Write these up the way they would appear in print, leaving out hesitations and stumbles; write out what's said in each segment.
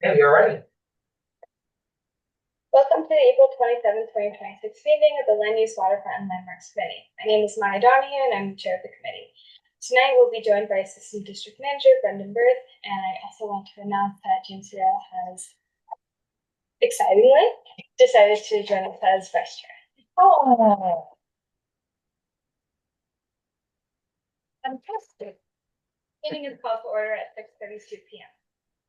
Okay, you're ready. Welcome to the April 27th, 2026 meeting of the Land Use, Waterfront, and Landmarks Committee. My name is Maya Donahue, and I'm the chair of the committee. Tonight, we'll be joined by Assistant District Manager Brendan Berth, and I also want to announce that James Farrell has, excitingly, decided to join us as vice chair. Oh, Fantastic. Meeting is called to order at 6:32 p.m.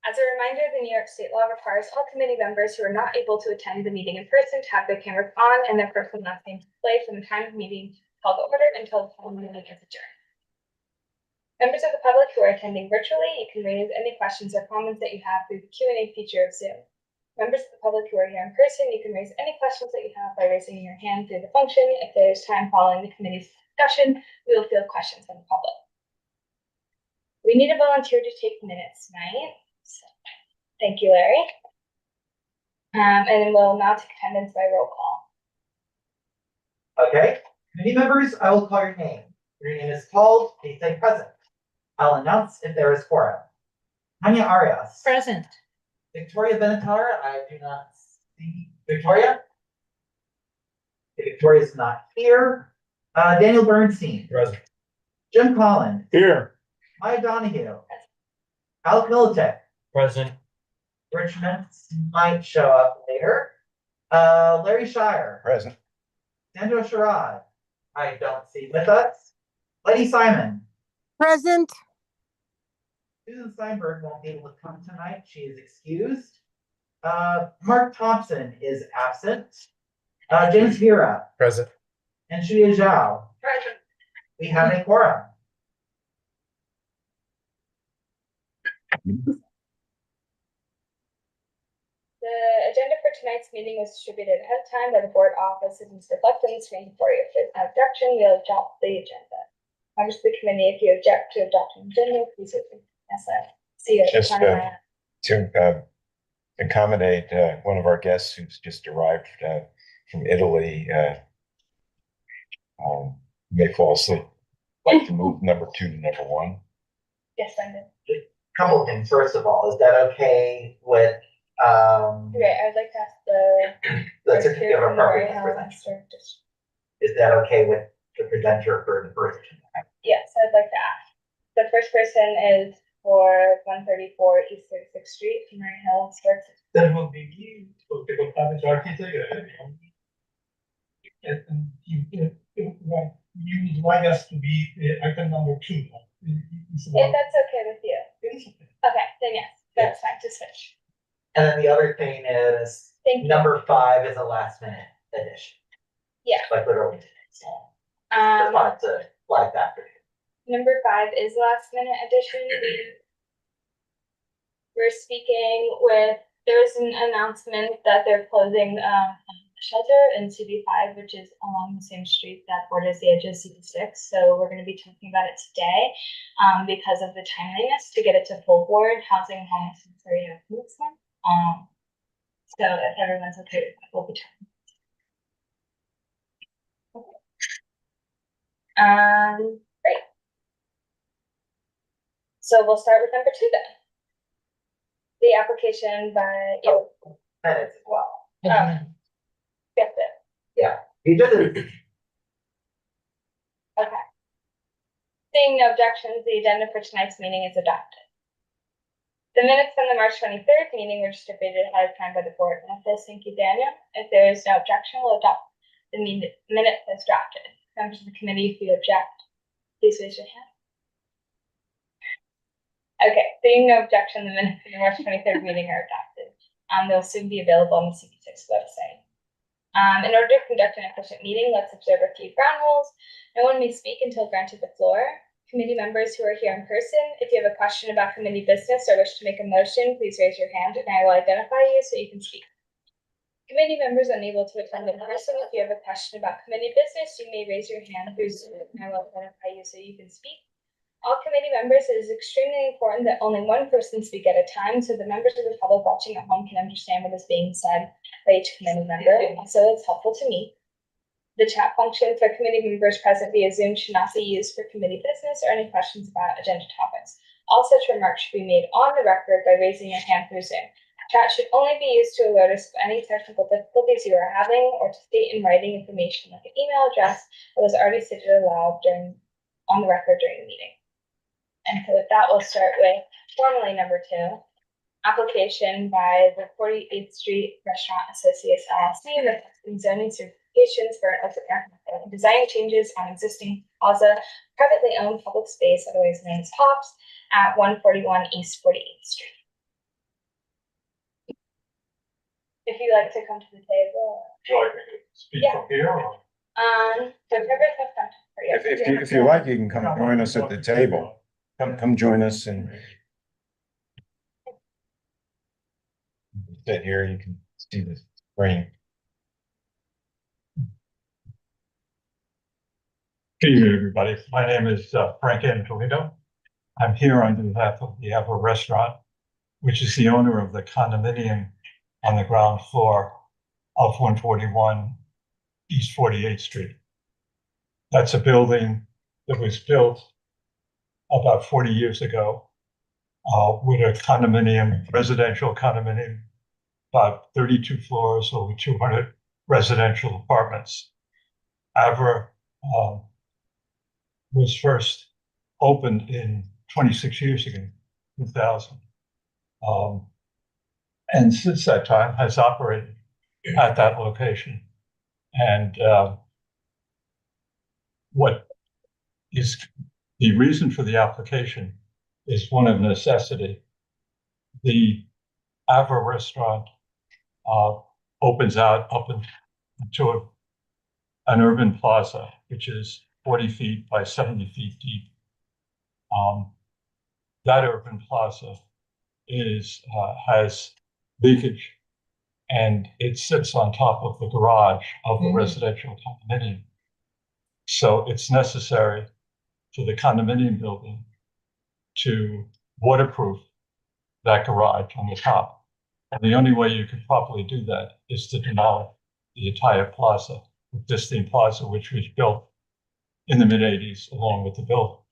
As a reminder, the New York State law requires all committee members who are not able to attend the meeting in person to have their cameras on and their first and last name displayed from the time of the meeting called to order until the meeting is adjourned. Members of the public who are attending virtually, you can raise any questions or comments that you have through the Q&A feature of Zoom. Members of the public who are here in person, you can raise any questions that you have by raising your hand through the function. If there's time following the committee's discussion, we will field questions from the public. We need a volunteer to take minutes tonight. So, thank you, Larry. And then we'll now take attendance by roll call. okay. Committee members, I will call your name. Your name is called, please say present. I'll announce if there is quorum. Tanya Arias. Present. Victoria Benatar, I do not see. Victoria? Okay, Victoria is not here. Daniel Bernstein. Present. Jim Collins. Here. Maya Donahue. Alec Militek. Present. Richmond might show up later. Larry Shire. Present. Sandra Sherrod. I don't see with us. Letty Simon. Present. Susan Steinberg won't be able to come tonight. She is excused. Mark Thompson is absent. James Vera. Present. And Shuya Zhao. Present. We have a quorum. The agenda for tonight's meeting was distributed ahead of time by the board office and is reflected on the screen before you. If there's no objection, we'll adopt the agenda. Members of the committee, if you object to adopting the agenda, please see it. Just to accommodate one of our guests who's just arrived from Italy, may fall asleep. Like to move number 2 to number 1. Yes, I did. Couple of things. First of all, is that okay with Okay, I'd like to ask the certificate of appropriateness presenter? Is that okay with the presenter for the first agenda? Yes, I'd like to ask. The first person is for 134 East 36th Street, Murray Hill, starts. That will be me. Okay, you would like us to be item number 2. If that's okay with you. Okay, then yes, that's fine to switch. And then the other thing is number 5 is a last minute addition. Yeah. Like literally today. So just wanted to flag that for you. Number 5 is last minute addition. We're speaking with, there's an announcement that they're closing a shelter in CB5, which is along the same street that borders the edge of CB6. So we're going to be talking about it today because of the timeliness to get it to full board. Housing and homeless is already open this month. So if everyone's okay with that, we'll be talking. Great. So we'll start with number 2 then. The application by Minutes as well. Yes, it. Yeah. You did it. Okay. Seeing no objections, the agenda for tonight's meeting is adopted. The minutes from the March 23rd meeting were distributed ahead of time by the board office. Thank you, Daniel. If there is no objection, we'll adopt the minutes as drafted. Members of the committee, if you object, please raise your hand. Okay, seeing no objection, the minutes from the March 23rd meeting are adopted. They'll soon be available on the CB6 website. In order to conduct an efficient meeting, let's observe a few ground rules. No one may speak until granted the floor. Committee members who are here in person, if you have a question about committee business or wish to make a motion, please raise your hand and I will identify you so you can speak. Committee members unable to attend in person, if you have a question about committee business, you may raise your hand through Zoom and I will identify you so you can speak. All committee members, it is extremely important that only one person speak at a time so the members of the public watching at home can understand what is being said by each committee member. So it's helpful to me. The chat function for committee members present via Zoom should not be used for committee business or any questions about agenda topics. All such remarks should be made on the record by raising your hand through Zoom. Chat should only be used to alert us of any technical difficulties you are having or to state in writing information like an email address that was already stated aloud on the record during the meeting. And so with that, we'll start with formally number 2, application by the 48th Street Restaurant Associates LLC requesting zoning certifications for an open air cafe, design changes on existing plaza, privately owned public space, otherwise known as POPs, at 141 East 48th Street. If you'd like to come to the table. So I can speak Yeah. from here or? So Trevor has come for you. If you like, you can come join us at the table. Come join us and sit here. You can see the screen. Good evening, everybody. My name is Frank Angelino. I'm here on behalf of the Ever Restaurant, which is the owner of the condominium on the ground floor of 141 East 48th Street. That's a building that was built about 40 years ago with a condominium, residential condominium, about 32 floors, over 200 residential apartments. Ever was first opened in 26 years ago, 2000. And since that time has operated at that location. And what is the reason for the application is one of necessity. The Ava restaurant opens out up into an urban plaza, which is 40 feet by 70 feet deep. That urban plaza has leakage, and it sits on top of the garage of the residential condominium. So it's necessary for the condominium building to waterproof that garage on the top. And the only way you can properly do that is to demolish the entire plaza, existing plaza, which was built in the mid-80s along with the building,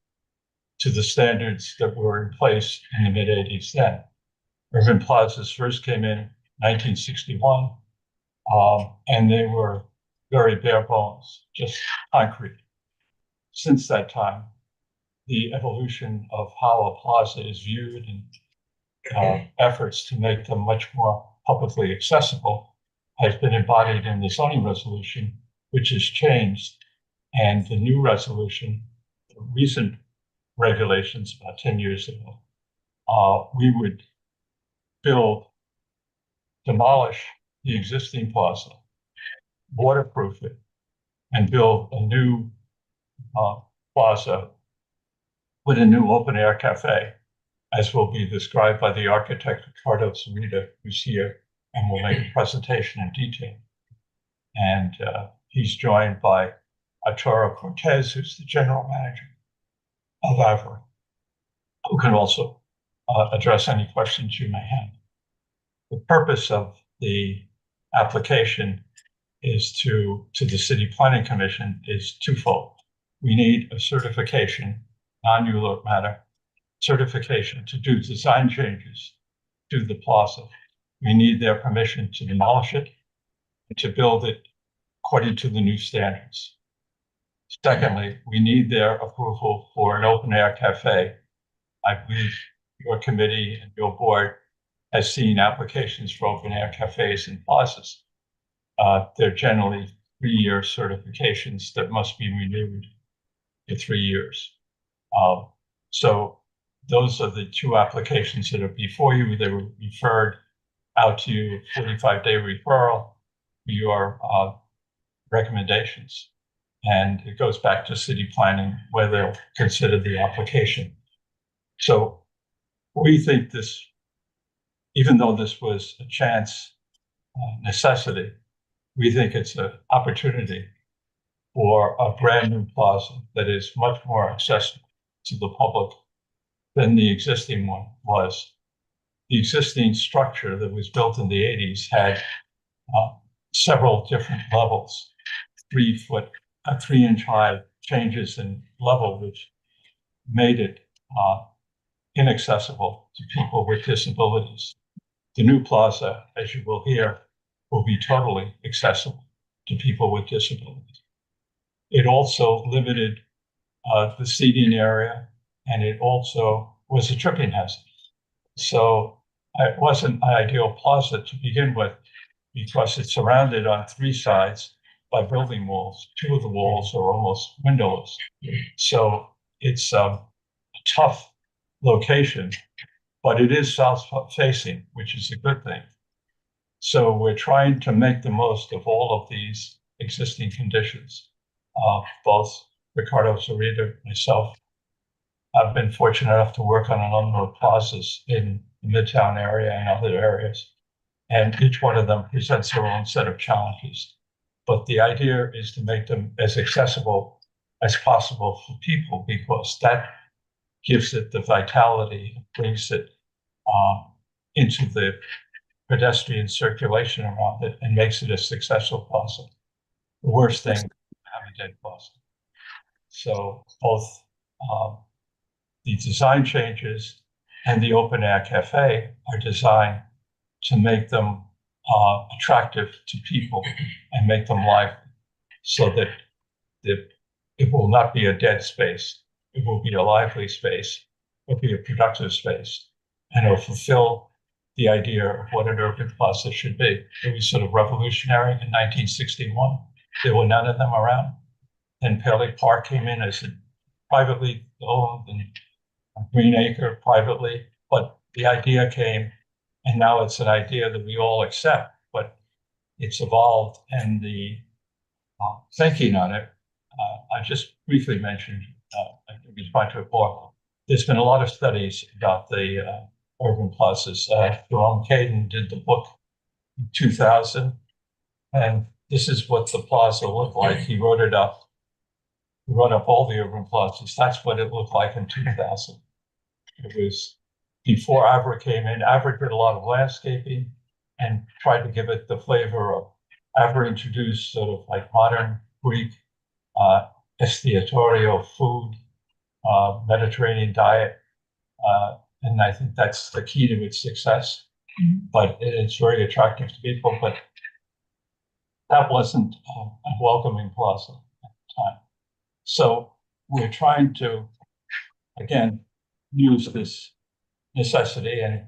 to the standards that were in place in the mid-80s then. Urban plazas first came in 1961, and they were very bare bones, just concrete. Since that time, the evolution of how a plaza is viewed and efforts to make them much more publicly accessible has been embodied in the zoning resolution, which has changed. And the new resolution, the recent regulations about 10 years ago, we would demolish the existing plaza, waterproof it, and build a new plaza with a new open air cafe, as will be described by the architect Ricardo Sarita, who's here and will make a presentation in detail. And he's joined by Arturo Cortez, who's the general manager of Avra, who can also address any questions you may have. The purpose of the application is to the City Planning Commission is twofold. We need a certification, non-ULURP matter, certification to do design changes to the plaza. We need their permission to demolish it and to build it according to the new standards. Secondly, we need their approval for an open air cafe. I believe your committee and your board has seen applications for open air cafes and plazas. They're generally 3-year certifications that must be renewed in 3 years. So those are the two applications that are before you. They were referred out to you, 45-day referral, your recommendations. And it goes back to city planning where they'll consider the application. So we think this, even though this was a chance necessity, we think it's an opportunity for a brand new plaza that is much more accessible to the public than the existing one was. The existing structure that was built in the 80s had several different levels, 3-inch high changes in level, which made it inaccessible to people with disabilities. The new plaza, as you will hear, will be totally accessible to people with disabilities. It also limited the seating area, and it also was a tripping hazard. So it wasn't an ideal plaza to begin with because it's surrounded on three sides by building walls. Two of the walls are almost windowless. So it's a tough location, but it is south facing, which is a good thing. So we're trying to make the most of all of these existing conditions. Both Ricardo Zarita, myself, I've been fortunate enough to work on a number of plazas in the Midtown area and other areas. And each one of them presents their own set of challenges. But the idea is to make them as accessible as possible for people, because that gives it the vitality, brings it into the pedestrian circulation around it, and makes it a successful plaza. The worst thing, have a dead plaza. So both the design changes and the open air cafe are designed to make them attractive to people and make them lively, so that it will not be a dead space. It will be a lively space. It will be a productive space, and it will fulfill the idea of what an urban plaza should be. It was sort of revolutionary in 1961. There were none of them around. Then Paley Park came in as a privately owned, and Green Acre privately, but the idea came, and now it's an idea that we all accept, but it's evolved, and the thinking on it, I just briefly mentioned, I think it's fine to report, there's been a lot of studies about the urban plazas. Jerome Caden did the book in 2000, and this is what the plaza looked like. He wrote it up. He wrote up all the urban plazas. That's what it looked like in 2000. It was before Avra came in. Avra did a lot of landscaping and tried to give it the flavor of Avra introduced sort of like modern Greek estiatorio food, Mediterranean diet. And I think that's the key to its success. But it's very attractive to people. But that wasn't a welcoming plaza at the time. So we're trying to, again, use this necessity, and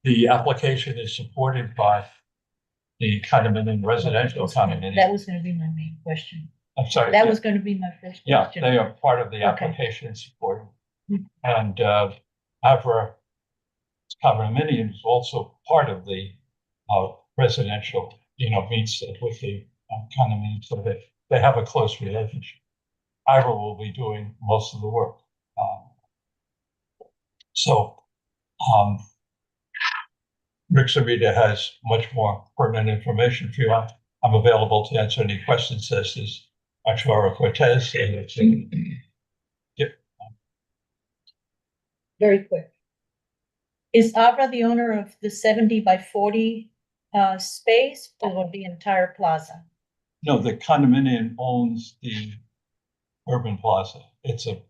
the application is supported by the condominium, residential condominium. That was gonna be my main question. I'm sorry. That was gonna be my first Yeah, question. they are part of the Okay. application support. Mhm. And Avra condominium is also part of the residential, meets with the condominium, so that they have a close relationship. Avra will be doing most of the work. So Rick Sarita has much more pertinent information if you want. I'm available to answer any questions, as is Arturo Cortez. Yep. Very quick. Is Avra the owner of the 70 by 40 space or the entire plaza? No, the condominium owns the urban plaza. It's a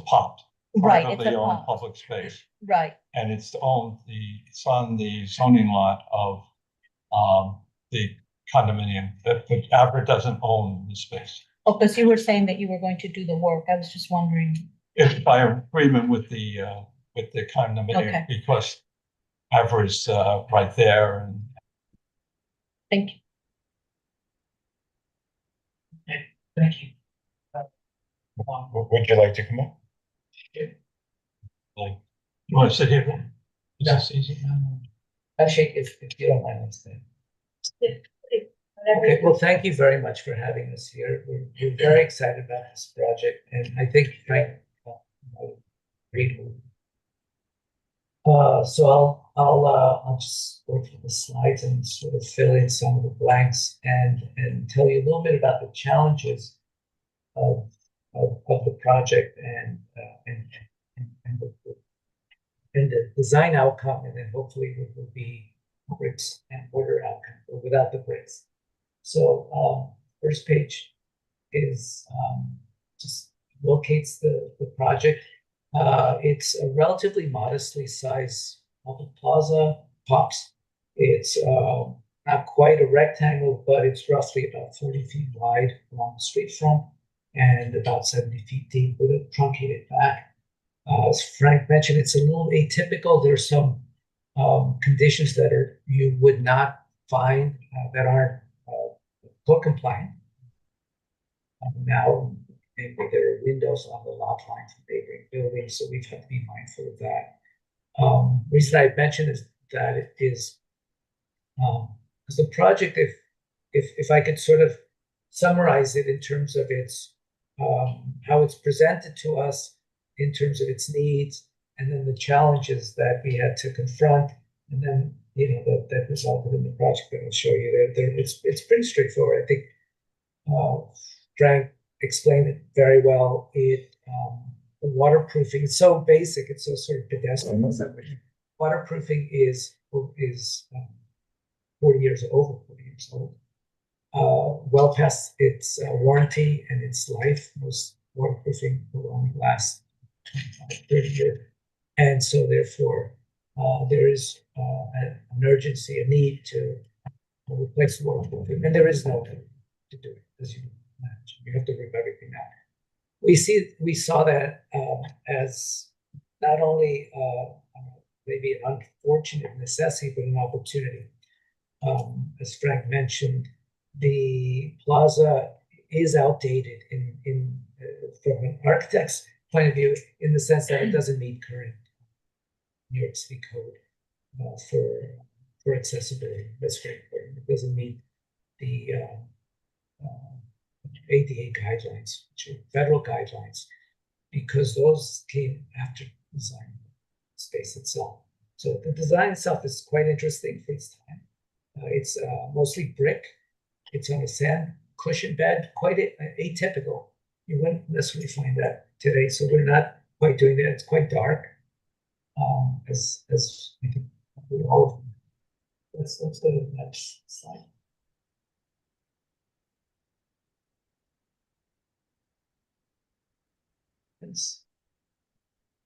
POP. Right, it's Privately a owned POP. public space. Right, And it's on the zoning lot of the condominium. But Avra doesn't own the space. oh, because you were saying that you were going to do the work, I was just wondering. It's by agreement with the condominium, Okay. because Avra's right there, and Thank you. Thank you. Would you like to come up? like, you want to sit here? Is No. this easy? Actually, if you don't mind, let's stay. Okay, well, thank you very much for having us here. We're very excited about this project, and I think Frank agreed with. So I'll just go through the slides and sort of fill in some of the blanks and tell you a little bit about the challenges of the project and the design outcome, and then hopefully it will be bricks and mortar outcome, or without the bricks. So first page is just locates the project. It's a relatively modestly sized public plaza. pops. It's not quite a rectangle, but it's roughly about 30 feet wide along the street front and about 70 feet deep with a truncated back. As Frank mentioned, it's a little atypical. There's some conditions that you would not find that aren't code compliant. Now, maybe there are windows on the lot line from neighboring buildings, so we've had to be mindful of that. Reason I mentioned is that it is because the project, if I could sort of summarize it in terms of its how it's presented to us in terms of its needs, and then the challenges that we had to confront, and then that resulted in the project that I'll show you. It's pretty straightforward. I think Frank explained it very well. The waterproofing, it's so basic, it's so sort of pedestrian. Waterproofing is 40 years old. Well past its warranty and its life. Most waterproofing will only last 25, 30 years. And so therefore, there is an urgency, a need to replace the waterproofing. And there is no way to do it, as you imagine. You have to rip everything out. We saw that as not only maybe an unfortunate necessity, but an opportunity. As Frank mentioned, the plaza is outdated from an architect's point of view, in the sense that it doesn't meet current New York City code for accessibility. That's very important. It doesn't meet the ADA guidelines, which are federal guidelines, because those came after the design space itself. So the design itself is quite interesting for its time. It's mostly brick. It's on a sand cushion bed, quite atypical. You wouldn't necessarily find that today. So we're not quite doing that. It's quite dark, as I think we all of them. Let's go to the next slide. It's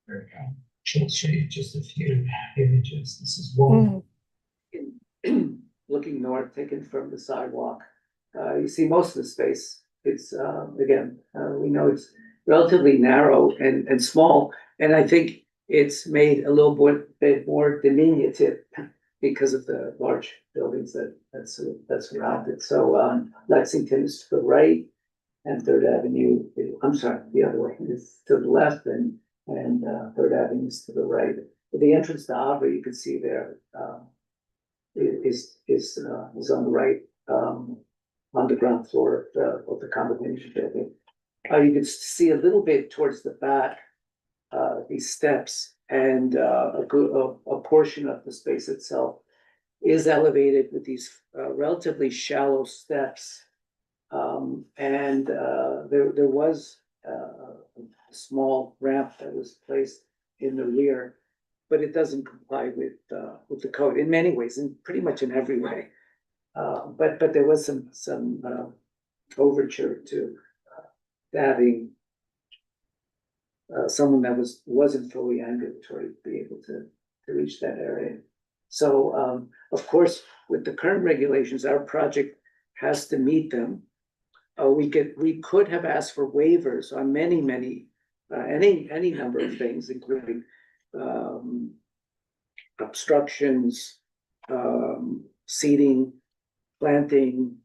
very I'll show you just a few images. This is one. Looking north, taken from the sidewalk, you see most of the space. It's again, we know it's relatively narrow and small, and I think it's made a little bit more diminutive because of the large buildings that's around it. So Lexington is to the right, and Third Avenue. I'm sorry, the other way is to the left, and Third Avenue is to the right. But the entrance to Aubrey, you can see there. Is on the right, on the ground floor of the combination building. You can see a little bit towards the back, these steps, and a portion of the space itself is elevated with these relatively shallow steps. And there was a small ramp that was placed in the rear, but it doesn't comply with the code in many ways, and pretty much in every way. But there was some overture to having someone that wasn't fully ambulatory be able to reach that area. So of course, with the current regulations, our project has to meet them. We could have asked for waivers on any number of things, including obstructions, seating, planting,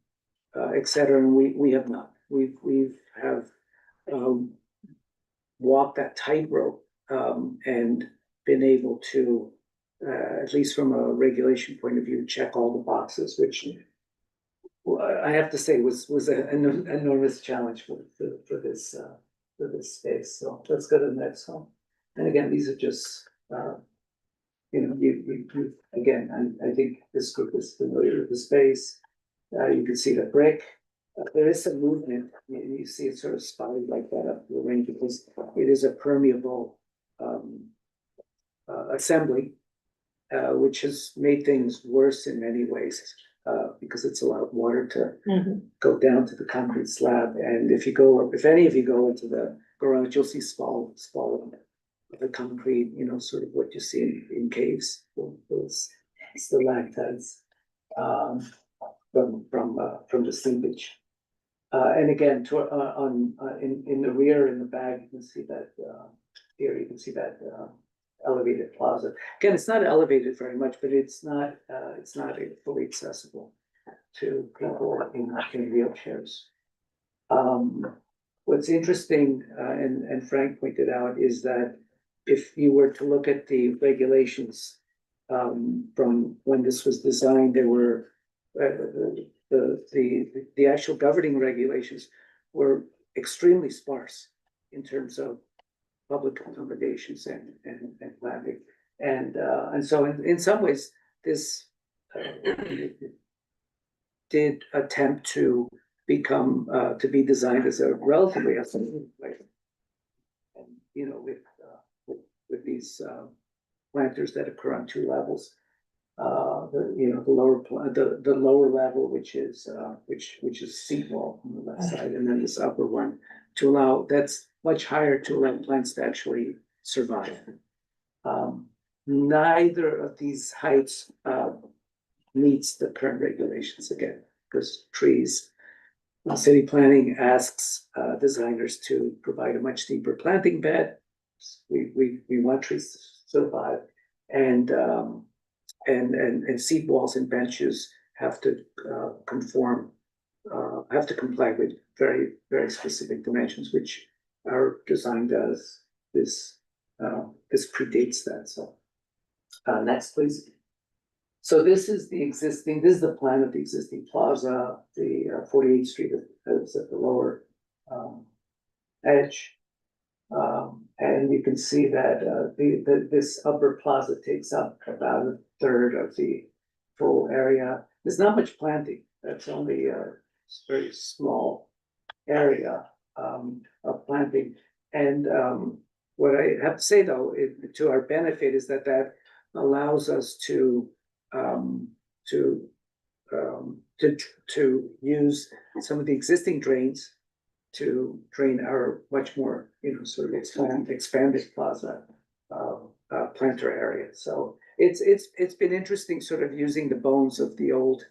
etc. And we have not. We have walked that tightrope and been able to, at least from a regulation point of view, check all the boxes, which I have to say was an enormous challenge for this space. So let's go to the next one. And again, these are just, you again, I think this group is familiar with the space. You can see the brick. There is some movement. You see it sort of spotted like that up the range because it is a permeable assembly, which has made things worse in many ways because it's allowed water to go down to the concrete slab. And if any of you go into the garage, you'll see small the concrete, sort of what you see in caves, those stalactites, from the seepage. And again, in the rear, in the back, you can see that, here, you can see that, elevated plaza. Again, it's not elevated very much, but it's not fully accessible to people in wheelchairs. What's interesting, and Frank pointed out, is that if you were to look at the regulations, from when this was designed, there were, the actual governing regulations were extremely sparse in terms of public accommodations and planning. And so in some ways, this did attempt to become, to be designed as a relatively accessible place. And, you know, with these, planters that occur on two levels. The lower level, which is seawall on the left side, and then this upper one to allow, that's much higher, to allow plants to actually survive. Neither of these heights meets the current regulations again, because trees, city planning asks designers to provide a much deeper planting bed. We want trees to survive, and seat walls and benches have to comply with very, very specific dimensions, which our design does. This predates that, so. Next, please. So this is the plan of the existing plaza, the 48th Street is at the lower edge. And you can see that this upper plaza takes up about a third of the full area. There's not much planting. That's only a very small area of planting. And what I have to say, though, to our benefit, is that allows us to use some of the existing drains to drain our much more, sort of expanded plaza planter area. So it's been interesting, sort of using the bones of the old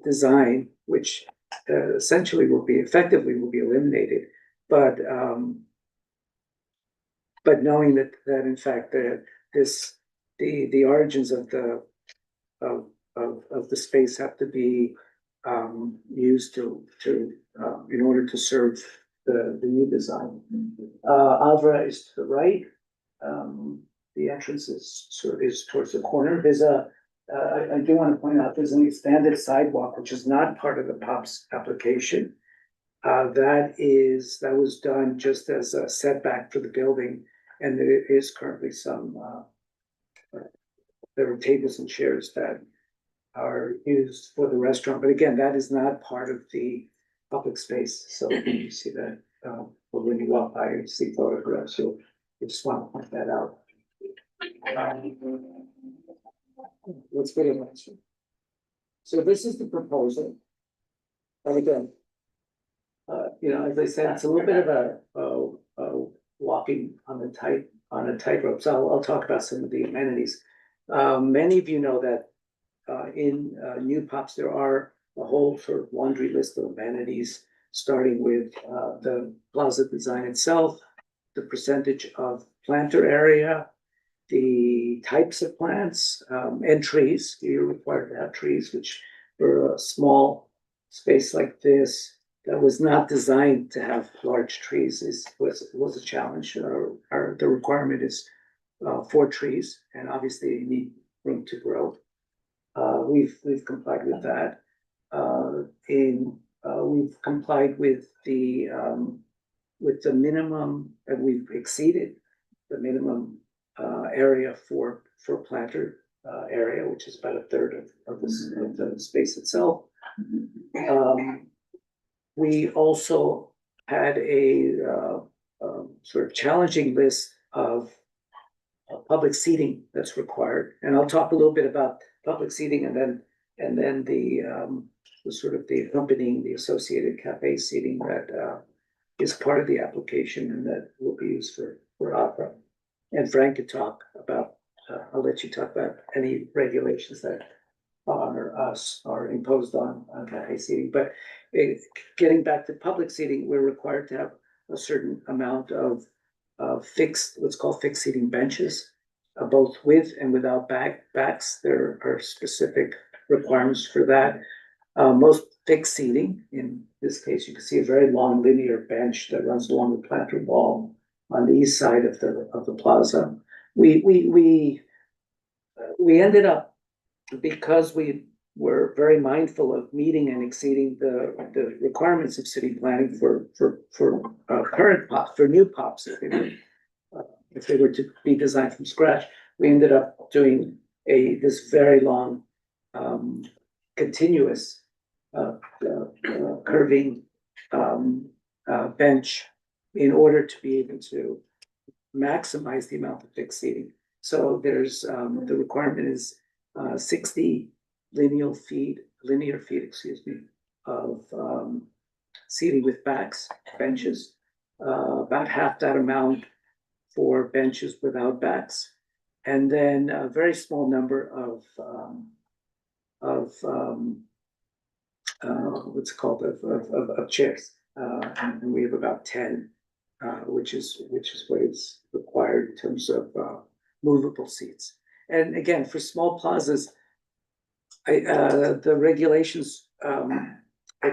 design, which essentially will be eliminated, but knowing that in fact the origins of the space have to be used to in order to serve the new design. Avra is to the right. The entrance is towards the corner. There's I do want to point out, there's an expanded sidewalk, which is not part of the POPS application. That was done just as a setback for the building, and there is currently there are tables and chairs that are used for the restaurant, but again, that is not part of the public space. So you see that when you walk by and see photographs, so I just want to point that out. Let's go to the next one. So this is the proposal, and again, as I said, it's a little bit of a walking on a tightrope. So I'll talk about some of the amenities. Many of you know that in new POPs, there are a whole sort of laundry list of amenities, starting with the plaza design itself, the percentage of planter area, the types of plants, and trees. You're required to have trees, which for a small space like this that was not designed to have large trees was a challenge. The requirement is 4 trees, and obviously you need room to grow. We've complied with that. We've complied with the minimum, and we've exceeded the minimum area for planter area, which is about a third of the space itself. We also had a sort of challenging list of public seating that's required, and I'll talk a little bit about public seating, and then the sort of the accompanying, the associated cafe seating that is part of the application and that will be used for opera. And Frank could talk about, I'll let you talk about any regulations that are imposed on cafe seating, but getting back to public seating, we're required to have a certain amount of fixed, what's called fixed seating benches, both with and without backs. There are specific requirements for that. Most fixed seating, in this case, you can see a very long linear bench that runs along the planter wall on the east side of the plaza. We ended up, because we were very mindful of meeting and exceeding the requirements of city planning for current pops, for new pops, if they were to be designed from scratch, we ended up doing this very long continuous curving bench in order to be able to maximize the amount of fixed seating. So there's the requirement is 60 linear feet, excuse me, of seating with backs, benches, about half that amount for benches without backs, and then a very small number of what's it called, of chairs. And we have about 10, which is what is required in terms of movable seats. And again, for small plazas, the regulations I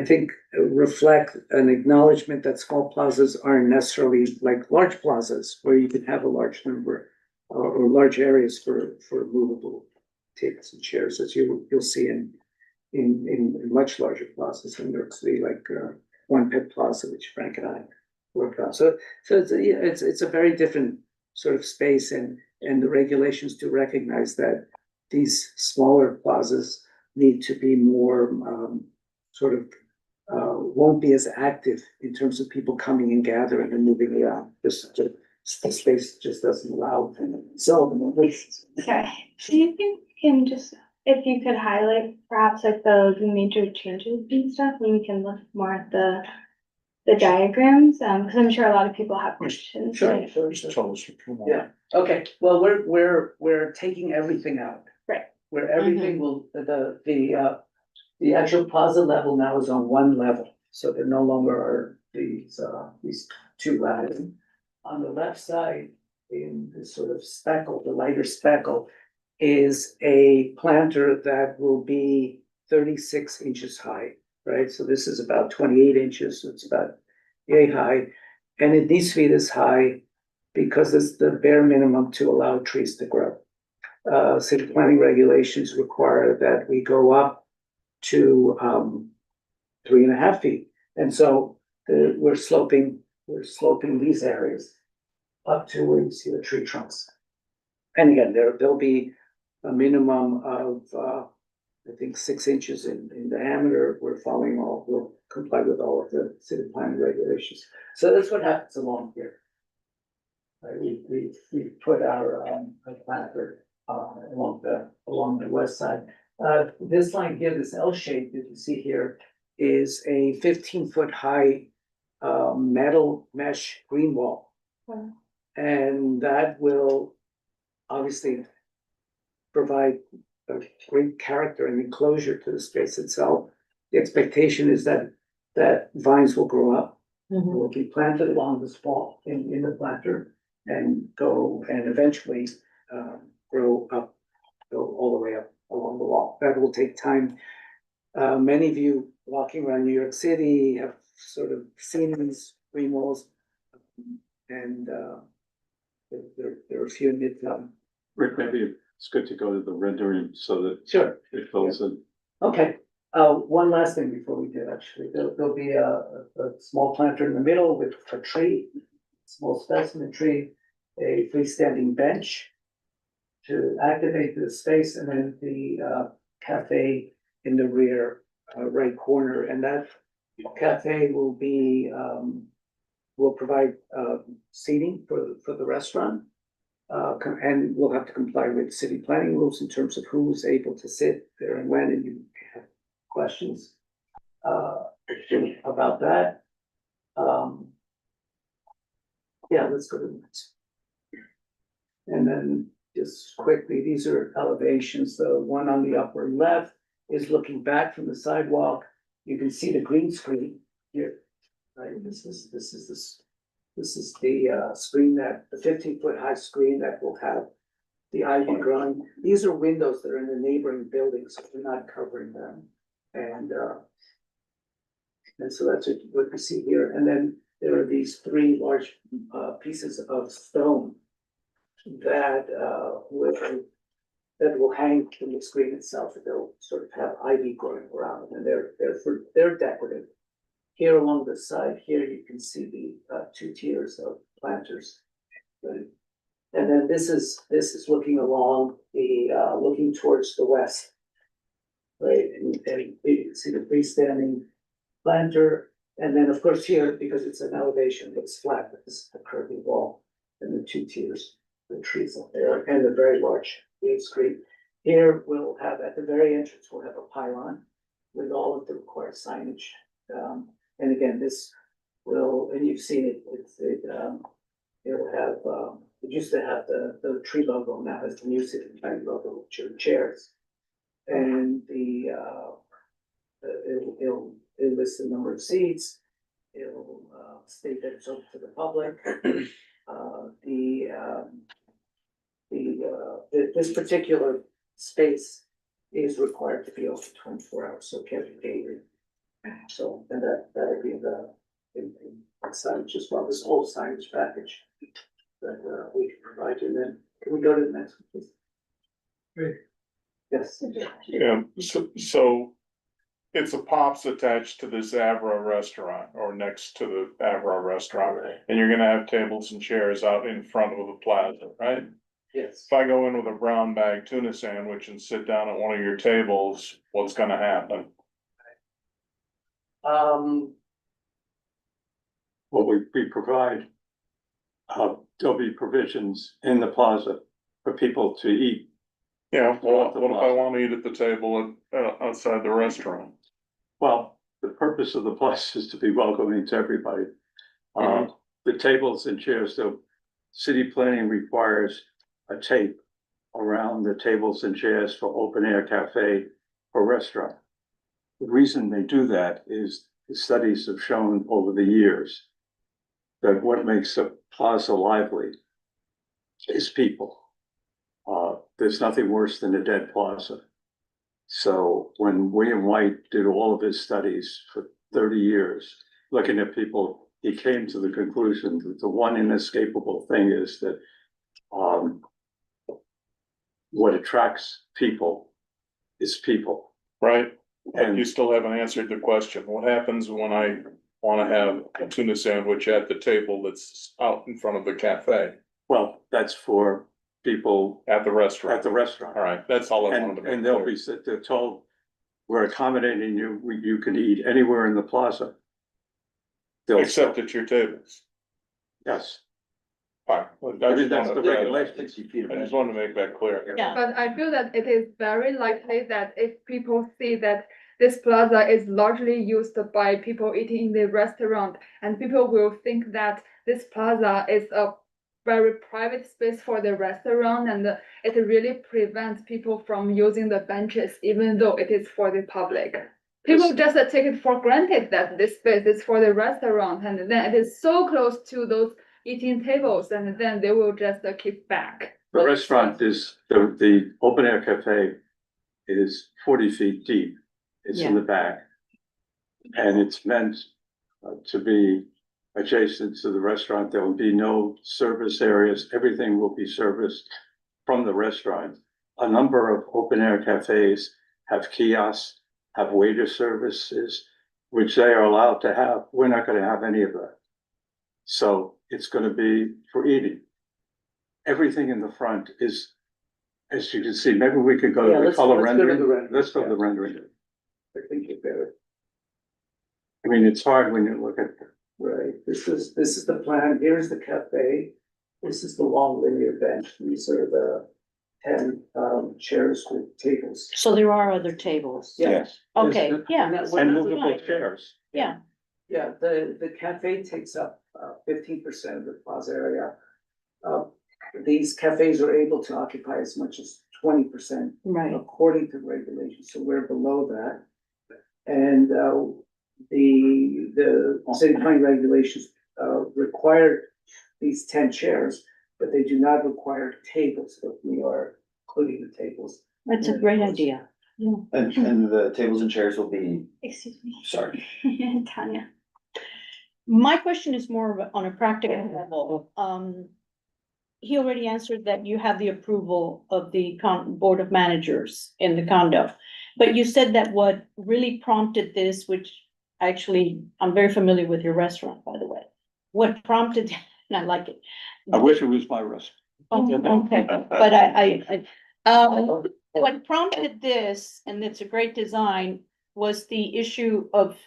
think reflect an acknowledgement that small plazas aren't necessarily like large plazas where you can have a large number or large areas for movable tables and chairs, as you'll see in much larger plazas in New York City, like One Pet Plaza, which Frank and I worked on. So it's a very different sort of space, and the regulations do recognize that these smaller plazas need to be more sort of won't be as active in terms of people coming and gathering and moving around. The space just doesn't allow. So Okay, do you think we can just, if you could highlight perhaps like the major changes and stuff, and we can look more at the diagrams, because I'm sure a lot of people have questions. Sure. Yeah, okay, well, we're taking everything out. Right. Where everything will, the actual plaza level now is on one level, so there no longer are these two levels. On the left side, in this sort of speckle, the lighter speckle, is a planter that will be 36 inches high, right? So this is about 28 inches, so it's about yay high, and it needs to be this high because it's the bare minimum to allow trees to grow. City planning regulations require that we go up to 3.5 feet, and so we're sloping these areas up to where you see the tree trunks. And again, there'll be a minimum of I think 6 inches in diameter. We'll comply with all of the city planning regulations. So that's what happens along here. We put our planter along the west side. This line here, this L shape that you see here, is a 15-foot high metal mesh green wall. Wow. And that will obviously provide a great character and enclosure to the space itself. The expectation is that vines will grow up, will be planted along this wall in the planter, and go and eventually grow up, go all the way up along the wall. That will take time. Many of you walking around New York City have sort of seen these green walls, and there are a few in Midtown. Rick, maybe it's good to go to the rendering so that Sure. it fills in. Okay, one last thing before we do, actually, there'll be a small planter in the middle with a tree, small specimen tree, a freestanding bench to activate the space, and then the cafe in the rear right corner, and that cafe will be will provide seating for the restaurant. And we'll have to comply with city planning rules in terms of who's able to sit there and when, and you have questions about that. Yeah, let's go to the next. And then just quickly, these are elevations. The one on the upper left is looking back from the sidewalk. You can see the green screen here, right? This is the screen that, the 15-foot high screen that will have the ivy growing. These are windows that are in the neighboring buildings, so we're not covering them. And so that's what we see here. And then there are these three large pieces of stone that will hang from the screen itself. They'll sort of have ivy growing around them, and they're decorative. Here along the side, here you can see the two tiers of planters. Right? And then this is looking along the looking towards the west. Right, and you can see the freestanding planter, and then of course here, because it's an elevation, it's flat, but this is a curving wall, and the two tiers, the trees up there, and the very large green screen. Here we'll have, at the very entrance, we'll have a pylon with all of the required signage. And again, this will, and you've seen it, it'll have, it used to have the tree logo, now has the music and tree logo, chairs. And it'll list the number of seats. It'll state that it's open to the public. This particular space is required to be open 24 hours, so it can't be daily. So, and that'll be the signage as well, this whole signage package that we can provide you. And then, can we go to the next one, please? Great. Yes. Yeah, so it's a Pops attached to this Avra restaurant or next to the Avra restaurant. And you're gonna have tables and chairs out in front of the plaza, right? Yes. If I go in with a brown bag tuna sandwich and sit down at one of your tables, what's gonna happen? What we provide, there'll be provisions in the plaza for people to eat. Yeah, well, what if I wanna eat at the table outside the restaurant? Well, the purpose of the plaza is to be welcoming to everybody. The tables and chairs, so city planning requires a tape around the tables and chairs for open air cafe or restaurant. The reason they do that is the studies have shown over the years that what makes a plaza lively is people. There's nothing worse than a dead plaza. So when William White did all of his studies for 30 years, looking at people, he came to the conclusion that the one inescapable thing is that what attracts people is people. Right? But And you still haven't answered the question. What happens when I wanna have a tuna sandwich at the table that's out in front of the cafe, well, that's for people at the restaurant? at the restaurant. All right, that's all I wanted to make And they'll clear. be, they're told, we're accommodating you, you can eat anywhere in the plaza. They'll, Except at your tables. yes, Fine. I mean, that's the regulations. I just wanted to make that clear. Yeah. But I feel that it is very likely that if people see that this plaza is largely used by people eating in the restaurant, and people will think that this plaza is a very private space for the restaurant, and it really prevents people from using the benches, even though it is for the public. People just take it for granted that this space is for the restaurant, and then it is so close to those eating tables, and then they will just keep back. The restaurant is, the open air cafe is 40 feet deep. It's in the back. And it's meant to be adjacent to the restaurant. There will be no service areas. Everything will be serviced from the restaurant. A number of open air cafes have kiosks, have waiter services, which they are allowed to have. We're not going to have any of that. So it's going to be for eating. Everything in the front is, as you can see, maybe we could go Yeah, to the let's color go to the rendering. rendering, Let's go to the yeah. rendering. I think you're better. I mean, it's hard when you look at, Right, this is the plan, here's the cafe, this is the long linear bench, these are the 10 chairs with tables. So there are other tables. Yeah. yes, Okay, yeah, and movable chairs. yeah. Yeah, the cafe takes up 15% of the plaza area. these cafes are able to occupy as much as 20%. Right. According to regulations, so we're below that. And the city planning regulations require these 10 chairs, but they do not require tables, but we are including the tables. That's a great idea. And the tables and chairs will be, Excuse me, sorry, Tanya. My question is more on a practical level. He already answered that you have the approval of the board of managers in the condo. But you said that what really prompted this, which actually, I'm very familiar with your restaurant, by the way. What prompted, and I like it. I wish it was my restaurant. Okay, but what prompted this, and it's a great design, was the issue of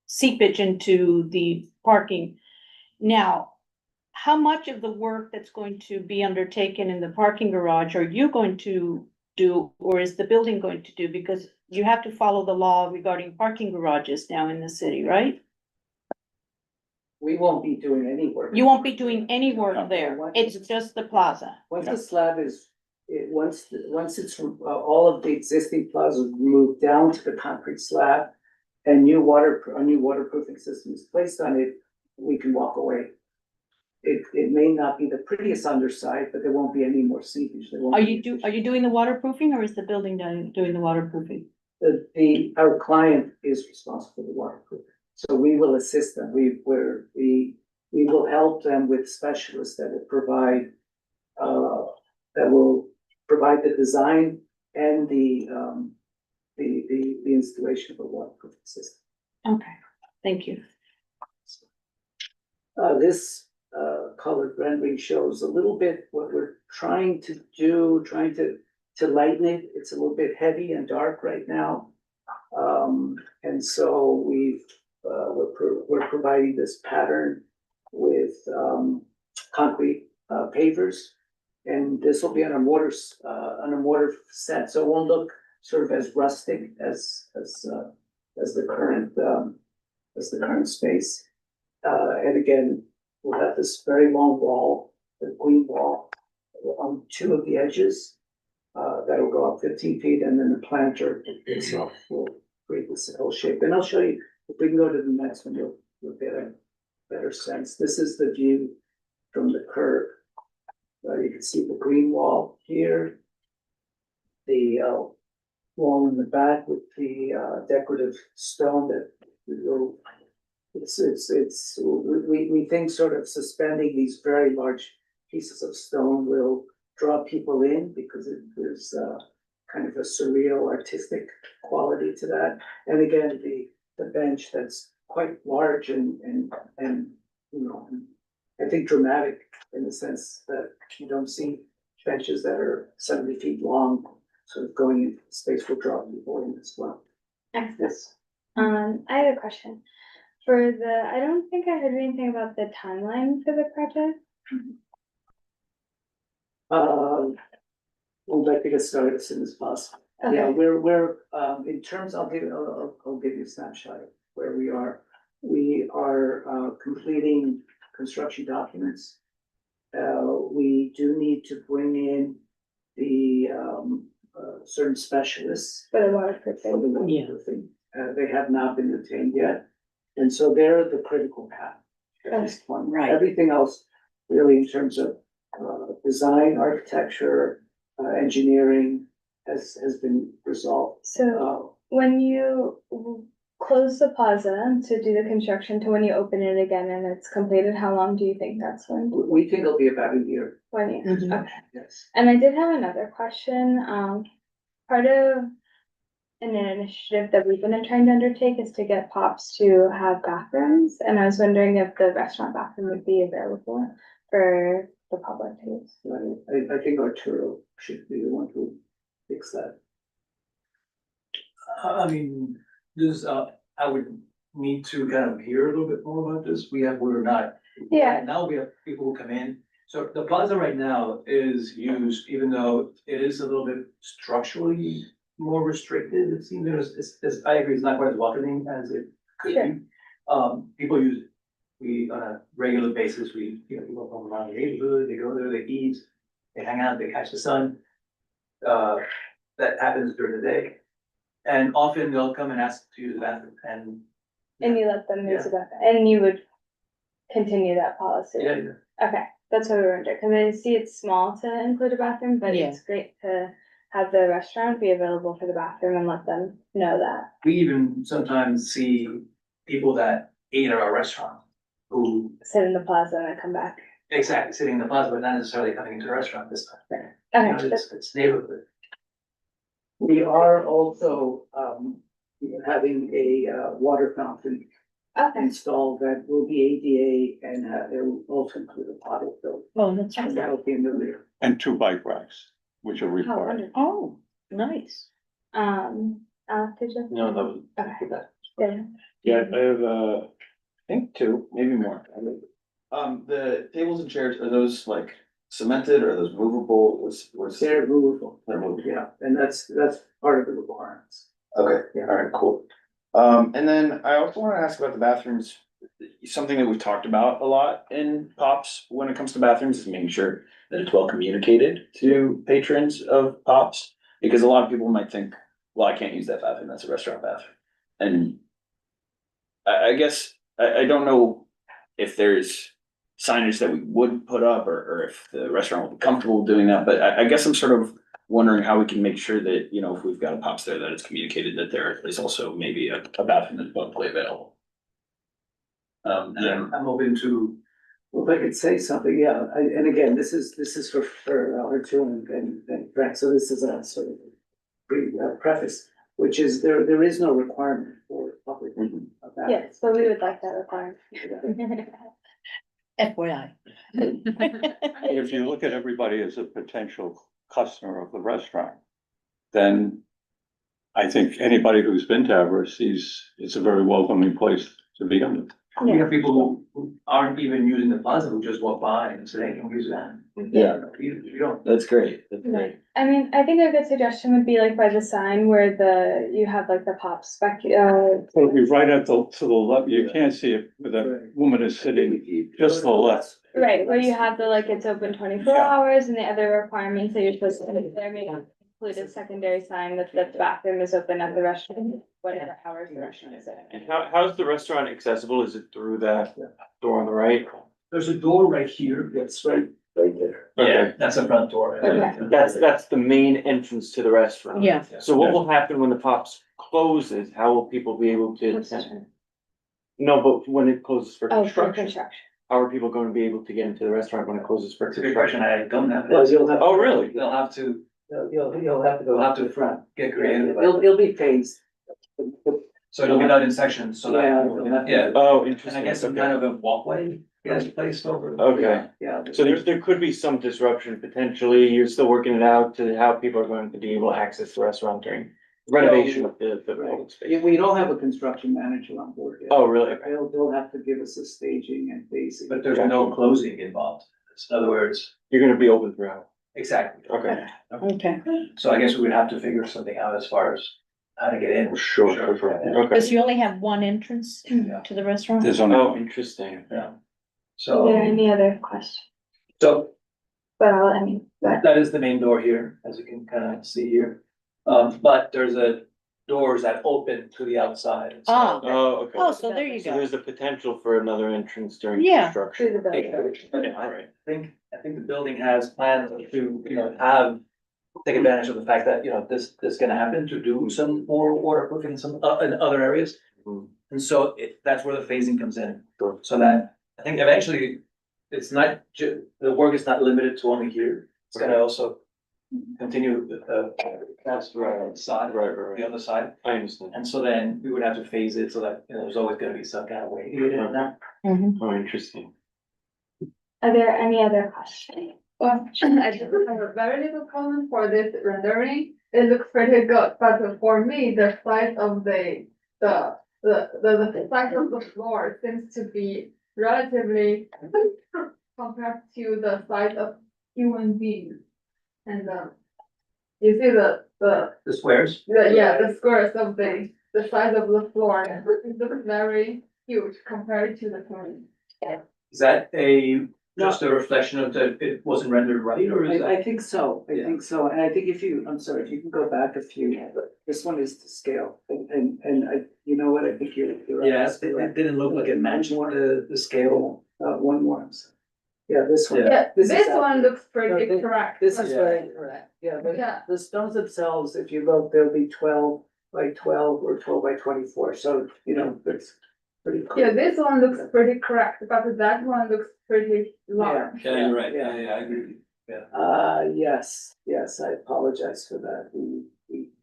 seepage into the parking. Now, how much of the work that's going to be undertaken in the parking garage are you going to do, or is the building going to do? Because you have to follow the law regarding parking garages now in the city, right? We won't be doing any work. You won't be doing any work there. It's just the plaza. Once the slab is, once it's, all of the existing plazas moved down to the concrete slab and a new waterproofing system is placed on it, we can walk away. It may not be the prettiest underside, but there won't be any more seepage. Are you doing the waterproofing, or is the building doing the waterproofing? Our client is responsible for the waterproofing, so we will assist them. We will help them with specialists that will provide the design and the installation of a waterproofing system. Okay, thank you. This colored rendering shows a little bit what we're trying to do, to lighten it. It's a little bit heavy and dark right now. And so we're providing this pattern with concrete pavers. And this will be on a mortar set, so it won't look sort of as rustic as the current space. And again, we'll have this very long wall, the green wall, on two of the edges. That'll go up 15 feet, and then the planter itself will create this L shape. And I'll show you, if we can go to the next one, you'll get a better sense. This is the view from the curb. You can see the green wall here, the wall in the back with the decorative stone that will. We think sort of suspending these very large pieces of stone will draw people in, because there's kind of a surreal artistic quality to that. And again, the bench that's quite large and you know, I think dramatic in the sense that you don't see benches that are 70 feet long, sort of going into the space will draw people in as well. Excellent. I have a question. I don't think I heard anything about the timeline for the project. We'd like to get started as soon as possible. Okay. Yeah, we're in terms, I'll give you a snapshot of where we are. We are completing construction documents. We do need to bring in the certain specialists For the waterproofing. for the waterproofing. They have not been retained yet, and so they're the critical path at this point. Right. Everything else, really, in terms of design, architecture, engineering, has been resolved. So when you close the plaza to do the construction to when you open it again and it's completed, how long do you think that's when? We think it'll be about a year. 1 year, okay. Yes. And I did have another question. Part of an initiative that we've been trying to undertake is to get Pops to have bathrooms. And I was wondering if the restaurant bathroom would be available for the public to use. I think Arturo should be the one who fix that. I mean, this, I would need to kind of hear a little bit more about this. We're not. Yeah. Now we have people who come in. So the plaza right now is used, even though it is a little bit structurally more restricted, it seems, I agree, it's not quite as welcoming as it could Sure. be. People use it. we, on a regular basis, people from around the neighborhood, they go there, they eat, they hang out, they catch the sun. That happens during the day. And often they'll come and ask to use the bathroom And you let them use Yeah. the bathroom, and you would continue that policy? yeah, Okay, that's what we were wondering, cause I see it's small to include a bathroom, but Yeah. it's great to have the restaurant be available for the bathroom and let them know that. we even sometimes see people that ate at our restaurant who Sit in the plaza and then come back. exactly sitting in the plaza, but not necessarily coming into the restaurant this time. You know, Okay, it's neighborhood. We are also, having a, water fountain okay, installed that will be ADA and, it will also include a bottle fill. Oh, that's And right. that'll be in the rear. And 2 bike racks, which are oh, required. wonderful. Oh, nice. Did you? No, that was. Okay. Yeah. Yeah, I have, I think two, maybe more. The tables and chairs, are those like cemented, or are those movable, what's? They're movable. They're movable. Yeah, and that's part of the requirements. Okay, Yeah. alright, cool. And then I also wanna ask about the bathrooms. Something that we've talked about a lot in Pops when it comes to bathrooms is making sure that it's well communicated to patrons of Pops. Because a lot of people might think, well, I can't use that bathroom, that's a restaurant bathroom. And I guess, I don't know if there's signage that we would put up, or if the restaurant would be comfortable doing that, but I guess I'm sort of wondering how we can make sure that, you know, if we've got a Pops there, that it's communicated that there is also maybe a bathroom that's publicly available. And then, I'm open to, Well, if I could say something, yeah, and again, this is for Arturo and Frank, so this is a sort of preface, which is there is no requirement for public. bathroom. Yes, but we would like that requirement. FYI. If you look at everybody as a potential customer of the restaurant, then I think anybody who's been to Everest sees it's a very welcoming place to be in. we have people who aren't even using the plaza, who just walk by and say, can we use that? Yeah. You don't. that's great, that's great. I mean, I think a good suggestion would be like by the sign where you have like the pop spec, So it'll be right at to the left, you can't see it, but that woman is sitting just to the left. right, where you have the like it's open 24 Yeah. hours and the other requirements that you're supposed to put there, maybe include a secondary sign that the bathroom is open at the restaurant, whatever hours the restaurant is open. And how's the restaurant accessible? Is it through that door on the right? There's a door right here, that's right there. Okay. That's a front door. Okay. That's the main entrance to the restaurant. Yeah. So what will happen when the Pops closes? How will people be able to? What's that? No, but when it closes for Oh, for construction, construction. how are people going to be able to get into the restaurant when it closes for That's a good question, construction? I don't have. Well, you'll have. Oh, really? They'll have to, you'll have to go out to the front, get creative. It'll be phased. So it'll be done in sections, so that, yeah. Oh, And I interesting. guess some Okay. kind of a walkway gets placed over. Okay. Yeah. So there could be some disruption potentially. You're still working it out to how people are going to be able to access the restaurant during renovation of the open space. We don't have a construction manager on board yet. Oh, really? Okay. They'll have to give us a staging and phasing. But there's no closing involved. In other words, You're gonna be open throughout. exactly. Okay. Okay, So I guess we would have to figure something out as far as how to get in. Sure. Yeah. Okay. because you only have one entrance Yeah. to the restaurant? There's only Oh, one. interesting. Yeah. Are there So, any other questions? so But I mean, but that is the main door here, as you can kind of see here. But there's doors that open to the outside. So- Ah. Oh, okay. Oh, so there you So go. there's the potential for another entrance during Yeah. through construction. the building. Yeah, All right. I think the building has plans to, take advantage of the fact that, this is gonna happen, to do some more waterproofing in some, in other areas. Mhm. And so that's where the phasing comes in, Sure. so that, I think eventually, it's not the work is not limited to only here. It's gonna also continue that's the side, Right, the right. other side. I understand. And so then we would have to phase it so that, there's always gonna be some kind of way to get in there. Mhm. Oh, interesting. Are there any other questions? Well, I just have a very little comment for this rendering. It looks pretty good, but for me, the size of the size of the floor seems to be relatively compared to the size of human beings. And, you see the squares. the squares of the size of the floor, it looks very huge compared to the human. Is that just a reflection of that it wasn't rendered right, or is that? I think so, I Yeah. think so, and I think I'm sorry, if you can go back a few, but this one is to scale, and I, you know what, I think you're right. Yeah, it didn't look like it matched the scale. One more, I'm sorry. Yeah, this one. Yeah, This is this one accurate. looks pretty No, correct. This is Yeah. very correct, yeah, Yeah. the stones themselves, if you look, they'll be 12 by 12 or 12 by 24, so, you know, it's pretty. Yeah, this one looks pretty correct, but that one looks pretty large. Yeah, you're right, Yeah. I agree with you. Yes, I apologize for that, we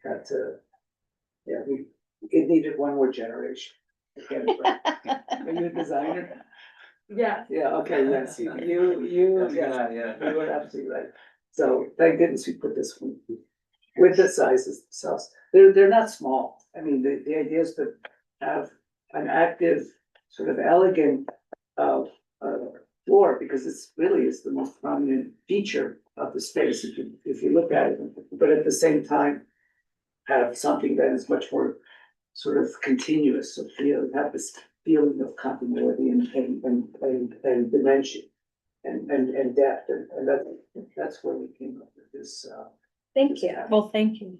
had to. Yeah, it needed one more generation. to get it right. Are you a designer? Yeah. Yeah, okay, yes, yeah, Yeah. you were absolutely right. So thank goodness we put this one with the sizes themselves. They're not small. I mean, the idea is to have an active, sort of elegant, floor, because it's really is the most prominent feature of the space if you look at it, but at the same time, have something that is much more sort of continuous, so have this feeling of continuity and dimension and depth, and that's where we came up with this, Thank you. Well, thank you.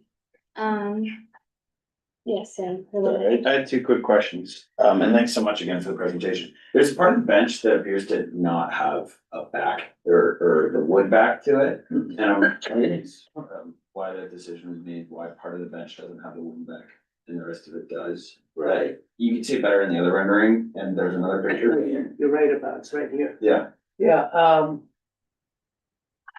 Yes, Sam. I had two quick questions, and thanks so much again for the presentation. There's a part of the bench that appears to not have a back or the wood back to it. And I'm curious, why that decision was made, why part of the bench doesn't have the wooden back and the rest of it does. Right. You can see it better in the other rendering, and there's another picture. You're right about, it's right here. Yeah, Yeah,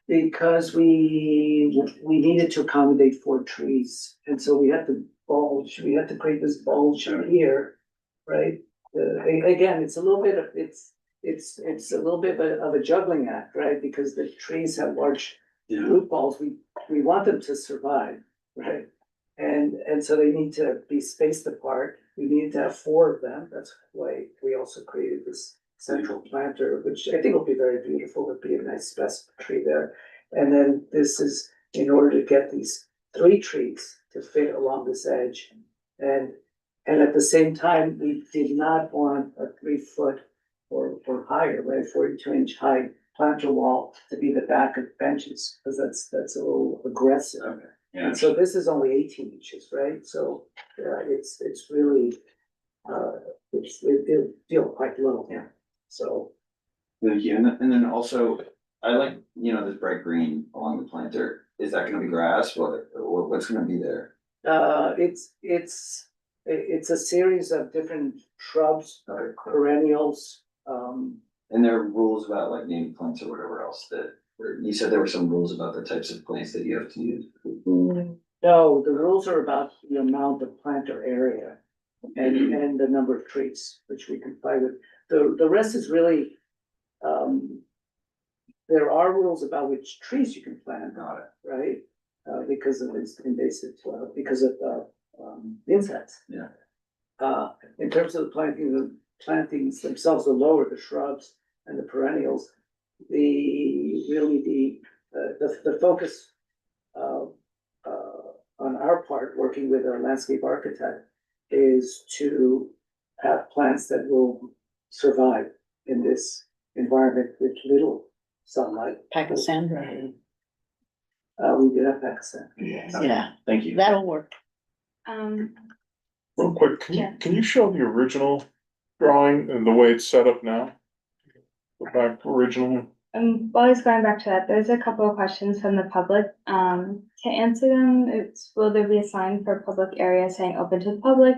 because we needed to accommodate 4 trees, and so we had to create this bulge here, right? Again, it's a little bit of, it's a little bit of a juggling act, right? Because the trees have large root balls, we want them to survive, right? And so they need to be spaced apart, we needed to have 4 of them, that's why we also created this central planter, which I think will be very beautiful, would be a nice specimen tree there. And then this is in order to get these 3 trees to fit along this edge. And at the same time, we did not want a 3-foot or higher, right, 42-inch high planter wall to be the back of benches, because that's a little aggressive. okay, yeah. And so this is only 18 inches, right? So, it's really, it'll feel quite low, yeah, so. Thank you, and then also, I like, this bright green along the planter, is that gonna be grass, what's gonna be there? It's a series of different shrubs, perennials, And there are rules about like native plants or whatever else you said there were some rules about the types of plants that you have to use. no, the rules are about the amount of planter area and the number of trees, which we comply with. The rest is really, there are rules about which trees you can plant, right? Because of its invasive, because of insects. Yeah. In terms of the plantings themselves, the lower, the shrubs and the perennials, the focus on our part, working with our landscape architect, is to have plants that will survive in this environment with little sunlight. Pachysandra. We did have Pakistan. Yeah, Thank you. that'll work. Real quick, Yeah. can you show the original drawing and the way it's set up now? Go back to original. While he's going back to that, there's a couple of questions from the public. To answer them, will there be a sign for public area saying open to the public?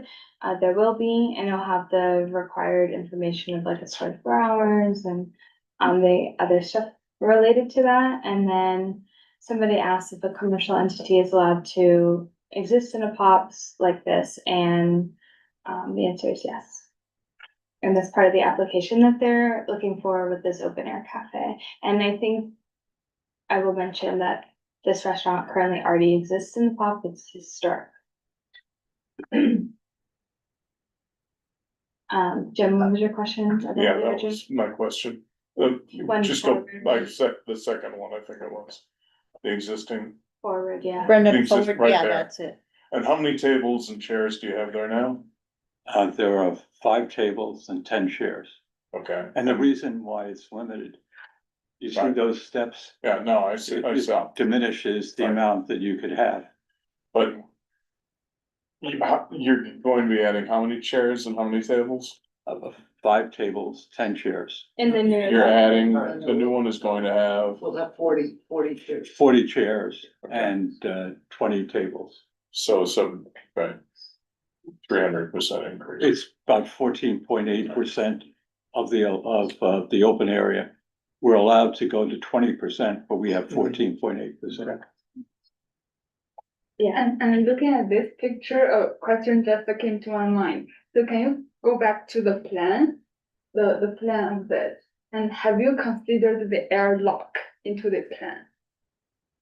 There will be, and it'll have the required information of like its 24 hours and the other stuff related to that. And then somebody asked if a commercial entity is allowed to exist in a POPs like this, and the answer is yes. And that's part of the application that they're looking for with this open air cafe. And I think I will mention that this restaurant currently already exists in the POP, it's historic. Jim, what was your question? about Yeah, the that origin? was my question. When Just forward. the second one, I think it was, the existing. Forward, yeah. Brenda, Exists forward, right yeah, there. that's it. And how many tables and chairs do you have there now? There are 5 tables and 10 chairs. Okay, And the reason why it's limited, you see Right. those steps? yeah, no, I see, I It saw, diminishes the Right. amount that you could have. but. You're going to be adding how many chairs and how many tables? 5 tables, 10 chairs, In the new. You're adding, the new one is going to have, We'll have 40 chairs. 40 chairs Okay. and 20 tables. so, right. 300% increase. It's about 14.8% of the open area. We're allowed to go to 20%, but we have 14.8%. Yeah, And looking at this picture, a question just came to my mind. So can you go back to the plan? The plan of this, and have you considered the airlock into the plan?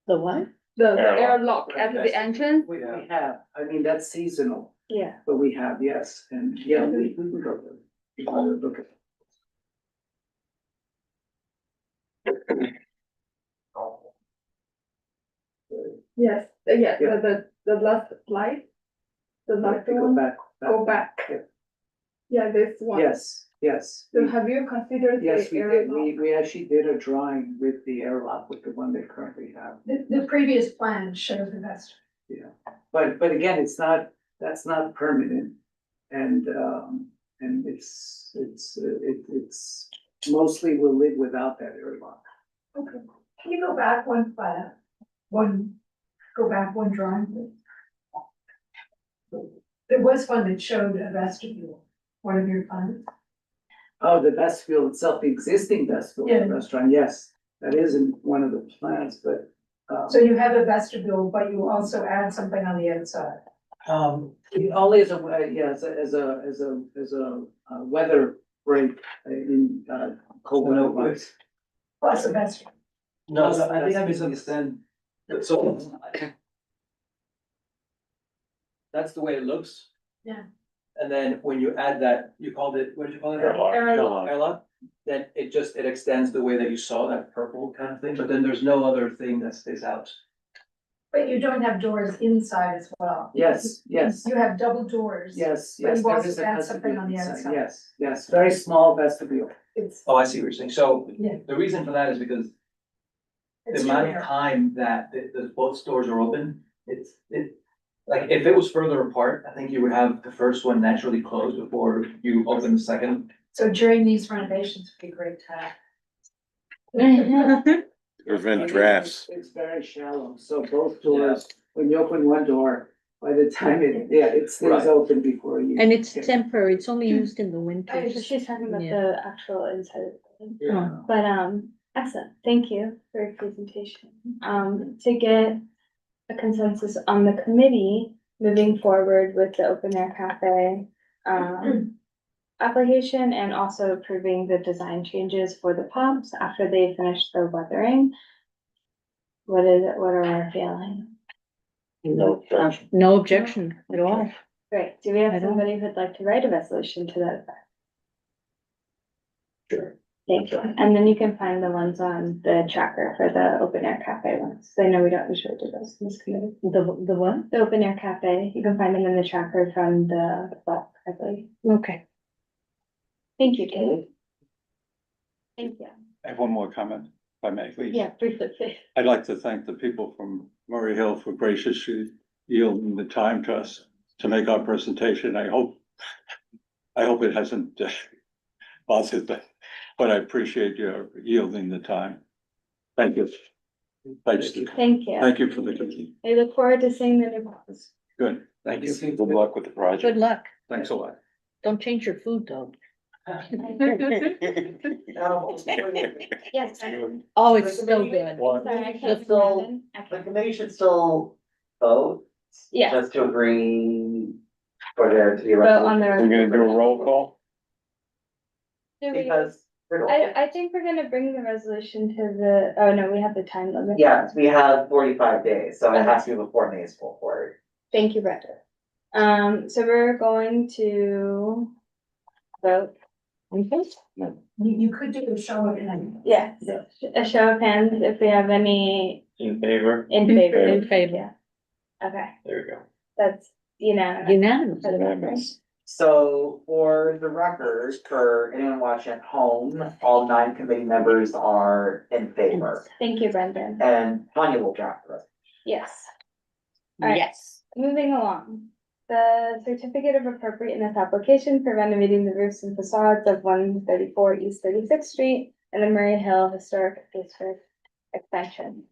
The what? The Airlock. airlock at the entrance? We have, I mean, that's seasonal, yeah. but we have, yes, and yeah, we can go there. We can look at it. Yes, Yeah. the last slide. The last Go one, back. go back. Yeah. Yeah, this one. Yes. So have you considered Yes, the we did. airlock? We actually did a drawing with the airlock with the one they currently have. The previous plan showed the best. Yeah, but again, that's not permanent. And it's mostly we'll live without that airlock. Okay, can you go back one drawing, please? There was one that showed a vestibule, one of your plans. Oh, the vestibule itself, the existing vestibule Yeah. restaurant, yes, that isn't one of the plans, but. So you have a vestibule, but you also add something on the outside. Only as a, weather break in, cold No, weather months. Plus a vestibule. No, so I think I misunderstand. So. That's the way it looks. Yeah. And then when you add that, you called it, what did you call it? Airlock. Airlock. Then it extends the way that you saw that purple kind of thing, but then there's no other thing that stays out. But you don't have doors inside as well. Yes. You have double doors. Yes, But yes. you there also is a add something vestibule on the inside. outside. Yes, very small vestibule. It's, Oh, I see what you're saying. So Yeah. the reason for that is because the it's amount of rare. time that both stores are open, like, if it was further apart, I think you would have the first one naturally closed before you open the second. So during these renovations would be a great time. Prevent drafts. It's very shallow, so both doors, when you open one door, by the time it stays Right. open before you. And it's get- temporary, it's only used in the winter. So she's talking about Yeah. the actual inside of the building. Yeah. But, excellent, thank you for your presentation. To get a consensus on the committee moving forward with the open air cafe, application and also approving the design changes for the pumps after they finish the weathering. What are our feelings? No objection at all. Great, do we have I don't- somebody who'd like to write a resolution to that effect? Sure. Thank you, and then you can find the ones on the tracker for the open air cafe ones, I know we don't usually do those in this committee. The what? The open air cafe, you can find them in the tracker from the block, I believe. Okay. Thank you, Kate. Thank you. I have one more comment, if I may, please. Yeah, briefly, please. I'd like to thank the people from Murray Hill for graciously yielding the time to us to make our presentation. I hope it hasn't bothered them, but I appreciate your yielding the time. Thank you. Thanks. Thank you. Thank you for the, I look forward to seeing the new ones. good. Thank you. Good luck with the project. Good luck. Thanks a lot. Don't change your food though. Yes. Oh, it's so good. Sorry, I can't. So- remember. I The can't- committee should still vote, Yeah, just to agree for there to be a vote on resolution. the. We're gonna do a roll call? Do we- Because, I think we're gonna bring the resolution to the, oh no, we have the time limit. yes, we have 45 days, so it has to be before May is full forward. Thank you, Brenda. So we're going to vote. You could do a show of hands. Yes, a show of hands if we have any In favor? in favor. In favor. Yeah. Okay, There we go. that's unanimous. Unanimous. For the record. So for the record, for anyone watching at home, all 9 committee members are in favor. Thank you, Brendan. And Tanya will draft the rest. Yes. Alright. Yes. Moving along, the certificate of appropriateness application for renovating the roofs and facades of 134 East 36th Street and the Murray Hill Historic District Extension.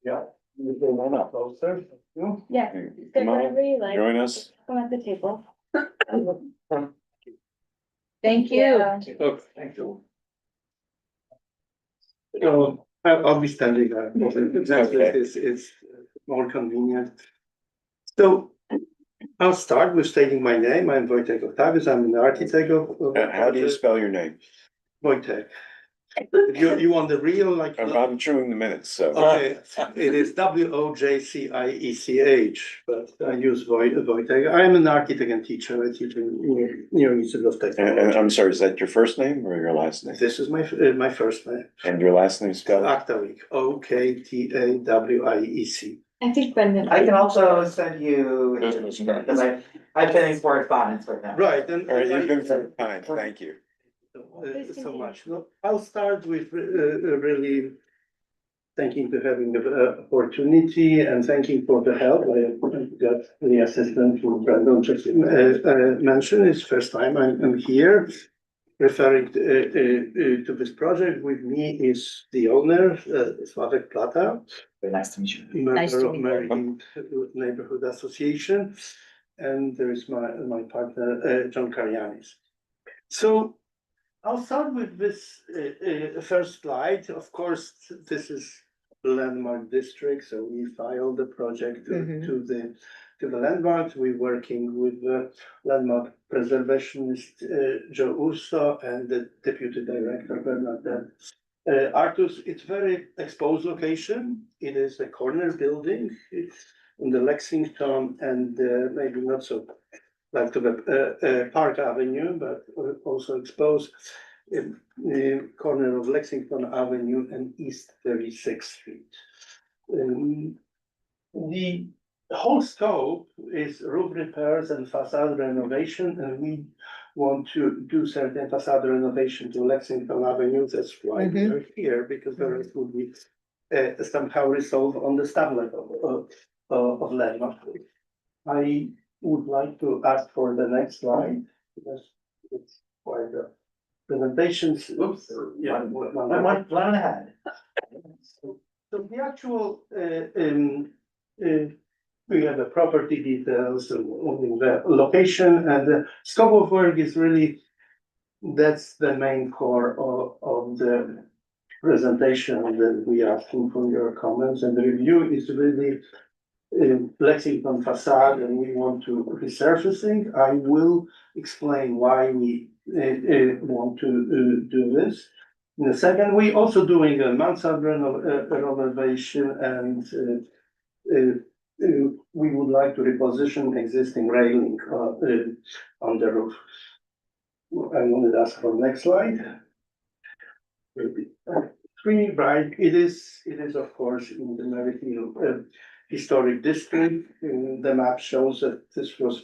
Yeah. Yes, Come good, on, whatever you like. join us. Come at the table. Thank you. Okay, thank you. I'll be standing there. Exactly, it's more convenient. So I'll start with stating my name. I'm Wojtek Octavius. I'm an architect of. How do you spell your name? Wojtek. You want the real, like? I'm chewing the minutes, so. Okay, it is Wojciech, but I use Wojtek. I am an architect and teacher. I teach in Institute of And Technology. I'm sorry, is that your first name or your last name? This is my first name. And your last name spelled? Octawiec, Oktawiec. I think Brendan. I can also send you, Business card. because I've been in correspondence with him. Right, and. All right, you've been very kind, thank you. So much. No, I'll start with really thanking to having the opportunity and thanking for the help. I got the assistant who Brandon just mentioned. It's first time I'm here. Referring to this project with me is the owner, Sławek Plata. Very nice to meet you. Nice to Member of meet you. American Neighborhood Association. And there is my partner, John Karianis. So I'll start with this first slide. Of course, this is landmark district, so we filed the project to the landmark. We're working with the landmark preservationist Joe Urso and the deputy director Bernadette Artus. It's very exposed location. It is a corner building. It's in the Lexington and maybe not so like to the Park Avenue, but also exposed in the corner of Lexington Avenue and East 36th Street. The whole scope is roof repairs and facade renovation, and we want to do certain facade renovation to Lexington Avenue. That's why we are here, because the rest will be somehow resolved on the staff level of landmark. I would like to ask for the next slide, because it's quite a presentations. Oops, yeah, One ahead. So the actual, we have the property details and the location, and the scope of work is really, that's the main core of the presentation that we are asking for your comments, and the review is really Lexington facade, and we want to resurfacing. I will explain why we want to do this. In a second, we also doing a mansard renovation, and we would like to reposition existing railing on the roof. I wanted to ask for next slide. Three, right? It is of course in the Merrifield historic district. The map shows that this was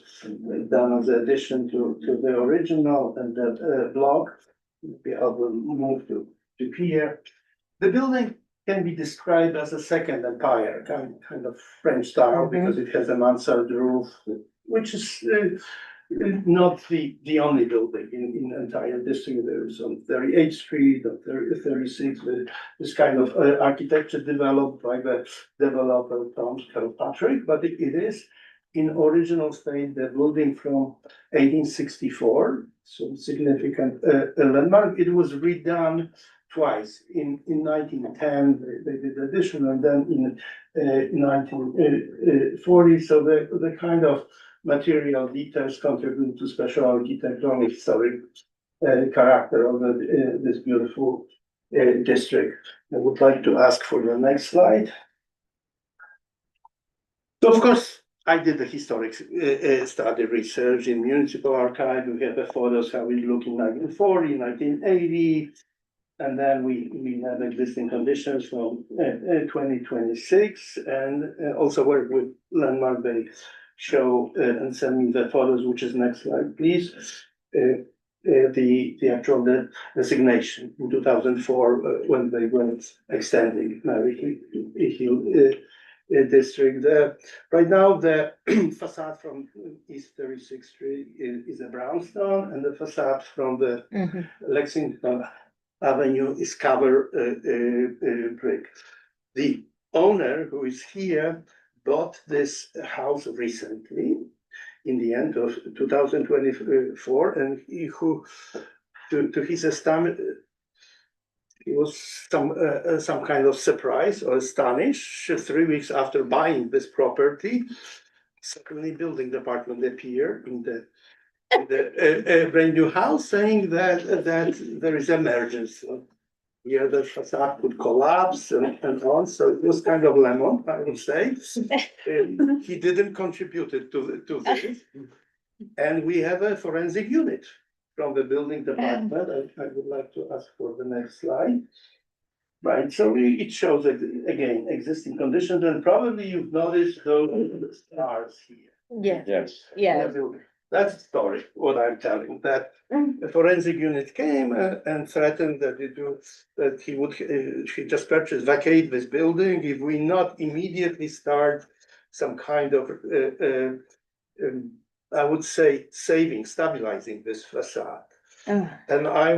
done as an addition to the original, and that block. I will move to here. The building can be described as a second empire, kind of French style, because it has a mansard roof, which is not the only building in the entire district. There is on 38th Street, on 36th, this kind of architecture developed by the developer Tom Kilpatrick, but it is in original state, the building from 1864, so significant landmark. It was redone twice. In 1910, they did addition, and then in 1940. So the kind of material details contribute to special architectural historic character of this beautiful district. I would like to ask for the next slide. So of course, I did the historic study research in municipal archive. We have the photos how we look in 1940, 1980, and then we have existing conditions from 2026, and also work with landmark. They show and send me the photos, which is next slide, please. The actual designation in 2004 when they were extending Mary Hill district. Right now, the facade from East 36th Street is a brownstone, and the facade from the Lexington Avenue is covered brick. The owner who is here bought this house recently in the end of 2024, and to his estimate, it was some kind of surprise or astonished 3 weeks after buying this property. Suddenly, building department appeared in the brand new house, saying that there is emergency. Here the facade could collapse and on. So it was kind of lemon, I would say. He didn't contribute it to this. And we have a forensic unit from the building department. I would like to ask for the next slide. Right, so it shows again existing conditions, and probably you've noticed those stars here. Yeah. Yes. Yeah. That's the story, what I'm telling, that the forensic unit came and threatened that he just purchased, vacate this building if we not immediately start some kind of, I would say, stabilizing this facade. And I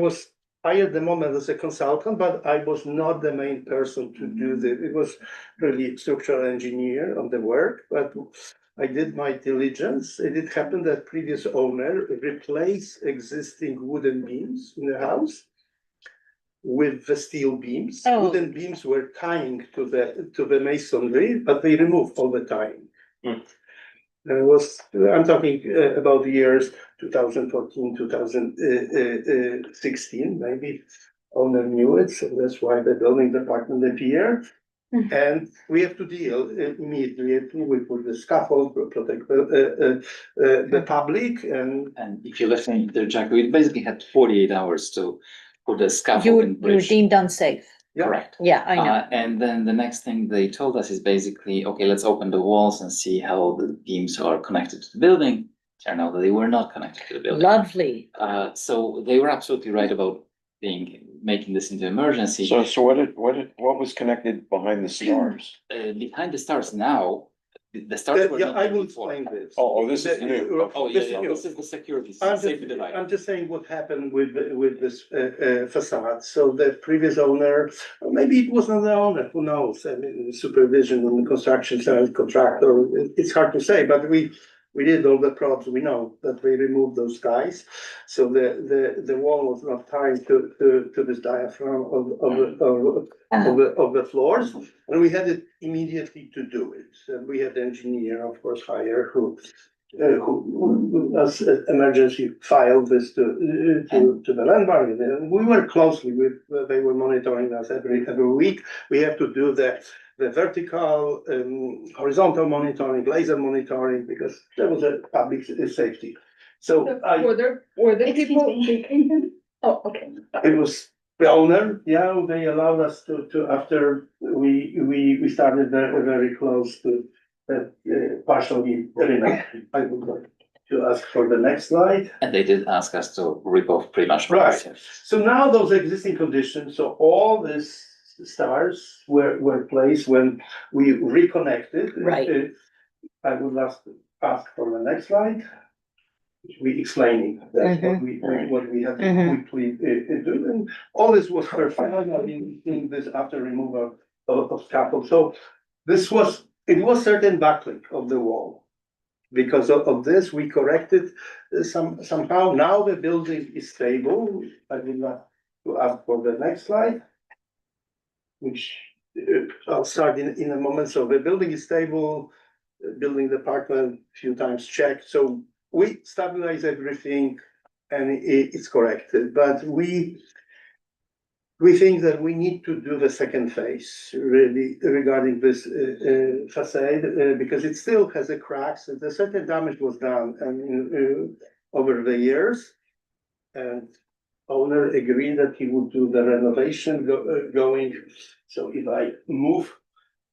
at the moment as a consultant, but I was not the main person to do this. It was really structural engineer on the work, but I did my diligence. It did happen that previous owner replaced existing wooden beams in the house with the steel beams. Wooden beams were tying to the masonry, but they removed all the tying. I'm talking about the years 2014, 2016, maybe owner knew it, so that's why the building department appeared. And we have to deal immediately with the scaffold, protect the public. And if you let me interject, we basically had 48 hours to put the scaffold in You were place. deemed unsafe. Correct. Yeah, I know. And then the next thing they told us is basically, okay, let's open the walls and see how the beams are connected to the building. Turned out that they were not connected to the building. Lovely. So they were absolutely right about making this into emergency. So what was connected behind the stars? Behind the stars now, the stars were not I there will before. explain this. Oh, this is new. Oh, yeah, this is the security, safety device. I'm just saying what happened with this facade. So the previous owner, or maybe it was not the owner, who knows? I mean, supervision on the construction side, contractor, it's hard to say, but we did all the probes. We know that we removed those guys. So the wall was not tied to this diaphragm of the floors, and we had it immediately to do it. And we had the engineer, of course, hired who as emergency filed this to the landmark. And we work closely with. They were monitoring us every week. We have to do the vertical, horizontal monitoring, laser monitoring, because there was a public safety. So were there people? Oh, okay. It was the owner, yeah, they allowed us to after we started very close to partially arena. I would like to ask for the next slide. And they did ask us to rip off pretty much. Right. So now those existing conditions, so all these stars were placed when we reconnected. Right. I would ask for the next slide. We explaining that what we have to quickly do, and all this was perfect in this after removal of scaffold. So it was certain buckling of the wall. Because of this, we corrected somehow. Now the building is stable. I would like to ask for the next slide, which I'll start in a moment. So the building is stable. Building department few times checked. So we stabilize everything and it's corrected, but we think that we need to do the second phase really regarding this facade because it still has a cracks. A certain damage was done and over the years, and owner agreed that he would do the renovation going. So if I move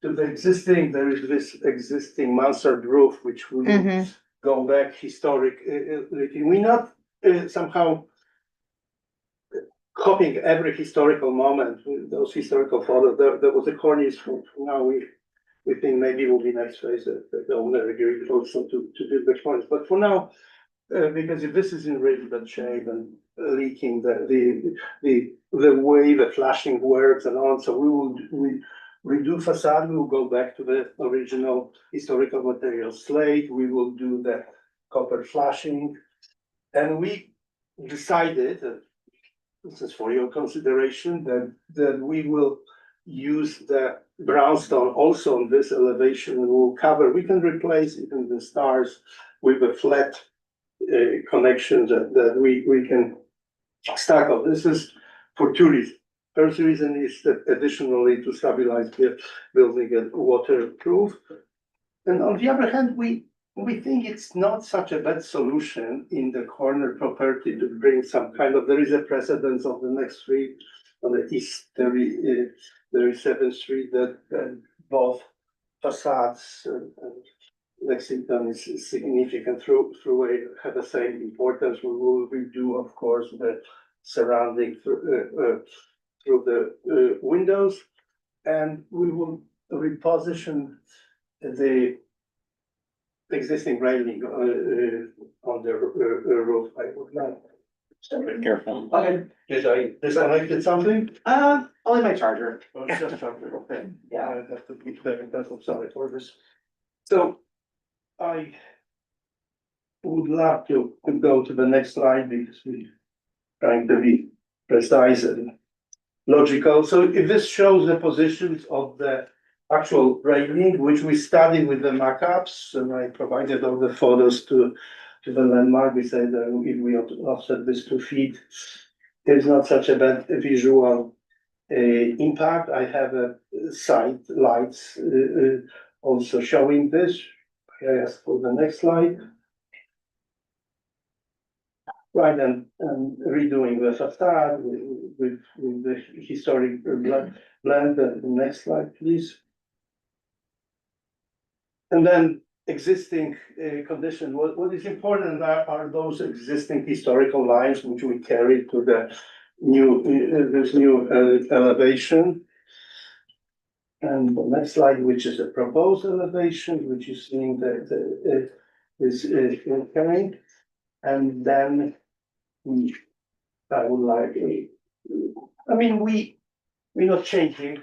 to the existing, there is this existing mansard roof, which will go back historic, we not somehow copying every historical moment, with those historical photos. There was a cornice for now. We think maybe it will be next phase that the owner agreed also to do the cornice. But for now, because if this is in really bad shape and leaking, the way the flashing works and on, so we redo facade. We will go back to the original historical material slate. We will do the copper flashing, and we decided that this is for your consideration that we will use the brownstone also on this elevation, and we'll cover. We can replace even the stars with a flat connection that we can stack up. This is for two reasons. First reason is that additionally to stabilize the building and waterproof. And on the other hand, we think it's not such a bad solution in the corner property to bring some kind of, there is a precedence of the next street on the east, 37th Street that both facades and Lexington is significant through have the same importance. We will redo, of course, the surrounding through the windows, and we will reposition the existing railing on the roof. I would like. Be careful. Okay, did I disconnected something? Only my charger. Oh, it's just charger, okay. Yeah. I have to be very careful, sorry for this. So I would love to go to the next slide because we're trying to be precise and logical. So if this shows the positions of the actual railing, which we studied with the mock-ups, and I provided all the photos to the landmark. We said that if we offset this 2 feet, it's not such a bad visual impact. I have a side lights also showing this. I ask for the next slide. Right, and redoing the facade with the historic blend. The next slide, please. And then existing condition. What is important are those existing historical lines which we carry to the new this new elevation. And the next slide, which is a proposed elevation, which is seeing the is carrying, and then I would like I mean we're not changing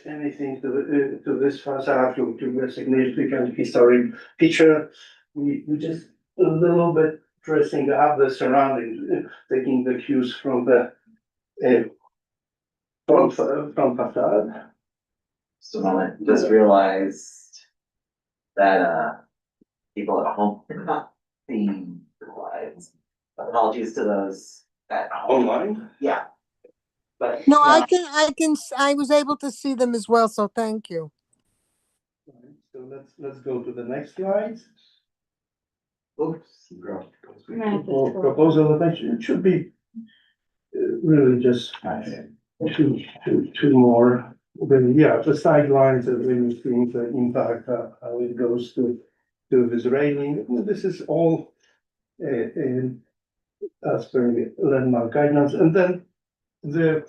anything to this facade to a significant historic feature. We just a little bit dressing up the surroundings, taking the cues from the from facade. Just a moment, just realized that people at home are not seeing the slides. Apologies to those at home. Online? Yeah. But No, I was able to see them as well, so thank you. So let's go to the next slide. Oops. Proposal elevation, it should be really just two more. Then, yeah, the sidelines and really seeing the impact, how it goes to this railing. This is all as per the landmark guidelines. And then the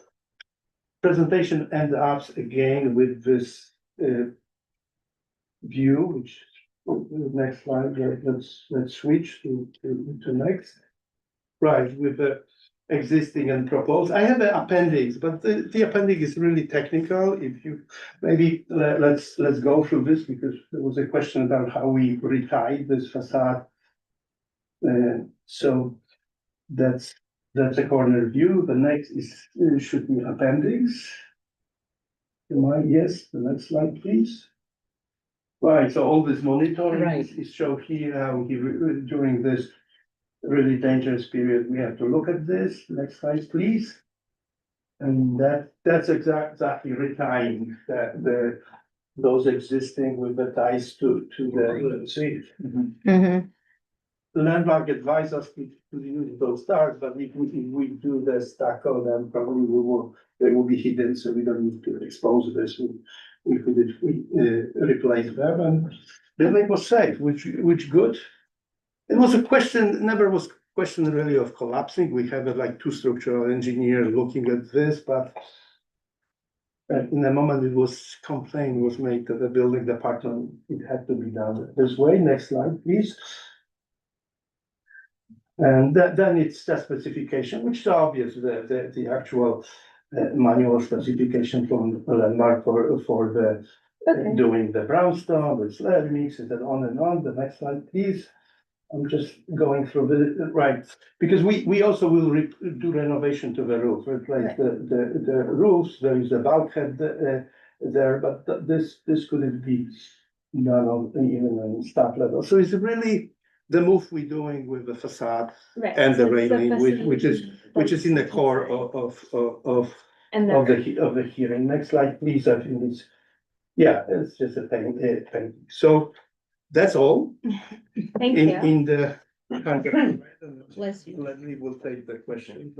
presentation ends up again with this view, which next slide. Let's switch to next. Right, with the existing and proposed. I have an appendix, but the appendix is really technical. If you maybe let's go through this because there was a question about how we retie this facade. So that's a corner view. The next should be appendix. Yes, the next slide, please. Right, so all this monitoring is shown here how during this really dangerous period we have to look at this. Next slide, please. And that's exactly retying those existing with the ties to the sea. The landmark advised us to use those stars, but if we do the stucco, then probably they will be hidden, so we don't need to expose this. we could replace them, and building was safe, which good. It was a question, never was question really of collapsing. We have like two structural engineers looking at this, but in the moment it was complaint was made to the building department, it had to be done this way. Next slide, please. And then it's the specification, which is obvious, the actual manual specification from Landmark for the doing the brownstone, the slab mix, and on and on. The next slide, please. I'm just going through the right, because we also will do renovation to the roof, replace the roofs. There is a bulkhead there, but this couldn't be done on even on staff level. So it's really the move we're doing with the facade and the railing, which is in the core of the hearing. Next slide, please. I think it's just a thing. So that's all. Thank you. In the. Bless you. Leslie will take the question.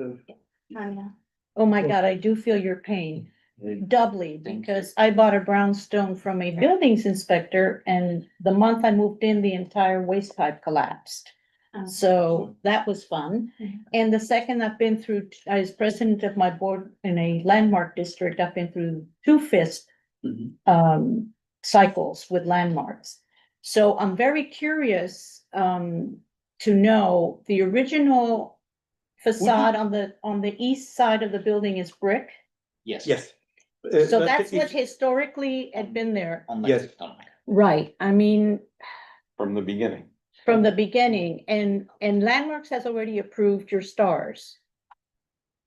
Tanya. Oh my God, I do feel your pain doubly because I bought a brownstone from a buildings inspector and the month I moved in, the entire waste pipe collapsed. So that was fun. And the second I've been through, as president of my board in a landmark district, I've been through two FISP cycles with landmarks. So I'm very curious to know the original facade on the east side of the building is brick. Yes. Yes. So that's what historically had been there. Yes. Right, I mean, From the beginning. from the beginning, and Landmarks has already approved your stars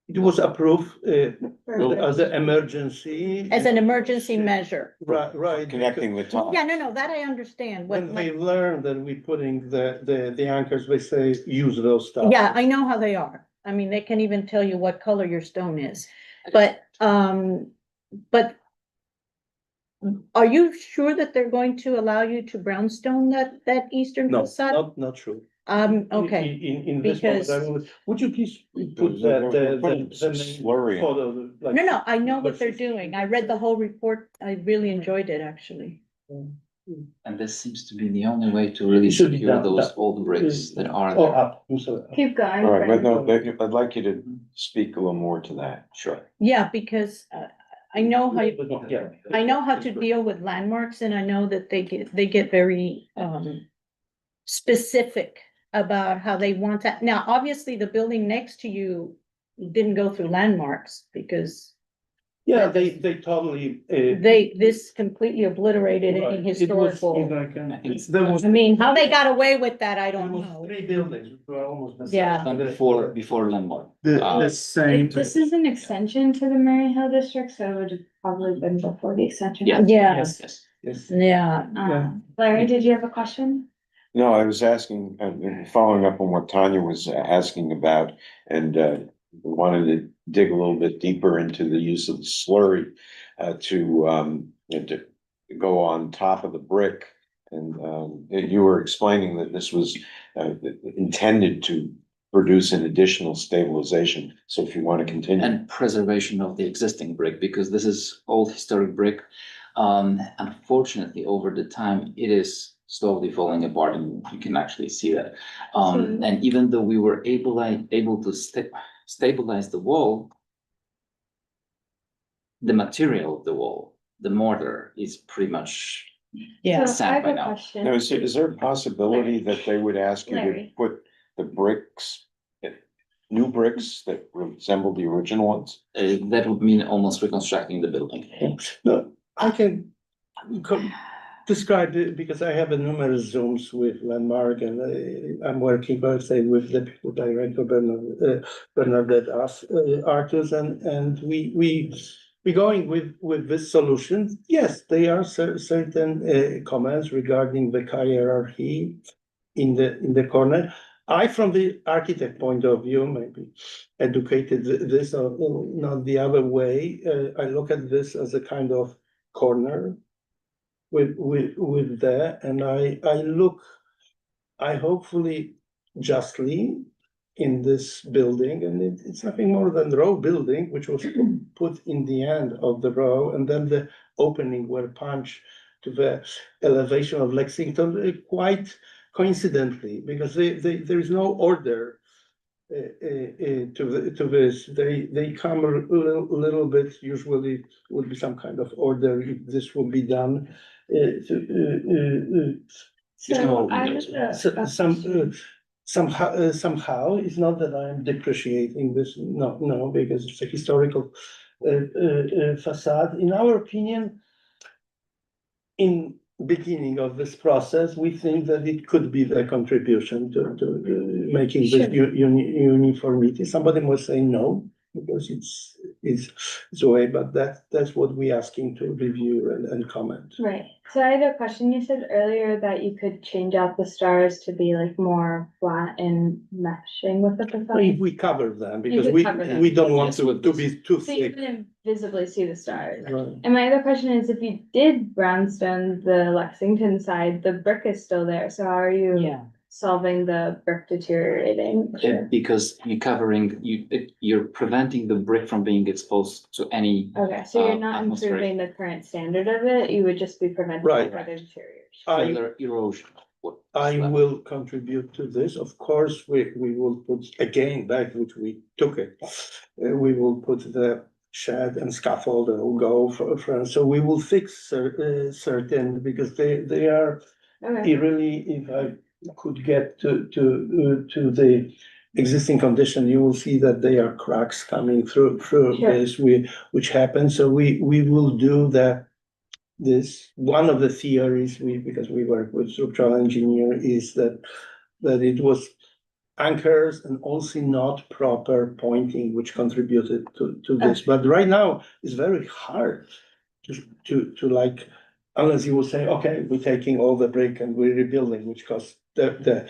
It was approved as an emergency. as an emergency measure. Right. Connecting the top. Yeah, no, that I understand. What When they learn that we putting the anchors, they say, use those stuff. Yeah, I know how they are. I mean, they can even tell you what color your stone is, but are you sure that they're going to allow you to brownstone that eastern No, facade? not true. Okay. In this moment, Because- would you please put the Slurry. photo? like- No, I know what they're doing. I read the whole report. I really enjoyed it, actually. And this seems to be the only way to really It should be secure done, those that- old bricks that are Oh, there. up, I'm sorry. Keep going. All right, but no, Brandon. I'd like you to speak a little more to that. Sure. Yeah, because I know how, Yeah. I know how to deal with landmarks and I know that they get very specific about how they want that. Now, obviously, the building next to you didn't go through landmarks because Yeah, they totally. this completely obliterated any Right. It was historical. like, there was. I mean, how they got away with that, I There don't was know. 3 buildings, which were almost the same. Yeah. Done before landmark. The same. This is an extension to the Murray Hill district, so it would have probably been before the extension. Yeah. Yeah, Yes. Yes. yeah. Larry, did you have a question? No, I was asking, following up on what Tanya was asking about, and wanted to dig a little bit deeper into the use of the slurry to go on top of the brick. And you were explaining that this was intended to produce an additional stabilization. So if you want to continue. And preservation of the existing brick, because this is old historic brick. Unfortunately, over the time, it is slowly falling apart and you can actually see that. And even though we were able to stabilize the wall, the material of the wall, the mortar is pretty much Yeah. So I sand have by a now. question. Now, is there a possibility that they would ask you to Larry. put the bricks, new bricks that resemble the original ones? That would mean almost reconstructing the building. No, I can describe it because I have a numerous Zooms with Landmark and I'm working, I say, with the people director Bernadette Artus and we going with this solution. Yes, there are certain comments regarding the hierarchy in the corner. I, from the architect point of view, maybe educated this or not the other way. I look at this as a kind of corner with that, and I hopefully justly in this building, and it's nothing more than row building, which was put in the end of the row, and then the opening were punched to the elevation of Lexington quite coincidentally, because there is no order to this. They come a little bit, usually would be some kind of order if this will be done. So I Somehow, it's not that I am depreciating this, no, because it's a historical facade. In our opinion, in beginning of this process, we think that it could be the contribution to making this uniformity. Somebody must say no, because it's a way, but that's what we're asking to review and comment. Right, so I had a question. You said earlier that you could change out the stars to be like more flat and meshing with the facade. If we cover them, because could we cover them. we don't want Yes, to with to this. be too So you thick. couldn't visibly see the stars. Right. And my other question is, if you did brownstone the Lexington side, the brick is still there, so how are you Yeah. solving the brick deteriorating? Because you're preventing the brick from being exposed to any. Okay, so you're not atmospheric- improving the current standard of it, you would just be preventing Right. further deterioration. Further erosion. I will contribute to this. Of course, we will put again back, which we took it. We will put the shed and scaffold and will go for, so we will fix certain, because they are Okay, really, if I could get to the existing condition, you will see that there are cracks coming through Sure. this, which happens. So we will do that. This, one of the theories because we work with structural engineer, is that it was anchors and also not proper pointing, which contributed to this. But right now, it's very hard to like, unless you will say, okay, we're taking all the brick and we're rebuilding, which costs the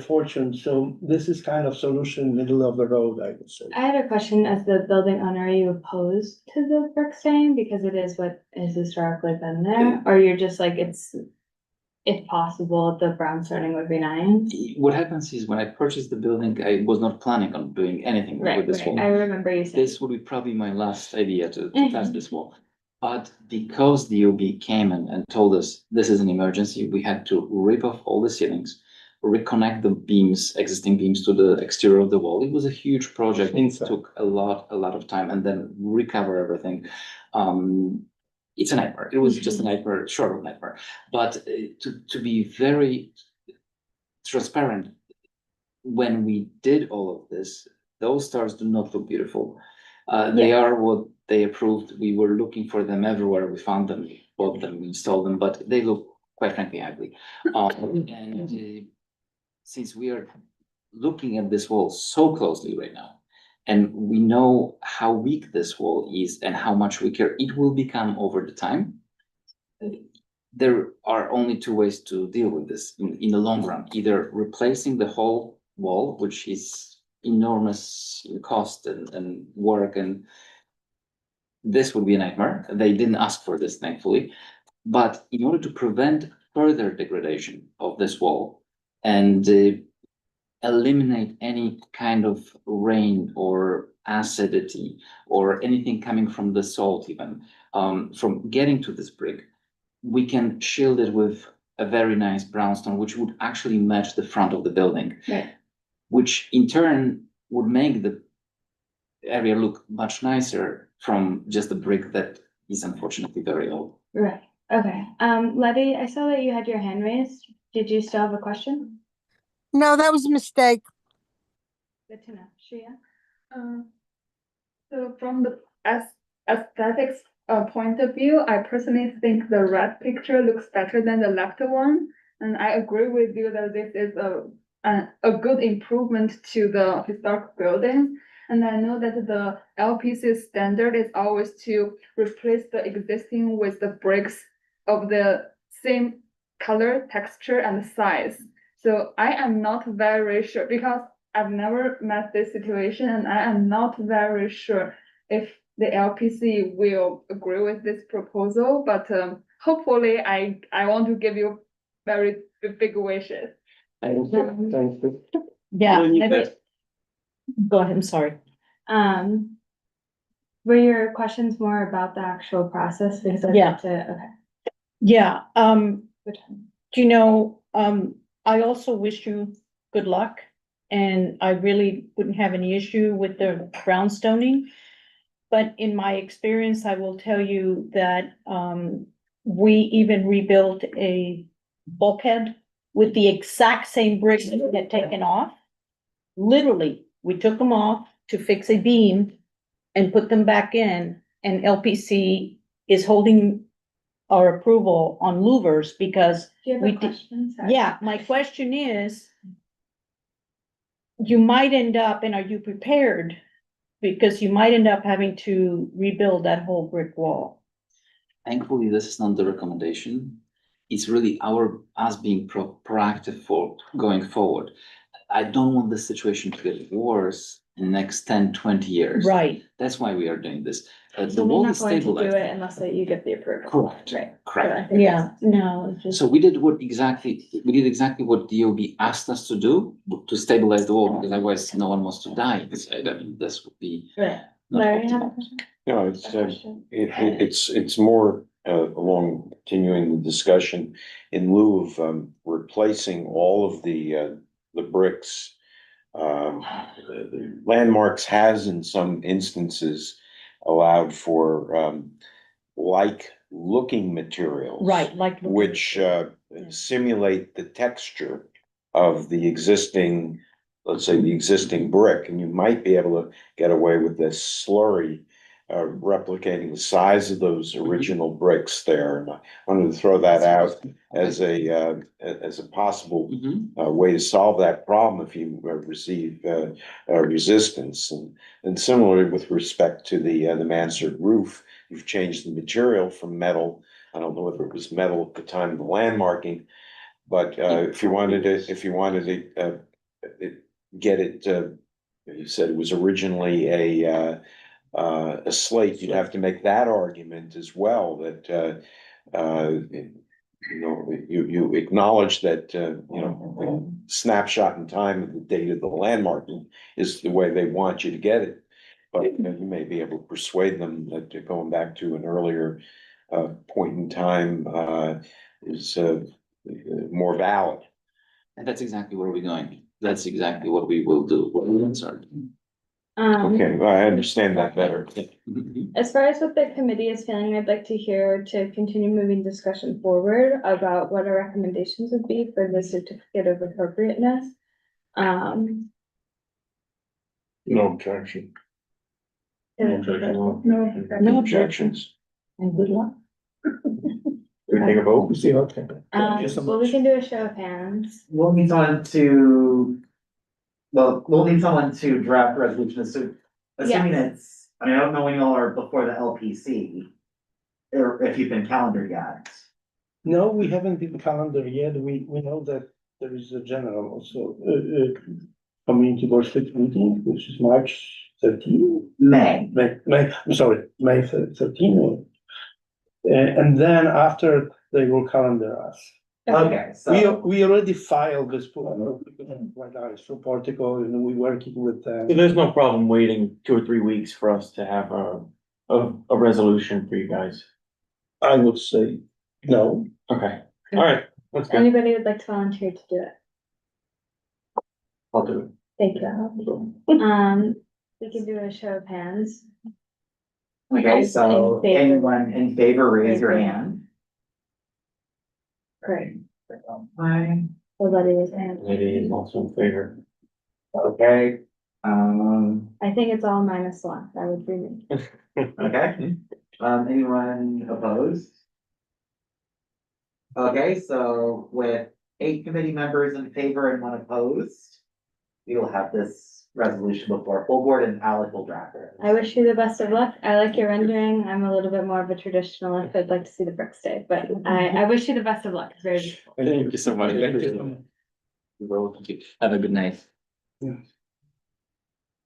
fortune. So this is kind of solution middle of the road, I would say. I had a question. As the building owner, are you opposed to the brick stain because it is what has historically been there? Or you're just like, it's, if possible, the brownstoning would be nice? What happens is, when I purchased the building, I was not planning on doing anything with Right, this right, wall. I remember you saying. This would be probably my last idea to test this wall. But because the OB came and told us this is an emergency, we had to rip off all the ceilings, reconnect the beams, existing beams, to the exterior of the wall. It was a huge project. It took a lot of time, and then recover everything. It's a nightmare. It was just a nightmare, short of nightmare. But to be very transparent, when we did all of this, those stars do not look beautiful. They are what they approved. We were looking for them everywhere. We found them, bought them, installed them, but they look, quite frankly, ugly. Since we are looking at this wall so closely right now, and we know how weak this wall is and how much weaker it will become over the time, there are only two ways to deal with this in the long run: either replacing the whole wall, which is enormous in cost and work, and this would be a nightmare. They didn't ask for this, thankfully. But in order to prevent further degradation of this wall and eliminate any kind of rain or acidity or anything coming from the salt, even from getting to this brick, we can shield it with a very nice brownstone, which would actually match the front of the building. Right. Which in turn would make the area look much nicer from just a brick that is unfortunately very old. Right, okay. Letty, I saw that you had your hand raised. Did you still have a question? No, that was a mistake. Good to know. Shreya? So from the aesthetics point of view, I personally think the right picture looks better than the left one. And I agree with you that this is a good improvement to the historic building. And I know that the LPC standard is always to replace the existing with the bricks of the same color, texture, and size. So I am not very sure, because I've never met this situation, and I am not very sure if the LPC will agree with this proposal, but hopefully I want to give you very big wishes. Thanks, thanks. Yeah, Well, you maybe- bet. go ahead, I'm sorry. Were your questions more about the actual process? Because I'd Yeah. like to, okay. Yeah, Which one? do you know, I also wish you good luck. And I really wouldn't have any issue with the brownstoning. But in my experience, I will tell you that, we even rebuilt a bulkhead with the exact same bricks that we had taken off. Literally, we took them off to fix a beam and put them back in, and LPC is holding our approval on louvers because Do you have we a did- question? Sorry. yeah, my question is, you might end up, and are you prepared? Because you might end up having to rebuild that whole brick wall. Thankfully, this is not the recommendation. It's really us being proactive for going forward. I don't want the situation to get worse in the next 10, 20 years. Right. That's why we are doing this. The So we're wall not is going to do stabilized. it unless that you get the approval. Correct. Right. Correct. So I think Yeah, no, it's just, So we did exactly what DOB asked us to do, to stabilize the wall, because otherwise no one wants to die inside. I mean, this would be Right. not Larry, you have a optimal. question? No, it's more along continuing the discussion in lieu of replacing all of the bricks. Landmarks has in some instances allowed for like looking materials. right, like. Which simulate the texture of the existing, let's say, the existing brick, and you might be able to get away with this slurry, replicating the size of those original bricks there. And I wanted to throw that out as a possible way to solve that problem if you receive resistance. And similarly with respect to the mansard roof, you've changed the material from metal. I don't know whether it was metal at the time of the landmarking, but if you wanted to get it, you said it was originally a slate, you'd have to make that argument as well, that you acknowledge that the snapshot in time of the date of the landmarking is the way they want you to get it. But you may be able to persuade them that going back to an earlier point in time is more valid. And that's exactly where we're going. That's exactly what we will do. Okay, well, I understand that better. As far as what the committee is feeling, I'd like to hear to continue moving discussion forward about what our recommendations would be for the certificate of appropriateness. No objection. No objections. And good luck. We take a vote? Well, we can do a show of hands. We'll need someone to draft resolution, so assuming it's, I mean, I don't know when y'all are before the LPC. Or if you've been calendared yet. No, we haven't been calendar yet. We know that there is a general also, community board split meeting, which is March 13. May. I'm sorry, May 13. And then after they will calendar us. Okay, so. We already filed this, right now it's for Portico, and we're working with them. So there's no problem waiting 2 or 3 weeks for us to have a resolution for you guys. I would say no. Okay, all right, that's good. Anybody would like to volunteer to do it? I'll do it. Thank you. We can do a show of hands. Okay, so In favor. anyone in favor, raise your hand. Great. Aye. Nobody is hand. Lady is also in favor. Okay, I think it's all -1. That would be me. okay, anyone opposed? Okay, so with 8 committee members in favor and 1 opposed, we will have this resolution before full board and Alec will draft it. I wish you the best of luck. I like your rendering. I'm a little bit more of a traditionalist. I'd like to see the brick stay, but I wish you the best of luck. It's very beautiful. Thank you so much. Thank you. Have a good night.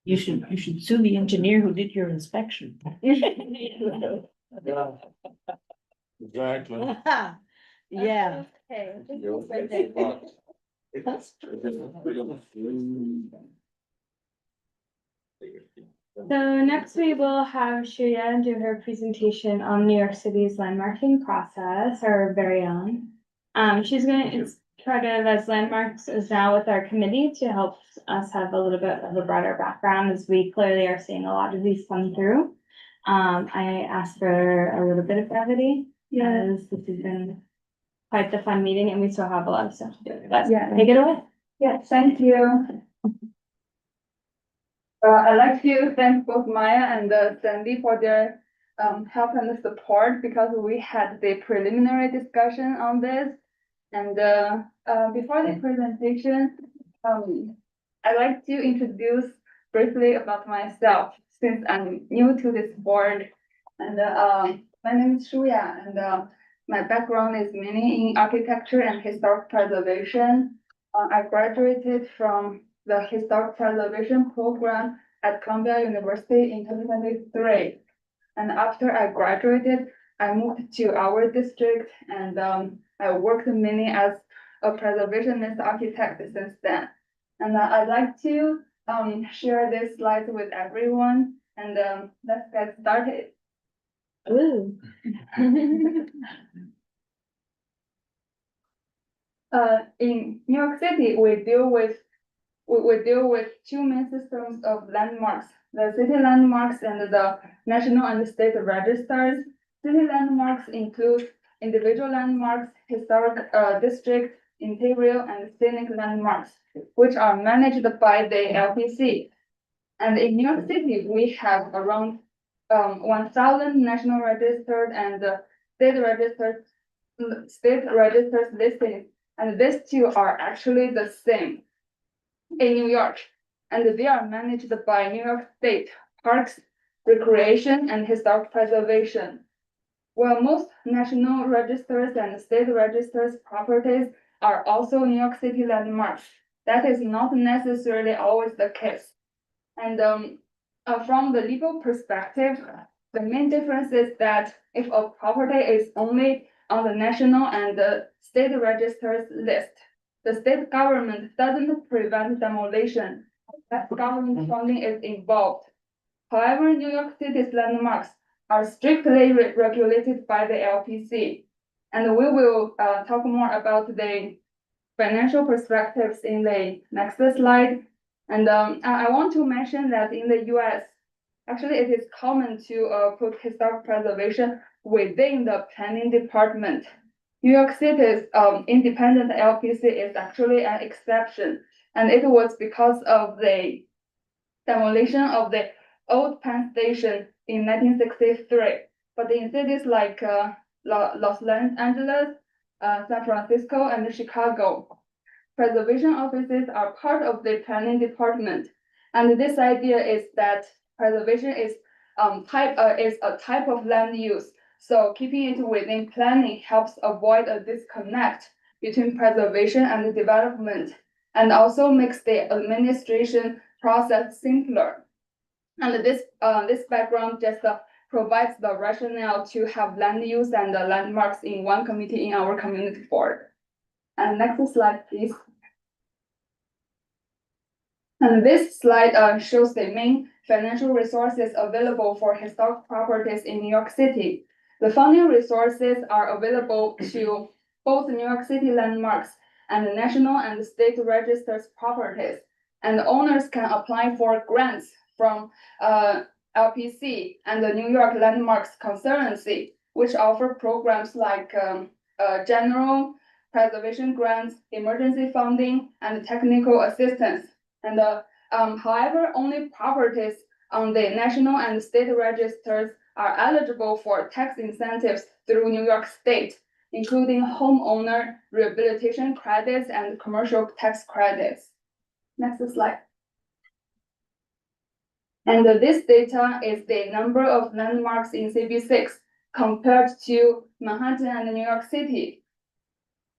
You should sue the engineer who did your inspection. Exactly. Yeah. Okay. You're- So next we will have Shuya do her presentation on New York City's landmarking process, our very own. She's it's part of as landmarks is now with our committee to help us have a little bit of a broader background as we clearly are seeing a lot of these come through. I asked for a little bit of brevity, as this has been quite the fun meeting and we still have a lot of stuff to do. But Yeah. take it away. Yeah, thank you. I'd like to thank both Maya and Sandy for their help and support because we had the preliminary discussion on this. And before the presentation, I'd like to introduce briefly about myself since I'm new to this board. And my name is Shuya, and my background is mainly in architecture and historic preservation. I graduated from the historic preservation program at Columbia University in 2023. And after I graduated, I moved to our district and I worked mainly as a preservationist architect since then. And I'd like to share this slide with everyone and let's get started. Ooh. In New York City, we deal with two main systems of landmarks, the city landmarks and the national and state registers. City landmarks include individual landmarks, historic district, interior, and scenic landmarks, which are managed by the LPC. And in New York City, we have around 1,000 national registered and state registers listings, and these two are actually the same in New York, and they are managed by New York State Parks, Recreation, and Historic Preservation. While most national registers and state registers properties are also New York City landmarks, that is not necessarily always the case. And from the legal perspective, the main difference is that if a property is only on the national and the state registers list, the state government doesn't prevent demolition. That government funding is involved. However, New York City's landmarks are strictly regulated by the LPC. And we will talk more about the financial perspectives in the next slide. And I want to mention that in the US, actually it is common to put historic preservation within the planning department. New York City's independent LPC is actually an exception, and it was because of the demolition of the old Penn Station in 1963. But in cities like Los Angeles, San Francisco, and Chicago, preservation offices are part of the planning department. And this idea is that preservation is a type of land use. So keeping it within planning helps avoid a disconnect between preservation and development, and also makes the administration process simpler. And this background just provides the rationale to have land use and landmarks in one committee in our community board. And next slide, please. And this slide shows the main financial resources available for historic properties in New York City. The funding resources are available to both New York City landmarks and the national and state registers properties. And the owners can apply for grants from LPC and the New York Landmarks Conservancy, which offer programs like general preservation grants, emergency funding, and technical assistance. And however, only properties on the national and state registers are eligible for tax incentives through New York State, including homeowner rehabilitation credits and commercial tax credits. Next slide. And this data is the number of landmarks in CB6 compared to Manhattan and New York City.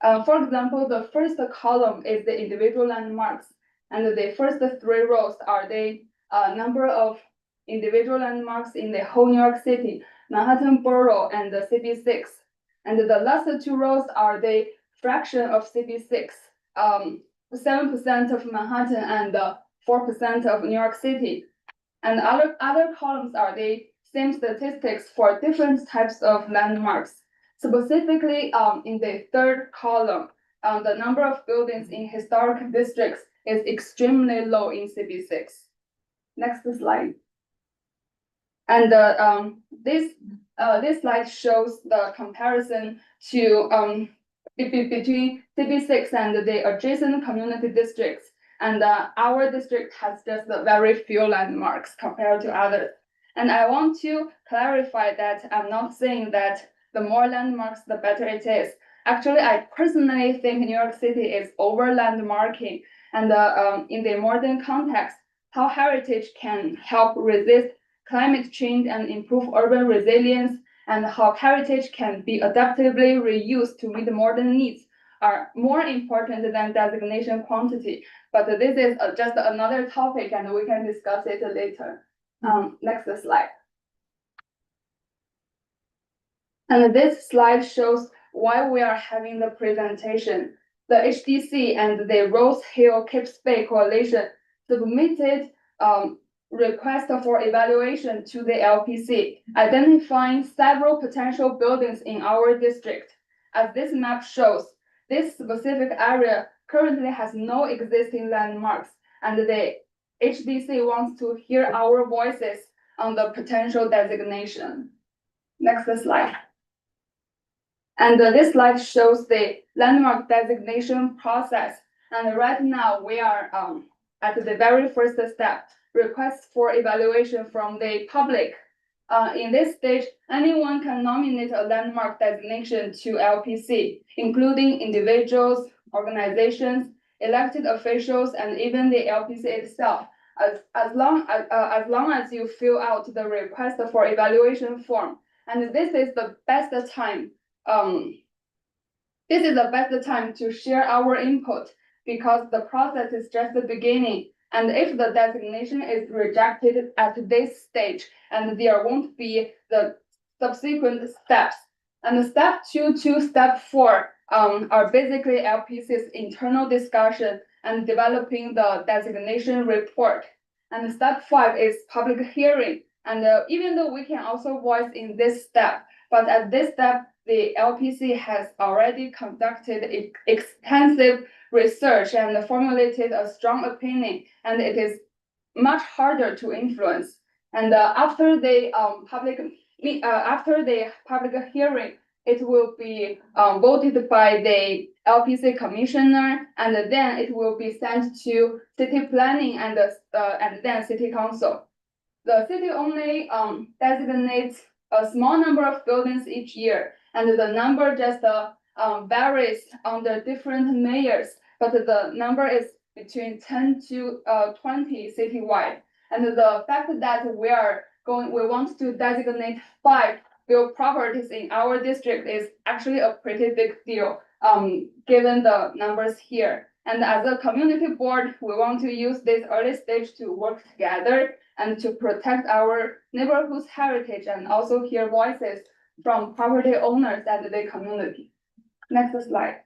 For example, the first column is the individual landmarks, and the first three rows are the number of individual landmarks in the whole New York City, Manhattan Borough, and the CB6. And the last two rows are the fraction of CB6 7% of Manhattan and 4% of New York City. And other columns are the same statistics for different types of landmarks. Specifically, in the third column, the number of buildings in historic districts is extremely low in CB6. Next slide. And this slide shows the comparison to between CB6 and the adjacent community districts. And our district has just very few landmarks compared to others. And I want to clarify that I'm not saying that the more landmarks, the better it is. Actually, I personally think New York City is over landmarking. And in the modern context, how heritage can help resist climate change and improve urban resilience, and how heritage can be adaptively reused to meet modern needs are more important than designation quantity. But this is just another topic and we can discuss it later. Next slide. And this slide shows why we are having the presentation. The HDC and the Rose Hill Cape Bay Coalition submitted request for evaluation to the LPC, identifying several potential buildings in our district. As this map shows, this specific area currently has no existing landmarks, and the HDC wants to hear our voices on the potential designation. Next slide. And this slide shows the landmark designation process. And right now we are at the very first step, request for evaluation from the public. In this stage, anyone can nominate a landmark designation to LPC, including individuals, organizations, elected officials, and even the LPC itself, as long as you fill out the request for evaluation form. And this is the best time. This is the best time to share our input because the process is just the beginning. And if the designation is rejected at this stage, and there won't be the subsequent steps. And step 2 to step 4 are basically LPC's internal discussion and developing the designation report. And step 5 is public hearing. And even though we can also voice in this step, but at this step, the LPC has already conducted extensive research and formulated a strong opinion, and it is much harder to influence. And after the public hearing, it will be voted by the LPC commissioner, and then it will be sent to city planning and then city council. The city only designates a small number of buildings each year, and the number just varies under different mayors, but the number is between 10 to 20 citywide. And the fact that we want to designate 5 built properties in our district is actually a pretty big deal, given the numbers here. And as a community board, we want to use this early stage to work together and to protect our neighborhood's heritage and also hear voices from property owners and the community. Next slide.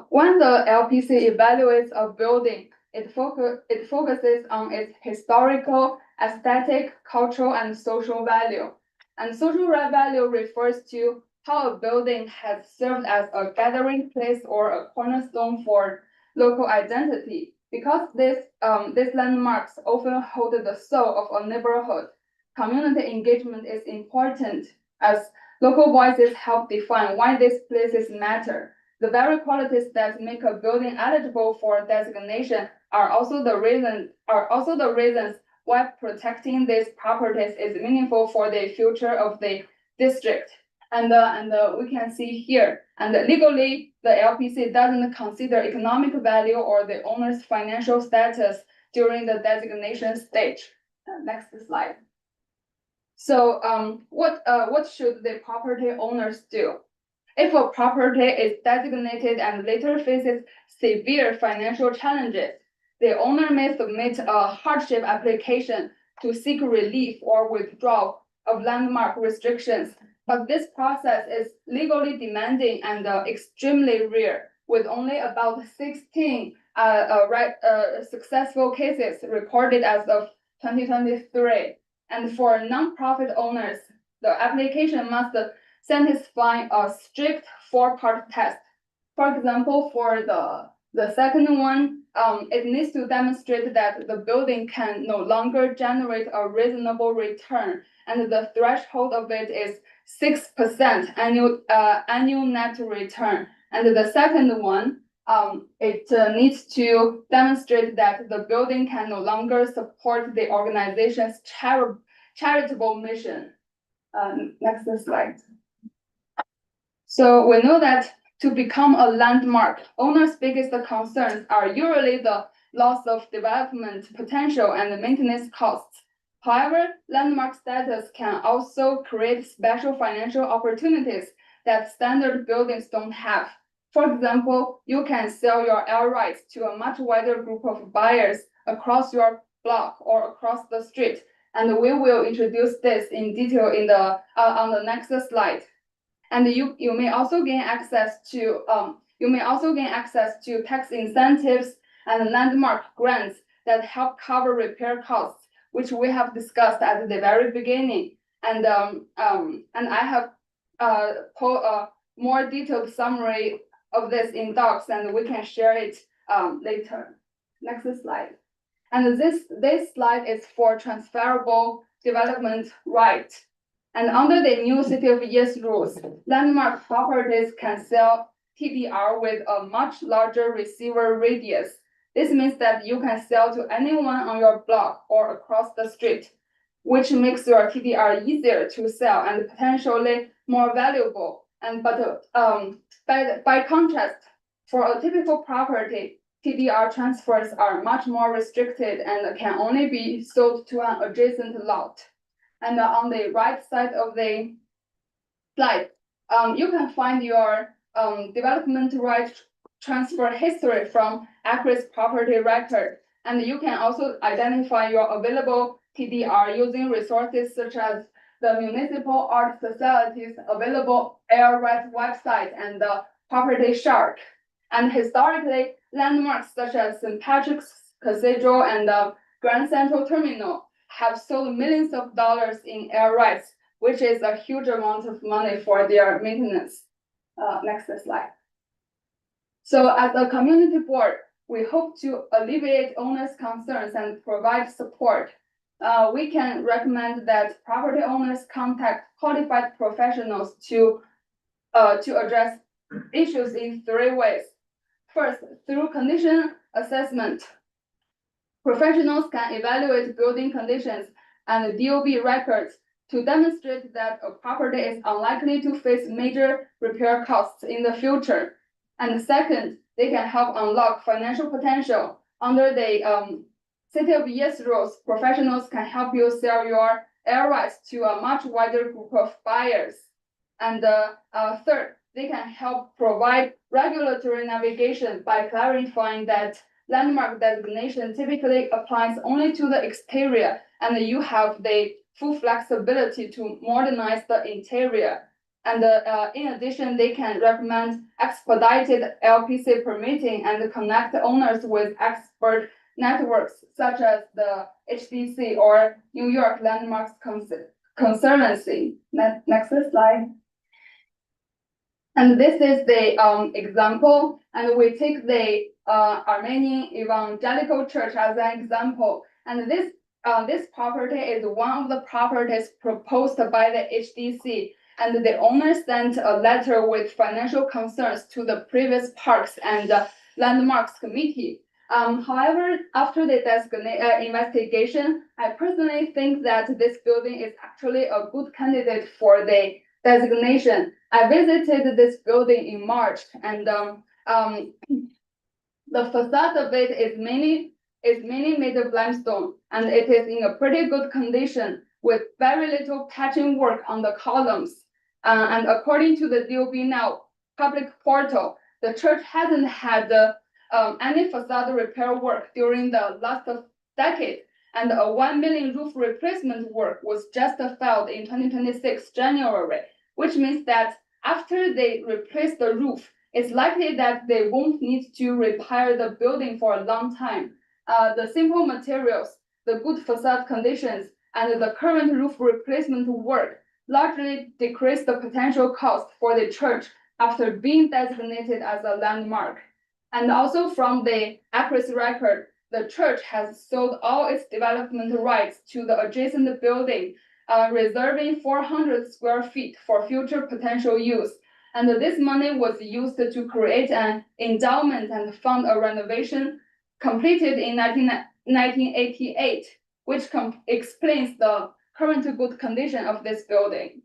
When the LPC evaluates a building, it focuses on its historical, aesthetic, cultural, and social value. And social value refers to how a building has served as a gathering place or a cornerstone for local identity. Because these landmarks often hold the soul of a neighborhood, community engagement is important as local voices help define why these places matter. The very qualities that make a building eligible for designation are also the reasons why protecting these properties is meaningful for the future of the district. And we can see here, and legally, the LPC doesn't consider economic value or the owner's financial status during the designation stage. Next slide. So what should the property owners do? If a property is designated and later faces severe financial challenges, the owner may submit a hardship application to seek relief or withdrawal of landmark restrictions. But this process is legally demanding and extremely rare. with only about 16 successful cases reported as of 2023. And for nonprofit owners, the application must satisfy a strict 4-part test. For example, for the second one, it needs to demonstrate that the building can no longer generate a reasonable return, and the threshold of it is 6% annual net return. And the second one, it needs to demonstrate that the building can no longer support the organization's charitable mission. Next slide. So we know that to become a landmark, owners' biggest concerns are usually the loss of development potential and the maintenance costs. However, landmark status can also create special financial opportunities that standard buildings don't have. For example, you can sell your air rights to a much wider group of buyers across your block or across the street, and we will introduce this in detail in the on the next slide. And you may also gain access to tax incentives and landmark grants that help cover repair costs, which we have discussed at the very beginning. And I have pulled a more detailed summary of this in docs, and we can share it later. Next slide. And this slide is for transferable development right. And under the new City of Yes rules, landmark properties can sell TDR with a much larger receiver radius. This means that you can sell to anyone on your block or across the street, which makes your TDR easier to sell and potentially more valuable. And by contrast, for a typical property, TDR transfers are much more restricted and can only be sold to an adjacent lot. And on the right side of the slide, you can find your development right transfer history from Acre's property record. And you can also identify your available TDR using resources such as the Municipal Art Facilities available air rights website and the Property Shark. And historically, landmarks such as St. Patrick's Cathedral and the Grand Central Terminal have sold millions of dollars in air rights, which is a huge amount of money for their maintenance. Next slide. So as a community board, we hope to alleviate owners' concerns and provide support. We can recommend that property owners contact qualified professionals to address issues in 3 ways. First, through condition assessment. Professionals can evaluate building conditions and DOB records to demonstrate that a property is unlikely to face major repair costs in the future. And second, they can help unlock financial potential. Under the City of Yes rules, professionals can help you sell your air rights to a much wider group of buyers. And third, they can help provide regulatory navigation by clarifying that landmark designation typically applies only to the exterior, and you have the full flexibility to modernize the interior. And in addition, they can recommend expedited LPC permitting and connect owners with expert networks such as the HDC or New York Landmarks Conservancy. Next slide. And this is the example, and we take the Armenian Evangelical Church as an example. And this property is one of the properties proposed by the HDC, and the owner sent a letter with financial concerns to the previous Parks and Landmarks Committee. However, after the investigation, I personally think that this building is actually a good candidate for the designation. I visited this building in March, and the facade of it is mainly made of limestone, and it is in a pretty good condition with very little patching work on the columns. And according to the DOB Now public portal, the church hasn't had any facade repair work during the last decade, and a 1 million roof replacement work was just filed in 2026 January, which means that after they replace the roof, it's likely that they won't need to repair the building for a long time. The simple materials, the good facade conditions, and the current roof replacement work largely decrease the potential cost for the church after being designated as a landmark. And also from the APRIS record, the church has sold all its development rights to the adjacent building, reserving 400 square feet for future potential use. And this money was used to create an endowment and fund a renovation completed in 1988, which explains the current good condition of this building.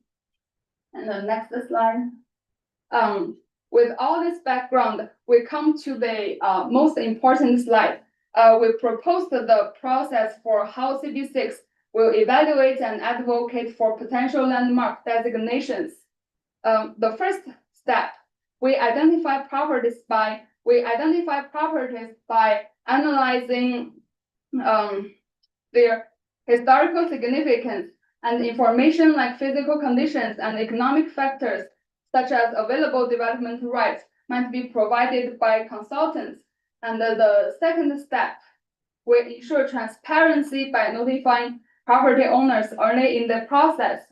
And the next slide. With all this background, we come to the most important slide. We proposed the process for how CB6 will evaluate and advocate for potential landmark designations. The first step, we identify properties by analyzing their historical significance and information like physical conditions and economic factors, such as available development rights, might be provided by consultants. And the second step, we ensure transparency by notifying property owners early in the process.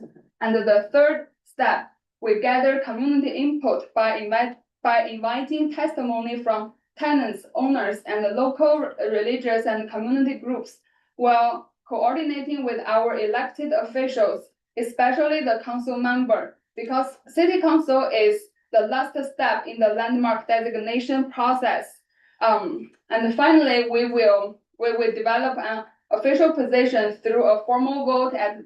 And the third step, we gather community input by inviting testimony from tenants, owners, and the local religious and community groups, while coordinating with our elected officials, especially the council member, because city council is the last step in the landmark designation process. And finally, we will develop an official position through a formal vote at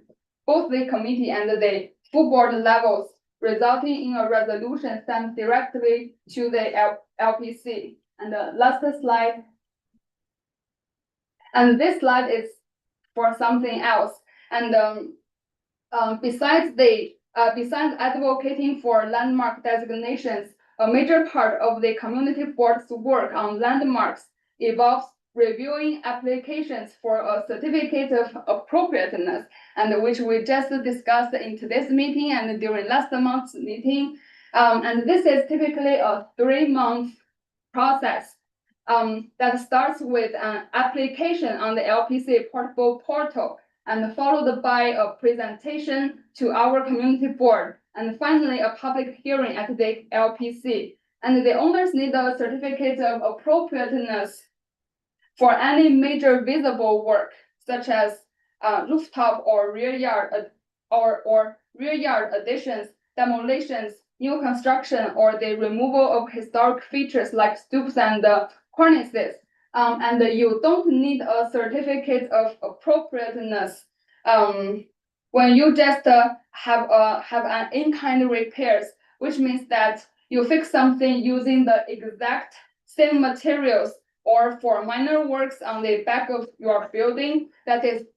both the committee and the full board levels, resulting in a resolution sent directly to the LPC. And the last slide. And this slide is for something else. And besides advocating for landmark designations, a major part of the community board's work on landmarks involves reviewing applications for a certificate of appropriateness, and which we just discussed in today's meeting and during last month's meeting. And this is typically a 3-month process that starts with an application on the LPC portal and followed by a presentation to our community board, and finally a public hearing at the LPC. And the owners need a certificate of appropriateness for any major visible work, such as rooftop or rear yard additions, demolitions, new construction, or the removal of historic features like stoops and cornices. And you don't need a certificate of appropriateness when you just have an in-kind repairs, which means that you fix something using the exact same materials, or for minor works on the back of your building that is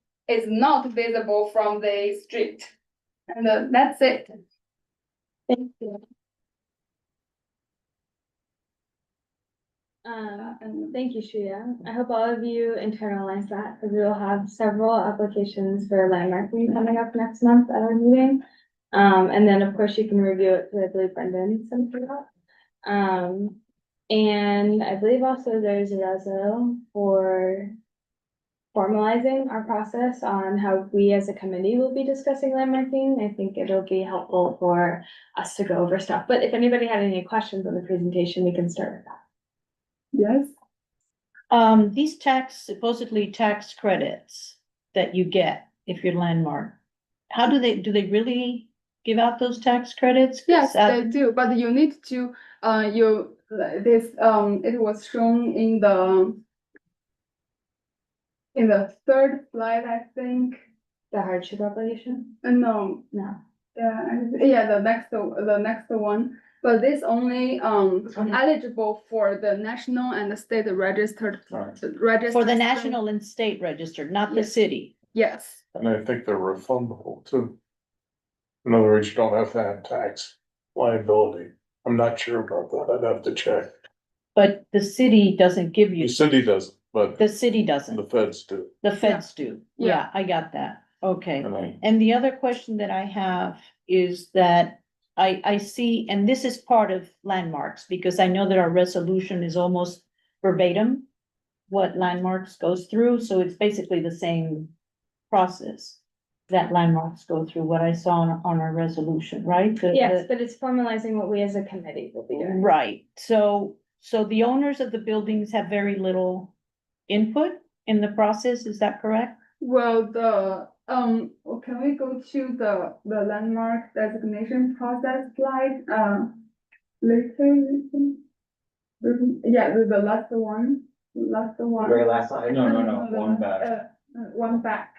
not visible from the street. And that's it. Thank you. And thank you, Shreya. I hope all of you internalize that, because we will have several applications for landmarking coming up next month at our meeting. And then of course you can review it, because I believe Brendan sent it out. And I believe also there's a reso for formalizing our process on how we as a committee will be discussing landmarking. I think it'll be helpful for us to go over stuff. But if anybody had any questions on the presentation, we can start with that. Yes. These supposedly tax credits that you get if you're landmark, do they really give out those tax credits? Yes, they do, but you need to, it was shown in the third slide, I think. The hardship obligation? No. Yeah, the next one. But this only eligible for the national and the state registered. For the national and state registered, not the city. Yes. And I think they're refundable too. In other words, you don't have to have tax liability. I'm not sure about that. I'd have to check. But the city doesn't give you. The city doesn't, but The city doesn't. the feds do. The feds do. Yeah. Yeah, I got that. Okay. And And the other question that I have is that, I see, and this is part of landmarks, because I know that our resolution is almost verbatim what landmarks goes through, so it's basically the same process that landmarks go through, what I saw on our resolution, right? Yes, but it's formalizing what we as a committee will be doing. Right, so the owners of the buildings have very little input in the process, is that correct? Well, can we go to the landmark designation process slide, later? Yeah, the last one, Very last slide. No, one back. One back.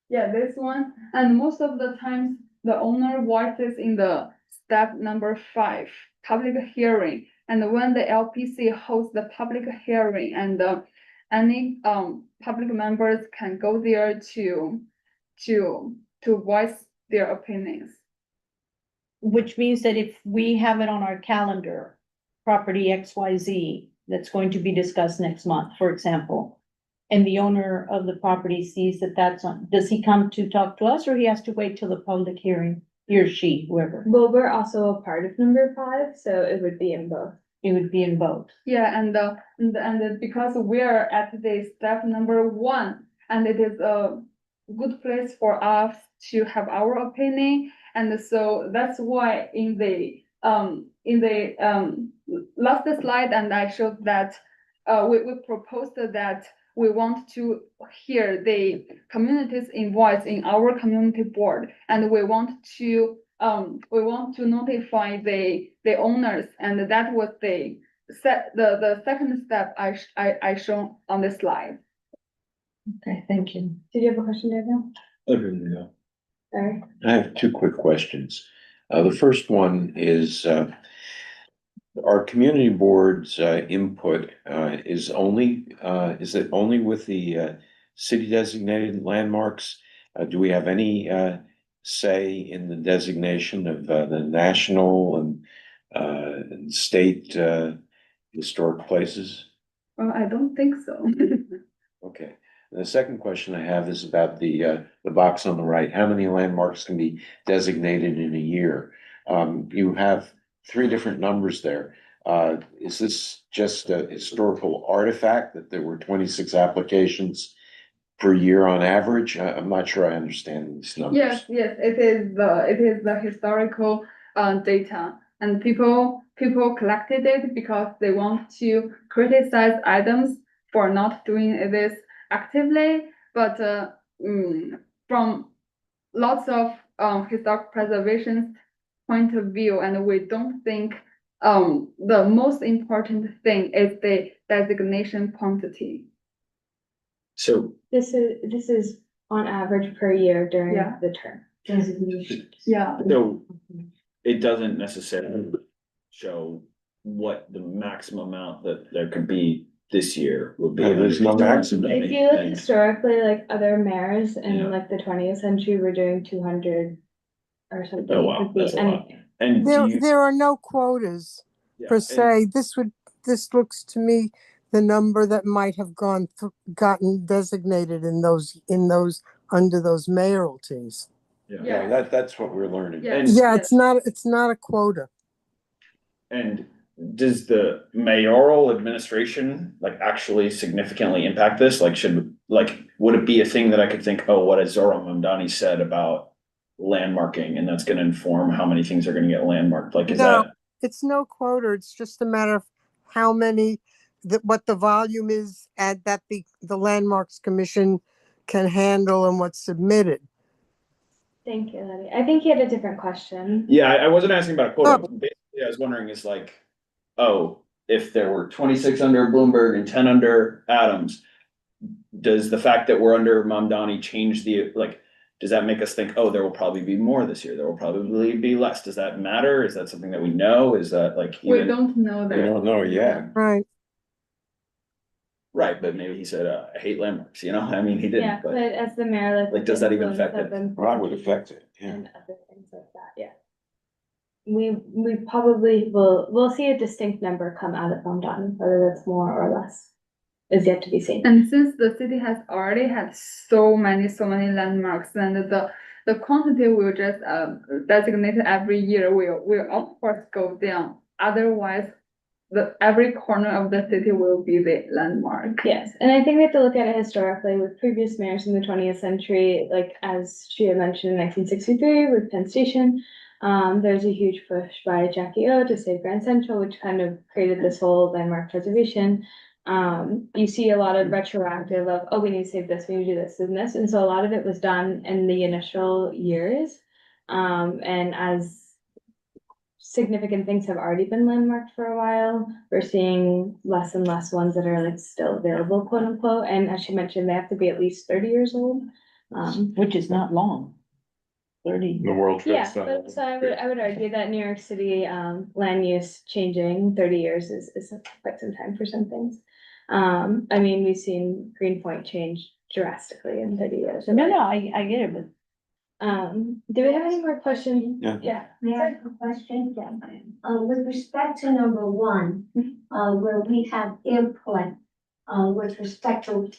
Yeah, this one, and most of the times, the owner voices in the step number 5, public hearing. And when the LPC hosts the public hearing, and any public members can go there to voice their opinions. Which means that if we have it on our calendar, property XYZ, that's going to be discussed next month, for example, and the owner of the property sees that that's on, does he come to talk to us, or he has to wait till the public hearing, he or she, whoever? Well, we're also a part of number 5, so it would be in both. It would be in both. Yeah, and because we're at the step number 1, and it is a good place for us to have our opinion, and so that's why in the last slide, and I showed that we proposed that we want to hear the community's voice in our community board, and we want to notify the owners, and that was the second step I shown on the slide. Okay, thank you. Did you have a question, Daniel? No. Sorry. I have two quick questions. The first one is, our community board's input is it only with the city designated landmarks? Do we have any say in the designation of the national and state historic places? Well, I don't think so. Okay. The second question I have is about the box on the right. How many landmarks can be designated in a year? You have 3 different numbers there. Is this just a historical artifact that there were 26 applications per year on average? I'm not sure I understand these numbers. Yes, it is the historical data, and people collected it because they want to criticize items for not doing this actively, but from lots of historic preservation point of view, and we don't think the most important thing is the designation quantity. So This is on average per year during Yeah. the term. Yeah. So it doesn't necessarily show what the maximum amount that there could be this year would be. No, there's no maximum. If you look And- historically, like other mayors in Yeah. like the 20th century were doing 200 or something. Oh, It wow, could be that's a lot. anything. And do There, you, there are no quotas yeah, per and- se. This looks to me the number that might have gotten designated in those, under those mayoralties. Yeah, that's what we're learning. Yeah. And- Yeah, it's not a quota. And does the mayoral administration like actually significantly impact this? Like would it be a thing that I could think, oh, what has Zoran Mamdani said about landmarking, and that's gonna inform how many things are gonna get landmarked? Like, is No. that, It's no quota. It's just a matter of how many, what the volume is that the Landmarks Commission can handle and what's submitted. Thank you, Letty. I think he had a different question. yeah, I wasn't asking about a quota. Oh. Basically, I was wondering is like, oh, if there were 26 under Bloomberg and 10 under Adams, does the fact that we're under Mamdani change does that make us think, oh, there will probably be more this year? There will probably be less. Does that matter? Is that something that we know? Is that like? We even- don't know We that. don't know yet. Right. Right, but maybe he said, I hate landmarks, I mean, he Yeah, didn't, but but as the mayor, like, does that even influence affect of it? them Well, that would affect it, yeah. and other things like that, yeah. We probably we'll see a distinct number come out of Mamdani, whether that's more or less is yet to be seen. And since the city has already had so many landmarks, and The quantity will just designate every year will of course go down. Otherwise, every corner of the city will be the landmark. Yes, and I think we have to look at it historically with previous mayors in the 20th century, like as she had mentioned in 1963 with Penn Station. There's a huge push by Jackie O to save Grand Central, which kind of created this whole landmark preservation. You see a lot of retroactive of, oh, we need to save this, we need to do this and this, and so a lot of it was done in the initial years. And as significant things have already been landmarked for a while, we're seeing less and less ones that are like still available, quote unquote, and as she mentioned, they have to be at least 30 years old. Which is not long. 30. The World Trade Yeah, Center. but so I would argue that New York City, land use changing 30 years is quite some time for some things. I mean, we've seen Greenpoint change drastically in 30 years. No, I get it, but Do we have any more questions? Yeah. Yeah. May I ask a question? Yeah. With respect to number one, where we have input, with respect to,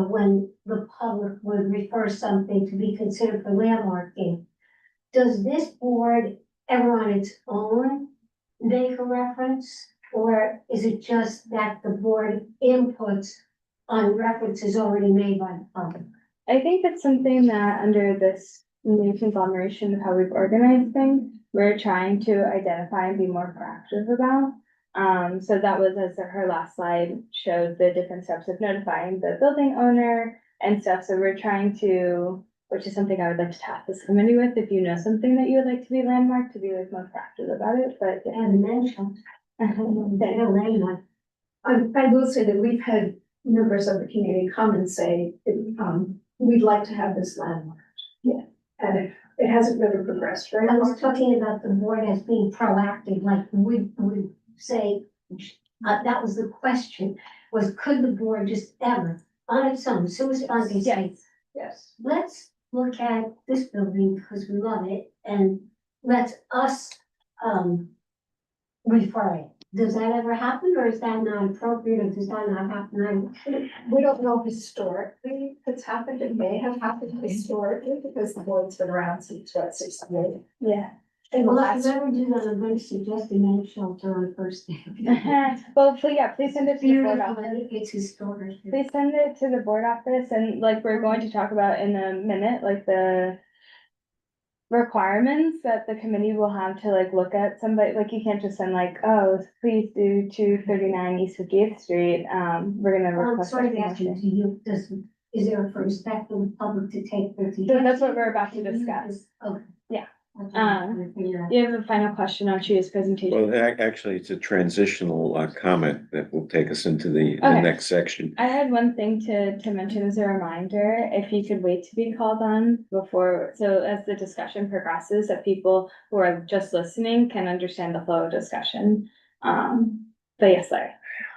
when the public would refer something to be considered for landmarking, does this board ever on its own make a reference? Or is it just that the board inputs on references already made by the public? I think that's something that under this new conglomeration of how we've organized things, we're trying to identify and be more proactive about. So that was, as her last slide showed, the different steps of notifying the building owner and stuff. So we're trying to, which is something I would like to task this committee with, if you know something that you would like to be landmarked, to be like more proactive about it, but. And mentioned. I will say that we've had members of the community come and say, we'd like to have this landmark. Yeah. And it hasn't really progressed very far. I was talking about the board as being proactive, like would say, that was the question, was could the board just ever, on its own, sui sponte, say, Yes. let's look at this building because we love it and let us, refer it. Does that ever happen, or is that not appropriate, or does that not happen? We don't know historically if it's happened. It may have happened historically because the board's been around since what, 68? Yeah. Well, if you ever do that, I'm going to suggest a man shelter on First Day. Well, please send it to the board office. It's historic. Please send it to the board office, and like we're going to talk about in a minute, like the requirements that the committee will have to like look at somebody, like you can't just send like, oh, please do 239 East 58th Street. We're gonna request. Sort of asking to you, is there a respect for the public to take 50? So that's what we're about to discuss. Okay. Yeah. You have a final question on Chia's presentation? Well, actually, it's a transitional comment that will take us into the Okay. next section. I had one thing to mention as a reminder, if you could wait to be called on before, so as the discussion progresses, that people who are just listening can understand the flow of discussion. But yes, Larry.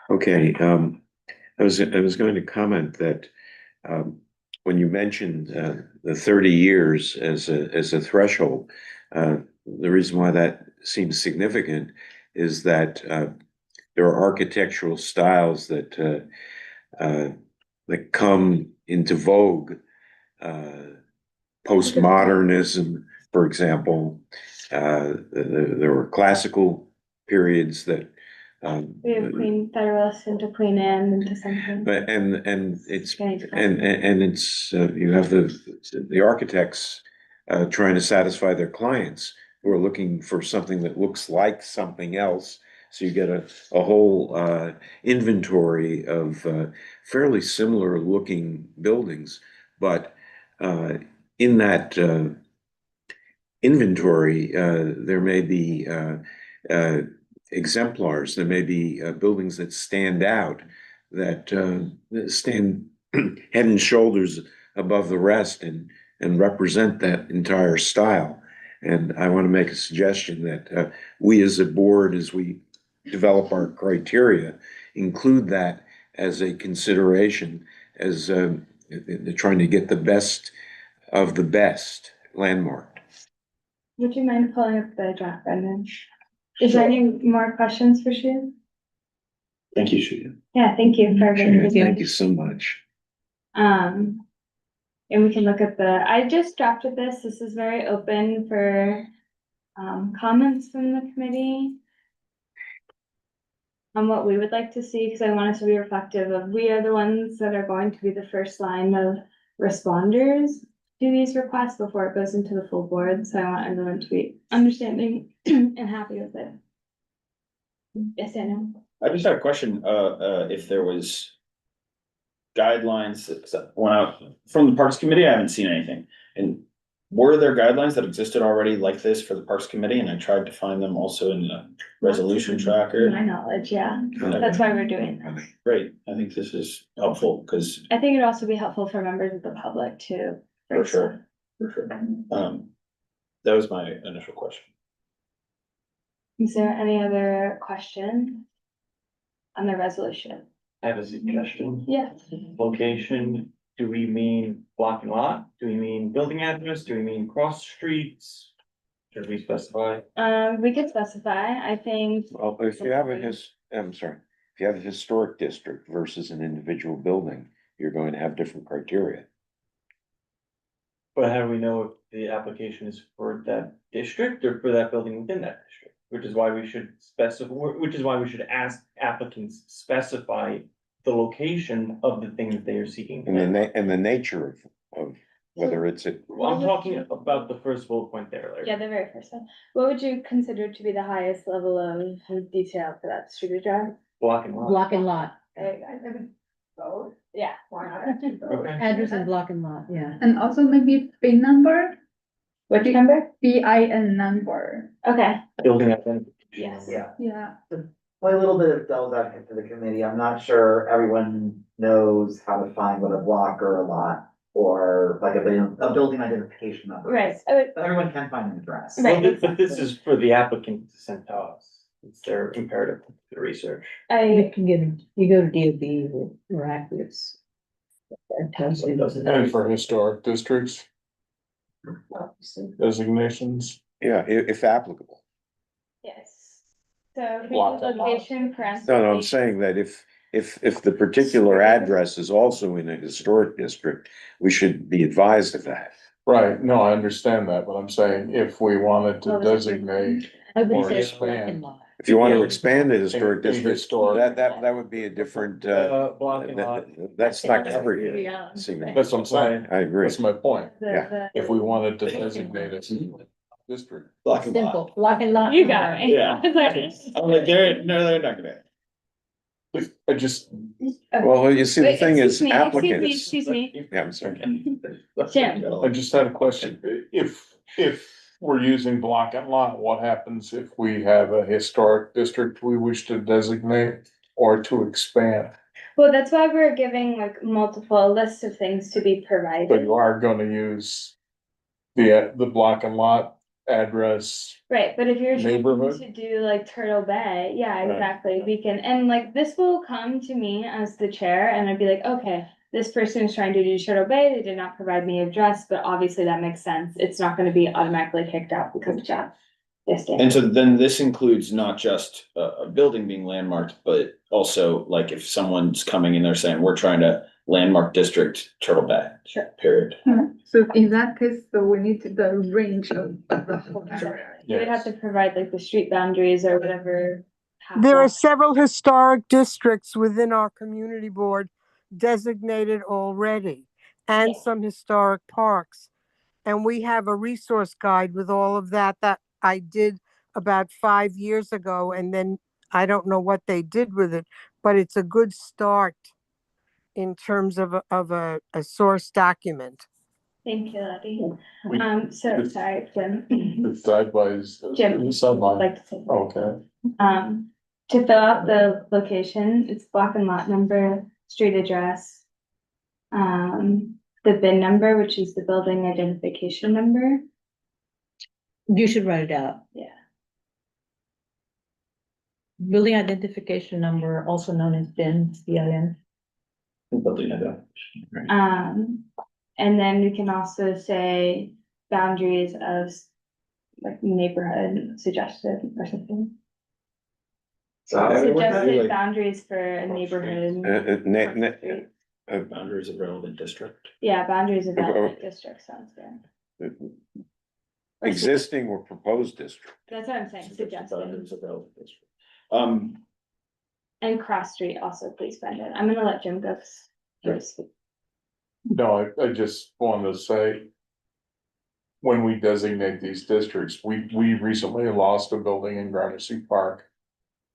Okay, I was going to comment that when you mentioned the 30 years as a threshold, the reason why that seems significant is that there are architectural styles that come into vogue. Postmodernism, for example, there were classical periods that. We have Queen Federalist into Queen Anne into something. But it's you have the architects trying to satisfy their clients who are looking for something that looks like something else. So you get a whole inventory of fairly similar looking buildings, but in that inventory there may be exemplars. There may be buildings that stand out, that stand head and shoulders above the rest and represent that entire style. And I want to make a suggestion that we as a board, as we develop our criteria, include that as a consideration as trying to get the best of the best landmark. Would you mind pulling up the draft, Brendan? Is there any more questions for Shia? Thank you, Shia. Yeah, thank you for everything. Thank you so much. And we can look at I just drafted this. This is very open for comments from the committee on what we would like to see, because I want it to be reflective of, we are the ones that are going to be the first line of responders to these requests before it goes into the full board. So I want everyone to be understanding and happy with it. Yes, I know. I just had a question, if there was guidelines that went out from the Parks Committee, I haven't seen anything. And were there guidelines that existed already like this for the Parks Committee? And I tried to find them also in the resolution tracker. My knowledge, yeah. That's why we're doing this. Great, I think this is helpful, because I think it'd also be helpful for members of the public too. for sure, that was my initial question. Is there any other question on the resolution? I have a suggestion. Yes. Location, do we mean block and lot? Do we mean building address? Do we mean cross streets? Should we specify? We could specify, I think. Well, if you have I'm sorry, if you have a historic district versus an individual building, you're going to have different criteria. But how do we know if the application is for that district or for that building within that district? Which is why we should specify, which is why we should ask applicants specify the location of the thing that they are seeking. And the nature of whether it's a. Well, I'm talking about the first bullet point there, Larry. Yeah, the very first one. What would you consider to be the highest level of detail for that street address? Block and lot. Block and lot. Yeah. Why not? Okay. Address and block and lot, yeah. And also maybe PIN number, Which number? BIN number. Okay. Building identification. Yes. Yeah. Yeah. Play a little bit of devil's advocate for the committee. I'm not sure everyone knows how to find what a block or a lot or like a building identification number. Right. is. I would- But everyone can find an address. Right. Well, but this is for the applicant to send to us. It's their imperative to research. You can get, you go to DOB or Actors. And for historic districts, designations. Yeah, if applicable. Yes. So Block and lot. location, parentheses. No, I'm saying that if the particular address is also in a historic district, we should be advised of that. Right, no, I understand that, but I'm saying if we wanted to designate I would or say expand. If you want to Yeah. expand a historic A district, historic. that would be a different, Block and lot. that's not covered here. Yeah. See, That's what I'm saying, I agree. that's my point. The- If we wanted to designate a district. Block and lot. Simple, block and lot. You got me. Yeah. I'm like, they're not gonna. I just, Well, you see, the Wait, thing is excuse me, applicants. Excuse me, Yeah, I'm sorry. Jim. I just had a question. If we're using block and lot, what happens if we have a historic district we wish to designate or to expand? Well, that's why we're giving like multiple lists of things to be But provided. you are gonna use the block and lot address. Right, but if you're trying Neighborhood? to do like Turtle Bay, yeah, Right. exactly, we can, and like this will come to me as the chair and I'd be like, okay. This person is trying to do Turtle Bay, they did not provide me address, but obviously that makes sense, it's not gonna be automatically kicked out because of Jeff. Yes, Dan. And so then this includes not just a building being landmarked, but also like if someone's coming in there saying, we're trying to landmark district Turtle Bay. Sure. Period. So in that case, so we need the range of the whole area. You would have to provide like the street boundaries or whatever. There are several historic districts within our community board designated already, and Yeah. some historic parks. And we have a resource guide with all of that I did about 5 years ago, and then I don't know what they did with it, but it's a good start in terms of a source document. Thank you, Letty. We- So, sorry, Jim. It's sideways. Jim, the sideline. Like to say. Okay, To fill out the location, it's block and lot number, street address. The bin number, which is the building identification number. You should write it out. Yeah. Building identification number, also known as BIN, BIN. Building identification. And then we can also say boundaries of like neighborhood suggested or something. So how would that be Suggested like? boundaries for a neighborhood. Uh, uh, ne- ne- Street. Boundaries of relevant district. Yeah, boundaries of relevant district sounds good. Or Existing or proposed district. That's what I'm saying, suggested. Boundaries of relevant district. And cross street also, please, Brendan. I'm gonna let Jim go. No, I just wanted to say. When we designate these districts, we recently lost a building in Gramercy Park.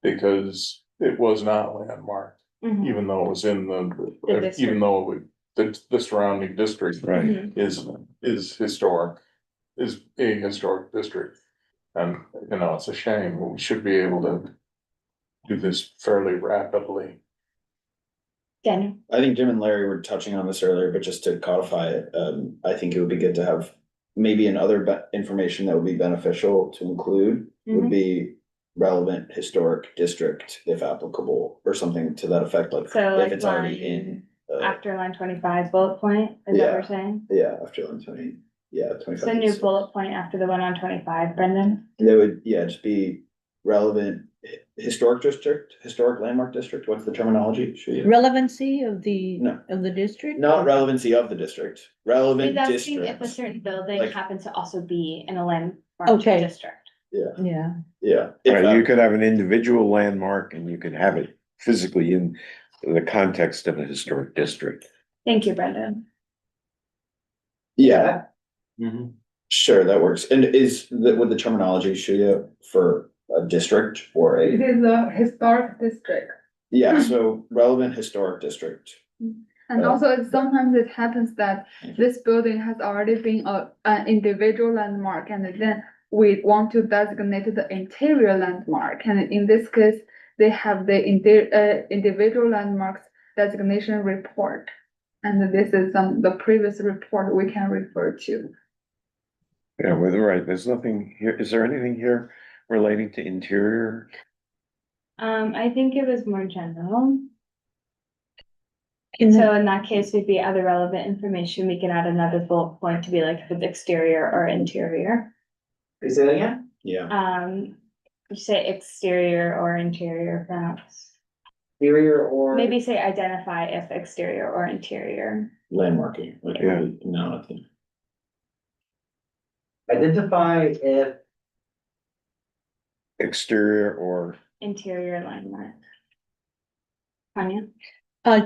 Because it was not landmarked, Mhm. even though it was in The even district. though it would, the surrounding district. Right. Mhm. Is historic, is a historic district. And, you know, it's a shame, but we should be able to do this fairly rapidly. Daniel. I think Jim and Larry were touching on this earlier, but just to codify it, I think it would be good to have maybe another information that would be beneficial to include would be relevant historic district, if applicable, or something to that effect, like So if like it's already in. after line 25 bullet point, is that what Yeah. you're saying? Yeah, after line 20, yeah, 25. So new bullet point after the one on 25, Brendan? That would, yeah, just be relevant historic district, historic landmark district, what's the terminology? Should you? Relevancy of the, No. of the district? Not relevancy of the district, relevant He's asking if a district. certain building Like- happens to also be in a landmark Okay. district. Yeah, Yeah. yeah. If Right, that- you could have an individual landmark and you could have it physically in the context of a historic district. Thank you, Brendan. Yeah, Mm-hmm. sure, that works. And with the terminology, should you for a district or It a, is a historic district. yeah, so relevant historic district. And also sometimes it happens that this building has already been an individual landmark, and then we want to designate the interior landmark, and in this case, they have the individual landmarks designation report. And this is the previous report we can refer to. Yeah, well, right, there's nothing here, is there anything here relating to interior? I think it was more general. In the- So in that case, would be other relevant information. We can add another bullet point to be like with exterior or interior. Can you say that again? Yeah, You say exterior or interior perhaps. Interior or? Maybe say identify if exterior or interior. landmarking, like, Yeah. no, I think. Identify if, Exterior or, Interior landmark. Tanya?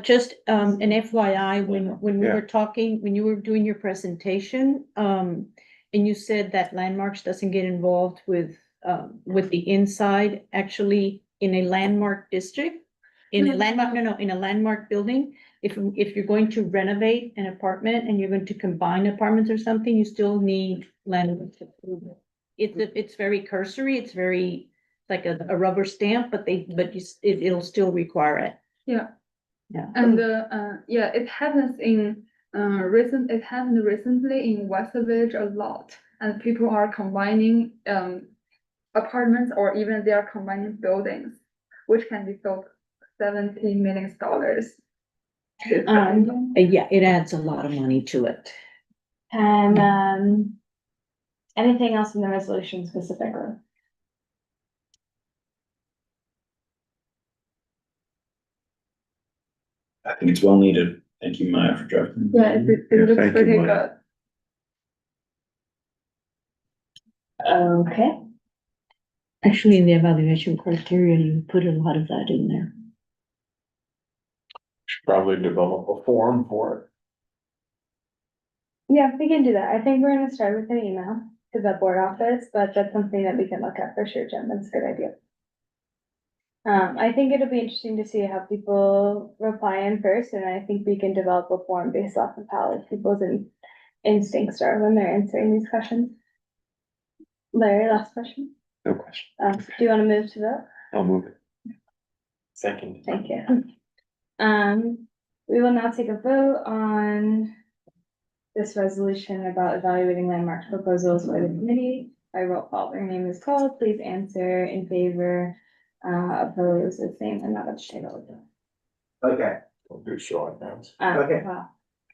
Just, an FYI, when we Yeah. were talking, when you were doing your presentation, and you said that landmarks doesn't get involved with the inside, actually, in a landmark district, in a landmark, in a landmark building, if you're going to renovate an apartment and you're going to combine apartments or something, you still need landmark approval. It's very cursory, it's very, like a rubber stamp, but it'll still require it. Yeah. Yeah. And yeah, it happened recently in West Village a lot, and people are combining apartments, or even they are combining buildings, which can be sold $70 million. Yeah, it adds a lot of money to it. And anything else in the resolution specifically? I think it's well needed. Thank you, Maya, for drafting. Yeah, it Yeah, looks thank you, pretty Maya. good. Okay. Actually, in the evaluation criteria, you put a lot of that in there. Should probably develop a form for it. Yeah, we can do that. I think we're gonna start with an email to the board office, but that's something that we can look at for sure, Jen. That's a good idea. I think it'll be interesting to see how people reply in first, and I think we can develop a form based off of how people's instincts are when they're answering these questions. Larry, last question. no question, Do you want to move to vote? I'll move it. Second. Thank you. We will now take a vote on this resolution about evaluating landmark proposals by the committee. By roll call, their name is called. Please answer in favor, oppose, abstain, and not abstain. okay, We'll do show of hands. Okay. Well,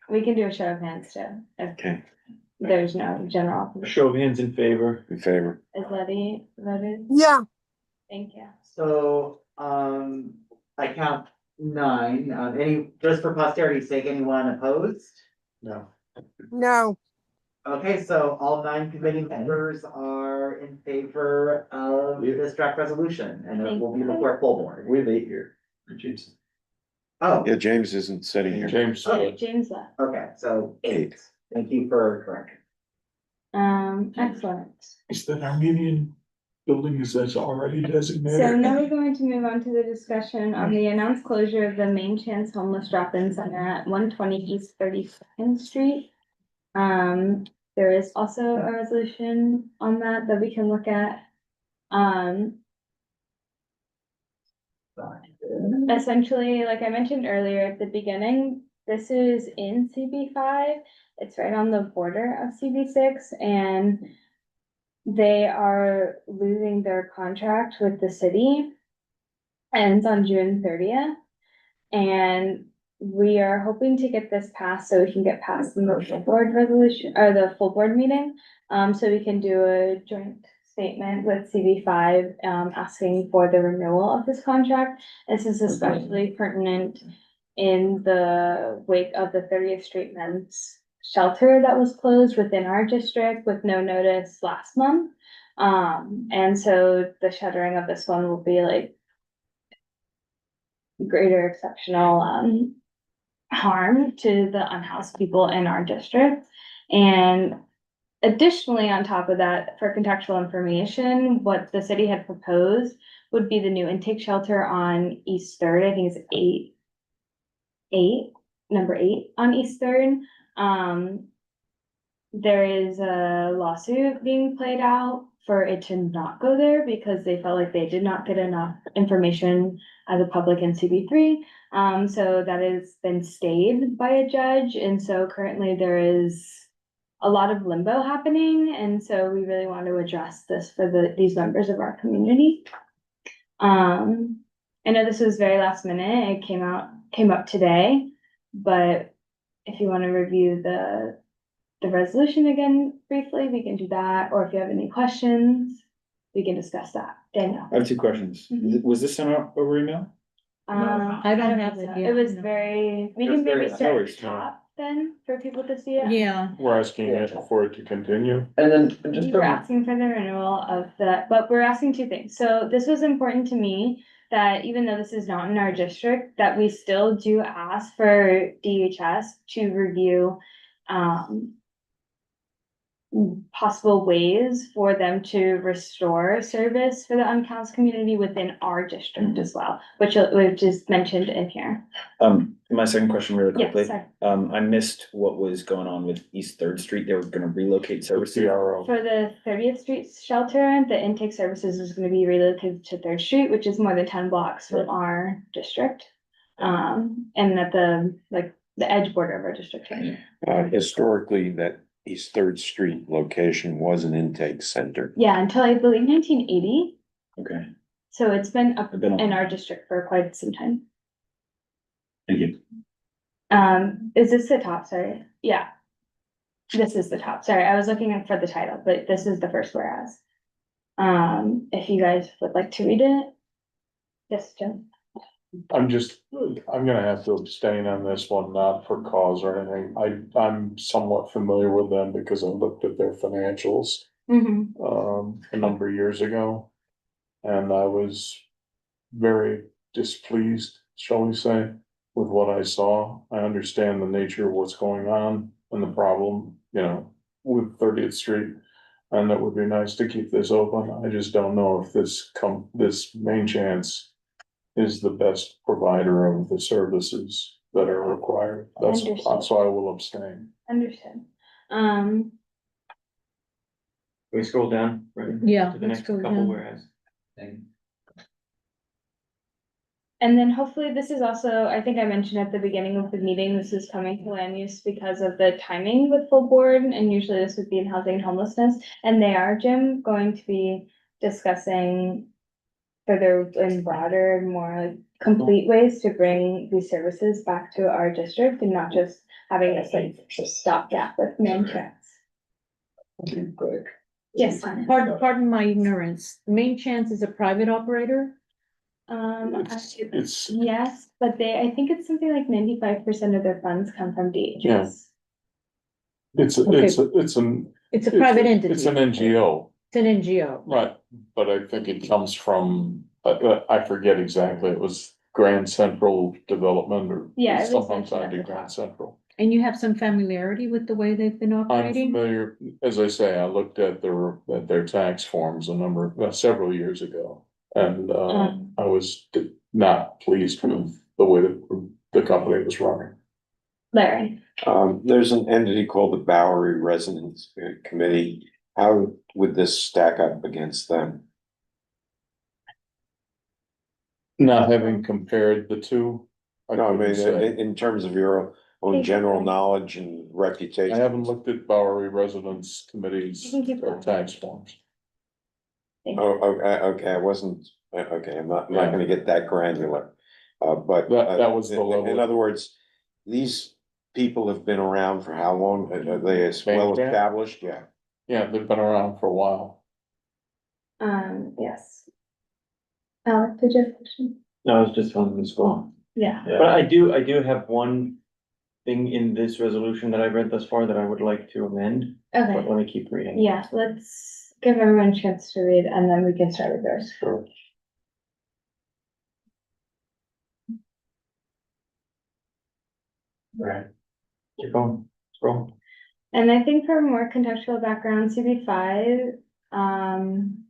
we can do a show of hands too. If Okay, there's no general. A opposition. show of hands in favor. in favor, Is Letty voted? Yeah, Thank you. so, I count 9, just for posterity's sake, anyone opposed? No. No, Okay, so all 9 committee members are in favor of this draft resolution, and it will be before full board. We have 8 here. Jason. Oh, Yeah, James isn't sitting here. James, James left. okay, so 8. Eight. Thank you for correcting. Excellent. is that Armenian building, is that already designated? So now we're going to move on to the discussion on the announced closure of the Main Chance Homeless Drop-In Center at 120 East 32nd Street. There is also a resolution on that we can look at. Essentially, like I mentioned earlier at the beginning, this is in CB5. It's right on the border of CB6, and they are losing their contract with the city. Ends on June 30th. And we are hoping to get this passed so we can get past the full board resolution or the full board meeting. So we can do a joint statement with CB5, asking for the renewal of this contract. This is especially pertinent in the wake of the 30th Street Men's Shelter that was closed within our district with no notice last month. And so the shuttering of this one will be like greater exceptional harm to the unhoused people in our district. And additionally, on top of that, for contextual information, what the city had proposed would be the new intake shelter on East Third. I think it's number 8 on East Third. There is a lawsuit being played out for it to not go there because they felt like they did not get enough information as a public in CB3. So that has been stayed by a judge. And so currently there is a lot of limbo happening. And so we really want to address this for these members of our community. I know this was very last minute. It came up today, but if you want to review the resolution again briefly, we can do that. Or if you have any questions, we can discuss that. Daniel. I have 2 questions. Was this sent out over email? I don't have think it so. yet, It was no. very, we It was can maybe very- start no, at it's the not. top then for people to see it. Yeah, We're asking it for it to continue. And then just We're asking for the renewal of but we're asking 2 things. So this was important to me that even though this is not in our district, that we still do ask for DHS to review, possible ways for them to restore service for the unhoused community within our district as well, which we've just mentioned in here. My second question really Yes, quickly. sorry. I missed what was going on with East Third Street. They were gonna relocate services. CRO. For the 30th Street shelter, the intake services is gonna be relocated to Third Street, which is more than 10 blocks from our district. And at the edge border of our district. Historically, that East Third Street location was an intake center. Yeah, until I believe 1980. Okay, So it's been up I've been in on. our district for quite some time. Thank you. Is this the top? Sorry. Yeah. This is the top. Sorry, I was looking for the title, but this is the first whereas. If you guys would like to read it. Yes, Jim. I'm gonna have to abstain on this one, not for cause or anything. I'm somewhat familiar with them because I looked at their financials, a number of years ago. And I was very displeased, shall we say, with what I saw. I understand the nature of what's going on and the problem, with 30th Street. And it would be nice to keep this open. I just don't know if this Main Chance is the best provider of the services that are required. Understood. So I will abstain. Understood. Can we scroll down? Right, Yeah, to the let's next go couple down. whereas. Thing. And then hopefully this is also, I think I mentioned at the beginning of the meeting, this is coming to land use because of the timing with full board, and usually this would be in housing and homelessness. And they are, Jim, going to be discussing further and broader, more complete ways to bring these services back to our district and not just having this stopgap with Main Chance. Yes. Pardon my ignorance. Main Chance is a private operator? It's, Yes, but I think it's something like 95% of their funds come from DHS. Yeah. it's an. It's a private entity. It's an NGO, It's an NGO. right, but I think it comes from, I forget exactly, it was Grand Central Development or. Yeah, it was Sometimes mentioned I at do the Grand top. Central. And you have some familiarity with the way they've been I'm operating? familiar, as I say, I looked at their tax forms several years ago. And I was not pleased with the way the company was running. Larry. There's an entity called the Bowery Residence Committee. How would this stack up against them? Not having compared the two. No, I mean, couldn't say. in terms of your own general knowledge and reputation. I haven't looked at Bowery Residence Committees You can keep or going. tax forms. Oh, okay, I wasn't, okay, I'm not Yeah. gonna get that granular. But. That was the level. In other words, these people have been around for how long? Are they as well Bank established? Yeah. Yeah, they've been around for a while. Yes. Alex, did you have a question? No, I was just telling them to go on. Yeah. But I do have one thing in this resolution that I've read thus far that I would like to amend. But Okay, let me keep reading. yeah, let's give everyone a chance to read and then we can start with yours. Sure. Right. Keep going, scroll. And I think for more contextual background, CB5, ran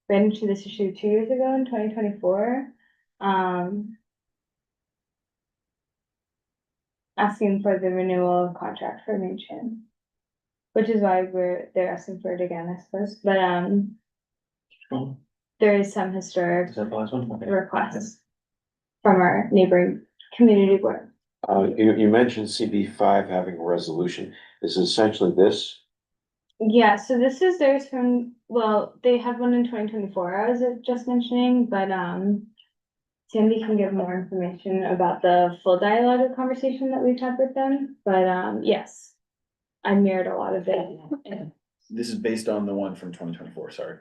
into this issue 2 years ago in 2024. Asking for the renewal of contract for Minchin. Which is why they're asking for it again, I suppose, but, Scroll. there is some historic Is that the last one? Okay. requests from our neighboring community board. You mentioned CB5 having a resolution. Is it essentially this? Yeah, so this is theirs from, well, they had one in 2024, I was just mentioning, but, Sandy can give more information about the full dialogue or conversation that we've had with them, but, yes. I mirrored a lot of it. This is based on the one from 2024. Sorry.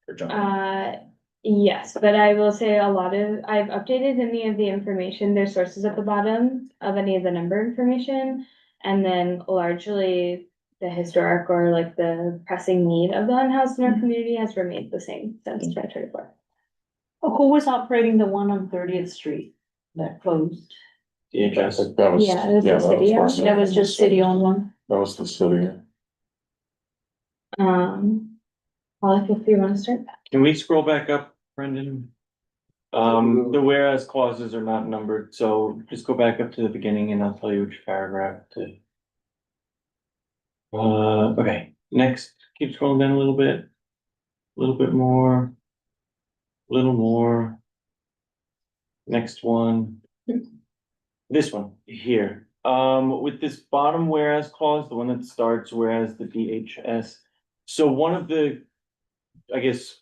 For jumping. Yes, but I will say I've updated any of the information, there's sources at the bottom of any of the number information. And then largely the historic or like the pressing need of the unhoused in our community has remained the same since 2024. Who was operating the one on 30th Street that closed? DHS. That was. Yeah, it was the city that owned. That was just city-owned one? That was the city. Paula, if you want to start. Can we scroll back up, Brendan? The whereas clauses are not numbered, so just go back up to the beginning and I'll tell you which paragraph to. Okay, next, keep scrolling down a little bit more. Little more. Next one. This one here, with this bottom whereas clause, the one that starts whereas the DHS. So one of the, I guess,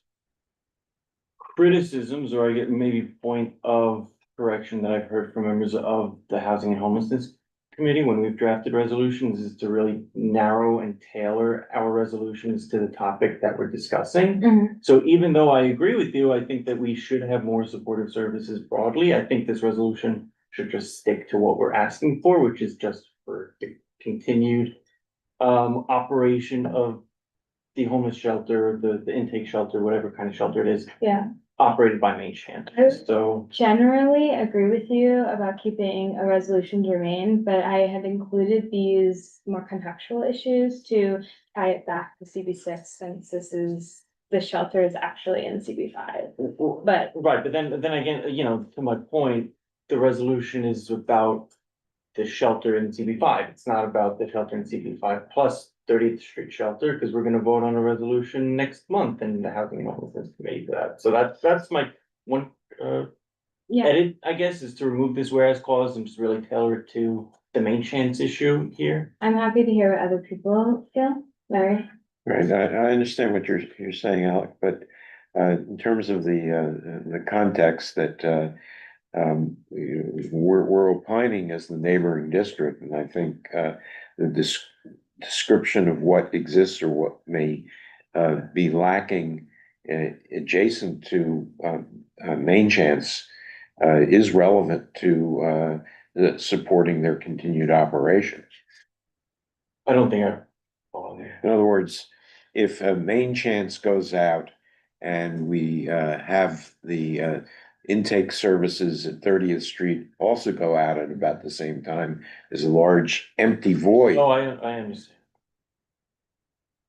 criticisms, or I get maybe point of correction that I've heard from members of the Housing and Homelessness Committee when we've drafted resolutions is to really narrow and tailor our resolutions to the topic that we're discussing. So even though I agree with you, I think that we should have more supportive services broadly. I think this resolution should just stick to what we're asking for, which is just for the continued operation of the homeless shelter, the intake shelter, whatever kind of shelter it is. Yeah. Operated by Main Chant. So Generally agree with you about keeping a resolution germane, but I had included these more contextual issues to tie it back to CB6 since the shelter is actually in CB5. But right, but then again, you know, to my point, the resolution is about the shelter in CB5. It's not about the shelter in CB5 plus 30th Street shelter, because we're gonna vote on a resolution next month in the Housing and Homelessness Committee for that. So that's my one edit, I guess, is to remove this whereas clause and just really tailor it to the Main Chance issue here. I'm happy to hear what other people feel. Larry? Right, I understand what you're saying, Alec, but in terms of the context that we're opining as the neighboring district, and I think the description of what exists or what may be lacking adjacent to, Main Chance, is relevant to, supporting their continued operation. I don't think I. In other words, if Main Chance goes out and we have the intake services at 30th Street also go out at about the same time, there's a large empty void. Oh, I understand.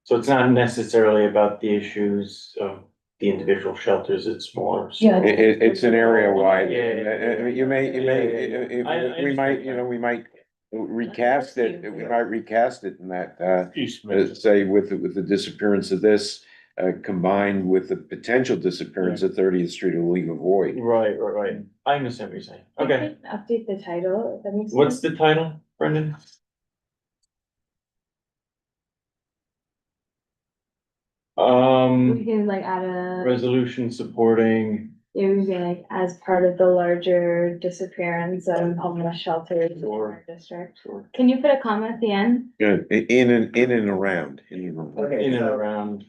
So it's not necessarily about the issues of the individual shelters, it's more. Yeah. It's an area wide, Yeah. you may, we might, understand. we might recast it, we might recast it in that, East Main. say with the disappearance of this, combined with the potential disappearance of 30th Street will leave a void. Right. I understand what you're saying. Okay, Update the title, if that makes sense. what's the title, Brendan? We can like add a, Resolution supporting. it would be like as part of the larger disappearance of homeless shelters in our district. Sure. Can you put a comma at the end? Good, in and around, In and around.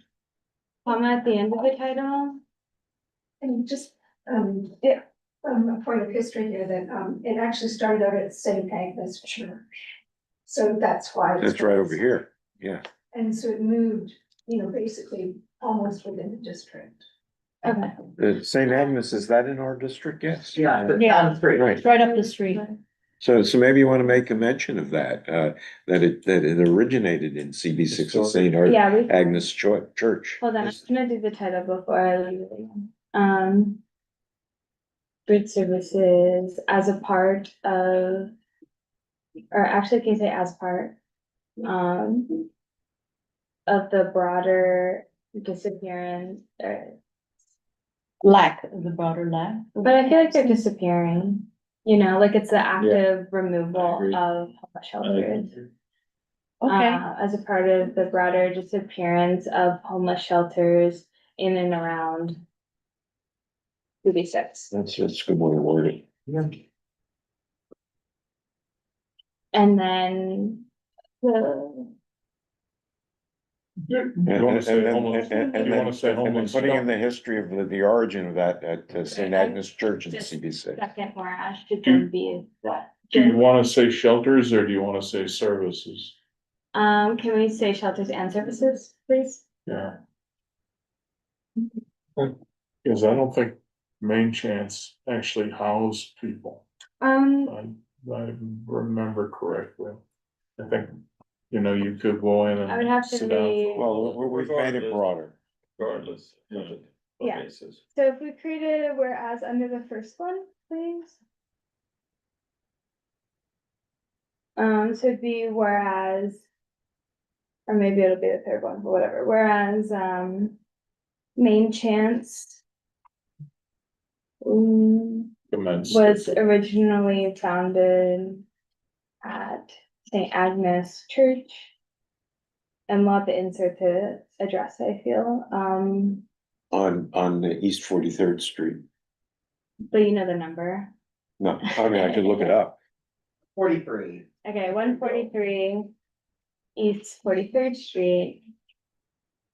Comma at the end of the title? And just, a point of history here that, it actually started out at St. Agnes Church. So that's why. that's right over here, yeah. And so it moved, basically almost within the district. Okay. St. Agnes, is that in our district? Yes. Yeah, but Yeah. that's great. Right. Right up the street. So maybe you want to make a mention of that, that it originated in CB six of St. Yeah, we. Agnes Church. Hold on, I'm gonna do the title before I leave. Bridge services as a part of, or actually can you say as part, of the broader disappearance, Lack of the broader lack. but I feel like they're disappearing, like it's the active I removal agree. of homeless shelters. Okay, As a part of the broader disappearance of homeless shelters in and around UB6. That's a good way of wording. And then the, You wanna say homeless, you wanna say homeless Putting in the shelter? history of the origin of that at St. Agnes Church in Just CB six. second whereas should then be that. Do you wanna say shelters or do you wanna say services? Can we say shelters and services, please? Yeah. Cause I don't think Main Chance actually housed people. I remember correctly. I think, you could go in I would and have to sit down. be, Well, we've made it broader. Regardless. Yeah. so if we created a whereas under the first one, please. So it'd be whereas, or maybe it'll be the third one, but whatever, whereas, Main Chance was originally founded at St. Agnes Church. And we'll have to insert the address, I feel, On the East 43rd Street. but you know the number. No, I mean, I could look it up. 43. Okay, 143 East 43rd Street,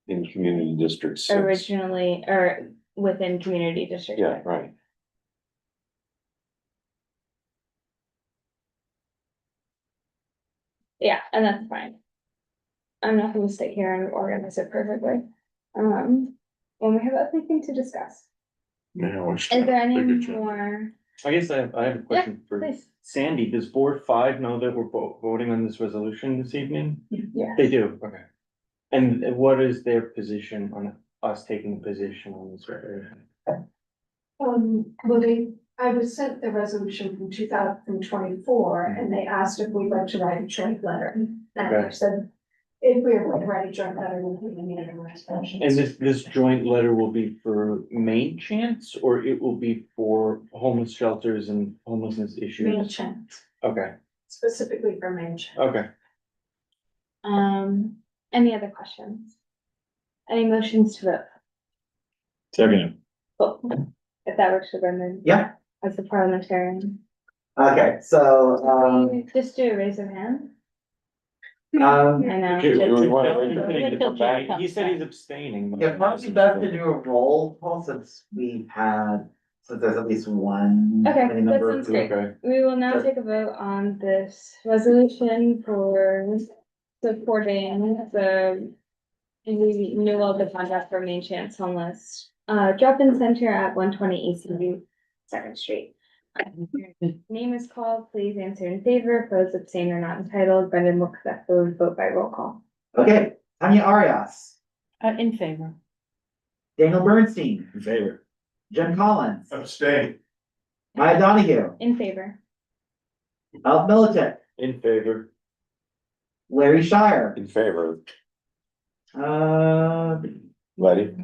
In Community District Six. originally, or within Community District. Yeah, Six. right. Yeah, and that's fine. I'm not gonna sit here and organize it perfectly. When we have everything to discuss. Is there any more? I guess I have a question for please. Sandy. Does Board 5 know that we're voting on this resolution this evening? Yeah. They do, okay. And what is their position on us taking a position on this resolution? Well, I was sent the resolution from 2024, and they asked if we'd like to write a joint letter. And I said, if we were going to write a joint letter, we'll put in the resolution. And this joint letter will be for Main Chance, or it will be for homeless shelters and homelessness issues? Main Chance, Okay, specifically for Main Chance. okay. Any other questions? Any motions to vote? Second. Oh, if that works for Brendan. Yeah. As the parliamentarian. Okay, so, Just do a raise of hand. I know. He said he's abstaining. Yeah, probably best to do a roll call since there's at least one. Okay, committee that member sounds who- great. We will now Sure. take a vote on this resolution for supporting the renewal of the contract for Main Chance Homeless drop-in center at 120 ECU Second Street. Name is called, please answer in favor, opposed, abstain, or not entitled. Brendan will conduct the vote by roll call. Okay, Tanya Arias, In favor. Daniel Bernstein, In favor. Jen Collins, Abstain. Maya Donahue, In favor. Alf Militic, In favor. Larry Shire, In favor, Letty.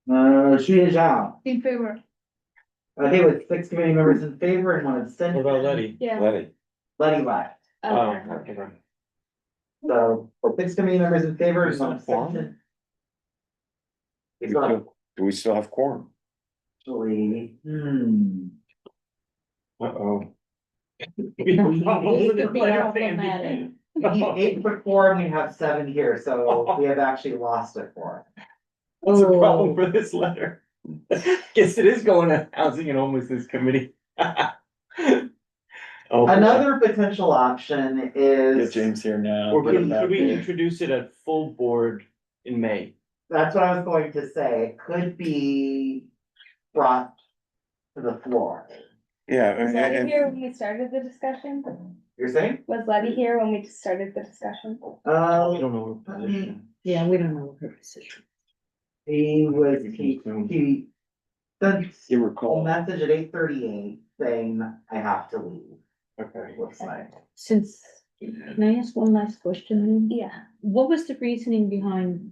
Shuya Zhao. In favor. Okay, with 6 committee members in favor and 1 What abstention. about Letty? Yeah. Letty. Letty left. Oh, Okay. okay. So, with 6 committee members in favor and Is 1 that quorum? abstention. Do It's not we still have quorum? actually, Uh-oh. It could be problematic. we need 8 for quorum, we have 7 here, so we have actually lost a quorum. What's the problem for this letter? Guess it is going to Housing and Homelessness Committee. Oh, Another potential option Get is, James here now. Or get him could back we here. introduce it at full board in May? that's what I was going to say, it could be brought to the floor. Yeah, Was Letty here when we started the discussion? You're saying? Was Letty here when we started the discussion? We don't know her position. Yeah, we don't know her position. He sent You a recall. message at 8:38 saying I have to leave. Okay. Looks like. Since, can I ask one last question then? Yeah. What was the reasoning behind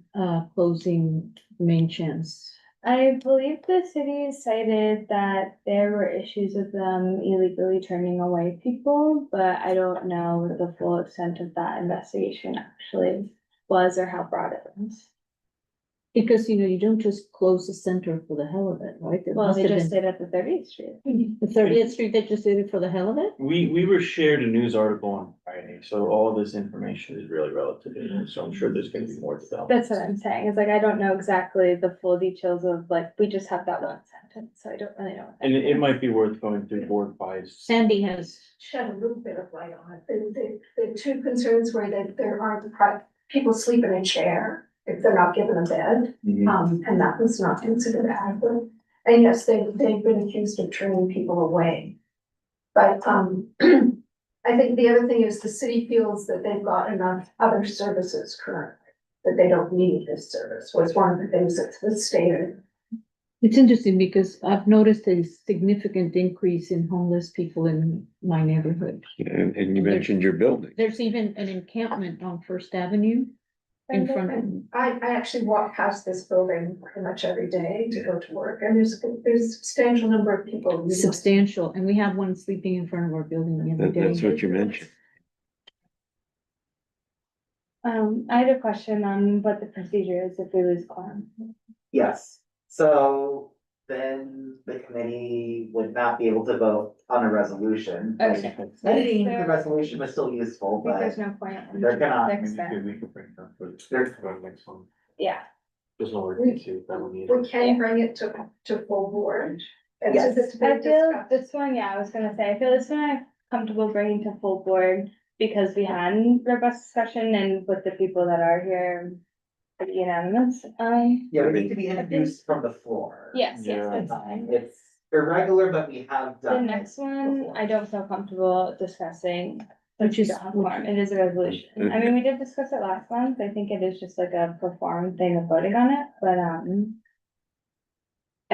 closing Main Chance? I believe the city cited that there were issues with them illegally turning away people, but I don't know what the full extent of that investigation actually was or how broad it was. Because, you don't just close the center for the hell of it, right? There Well, must they have just been- did at the 30th Street. The 30th Street, they just did it for the hell of it? We were shared a news article on Friday, so all this information is really relative, so I'm sure there's gonna be more development. That's what I'm saying. It's like, I don't know exactly the full details of like, we just have that one sentence, so I don't really know. what that And it means. might be worth going through board buys. Sandy has, Shed a little bit of light on it. The two concerns were that there aren't people sleep in a chair if they're not given a bed. And that was not considered adequate. And yes, they've been accused of turning people away. But, I think the other thing is the city feels that they've got enough other services currently, that they don't need this service, was one of the things that was stated. it's interesting because I've noticed a significant increase in homeless people in my neighborhood. And you mentioned your building. There's even an encampment on First Avenue in front of me. I actually walk past this building pretty much every day to go to work, and there's a substantial number of people. Substantial, and we have one sleeping in front of our building every day. That's what you mentioned. I had a question on what the procedure is if we lose quorum. Yes, so then the committee would not be able to vote on a resolution. Like, Okay. I think the resolution was still useful, I think there's but no point. in they're gonna- fix that. We can bring it up for They're- next one. Yeah, There's no We- urgency that we need. We can bring it to full board. And Yes. since it's I been feel discussed. this one, yeah, I was gonna say, I feel this one I'm comfortable bringing to full board because we had robust discussion and with the people that are here, pretty unanimous. yeah, we need to be introduced from the floor. Yes, Yeah. that's fine. It's irregular, but we have The done. next one, I don't feel comfortable discussing. Which is- It is a resolution. I mean, we did discuss it last month. I think it is just like a perform thing of voting on it, but, I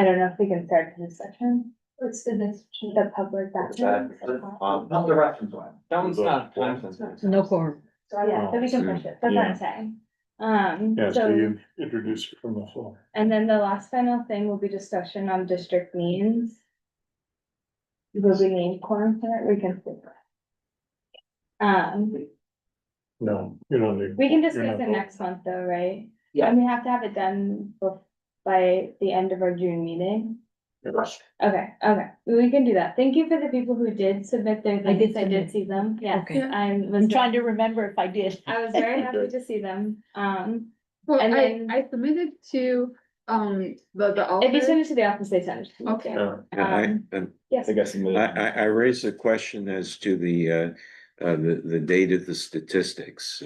don't know if we can start this section. What's the next? The public bathroom. Not the reference one. That one's not time sensitive. No quorum. So, yeah, so we can push it. That's what I'm saying. So, you introduce it from the floor. and then the last final thing will be discussion on district meetings. Will we need quorum for that? We can. No, you don't need. We can discuss it next month though, right? Yeah. And we have to have it done by the end of our June meeting. Okay, we can do that. Thank you for the people who did submit their I did things. I did submit. see them. Yeah, Okay. I I'm was, trying to remember if I did. I was very happy to see them. Well, And then- I submitted to, the If you send office. it to the office, they send it to me. Okay. too. And Yes. I guess. I raised a question as to the date of the statistics.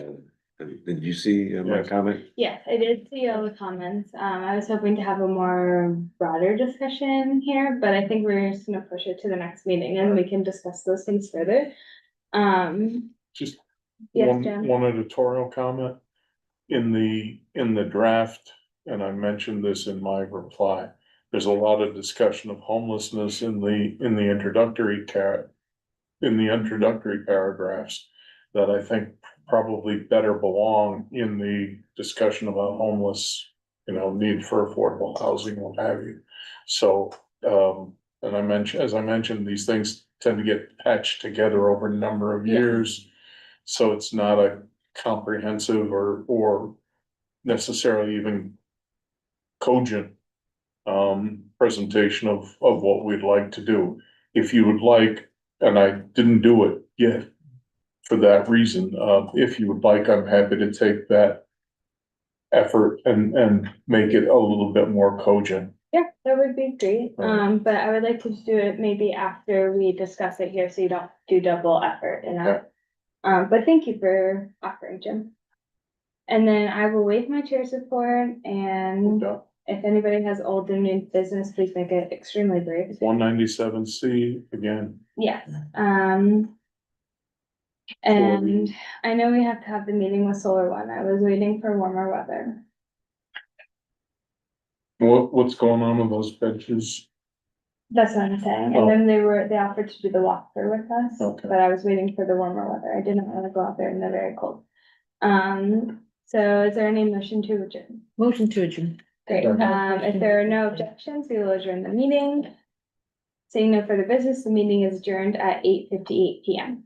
Did you see my Yes. comment? Yes, I did see all the comments. I was hoping to have a more broader discussion here, but I think we're just gonna push it to the next meeting and we can discuss those things further. Just Yes, Jim. one editorial comment. In the draft, and I mentioned this in my reply, there's a lot of discussion of homelessness in the introductory paragraphs that I think probably better belong in the discussion about homeless, need for affordable housing, what have you. So, and as I mentioned, these things tend to get patched together over a number of Yeah. years. So it's not a comprehensive or necessarily even cogent presentation of what we'd like to do. If you would like, and I didn't do it yet for that reason, if you would like, I'm happy to take that effort and make it a little bit more cogent. Yeah, that would be great. Right. But I would like to do it maybe after we discuss it here, so you don't do double effort in that. But thank you for offering, Jim. And then I will waive my chair's report, and Yeah. if anybody has old and new business, please make it extremely brief. 197C again. Yes, and I know we have to have the meeting with Solar One. I was waiting for warmer weather. What's going on with those benches? That's what I'm saying. And then they offered to do the walkthrough with us, Okay. but I was waiting for the warmer weather. I didn't want to go out there in the very cold. So is there any motion to adjourn? Motion to adjourn. Great. If there are no objections, we will adjourn the meeting. Seeing no further business, the meeting is adjourned at 8:58 PM.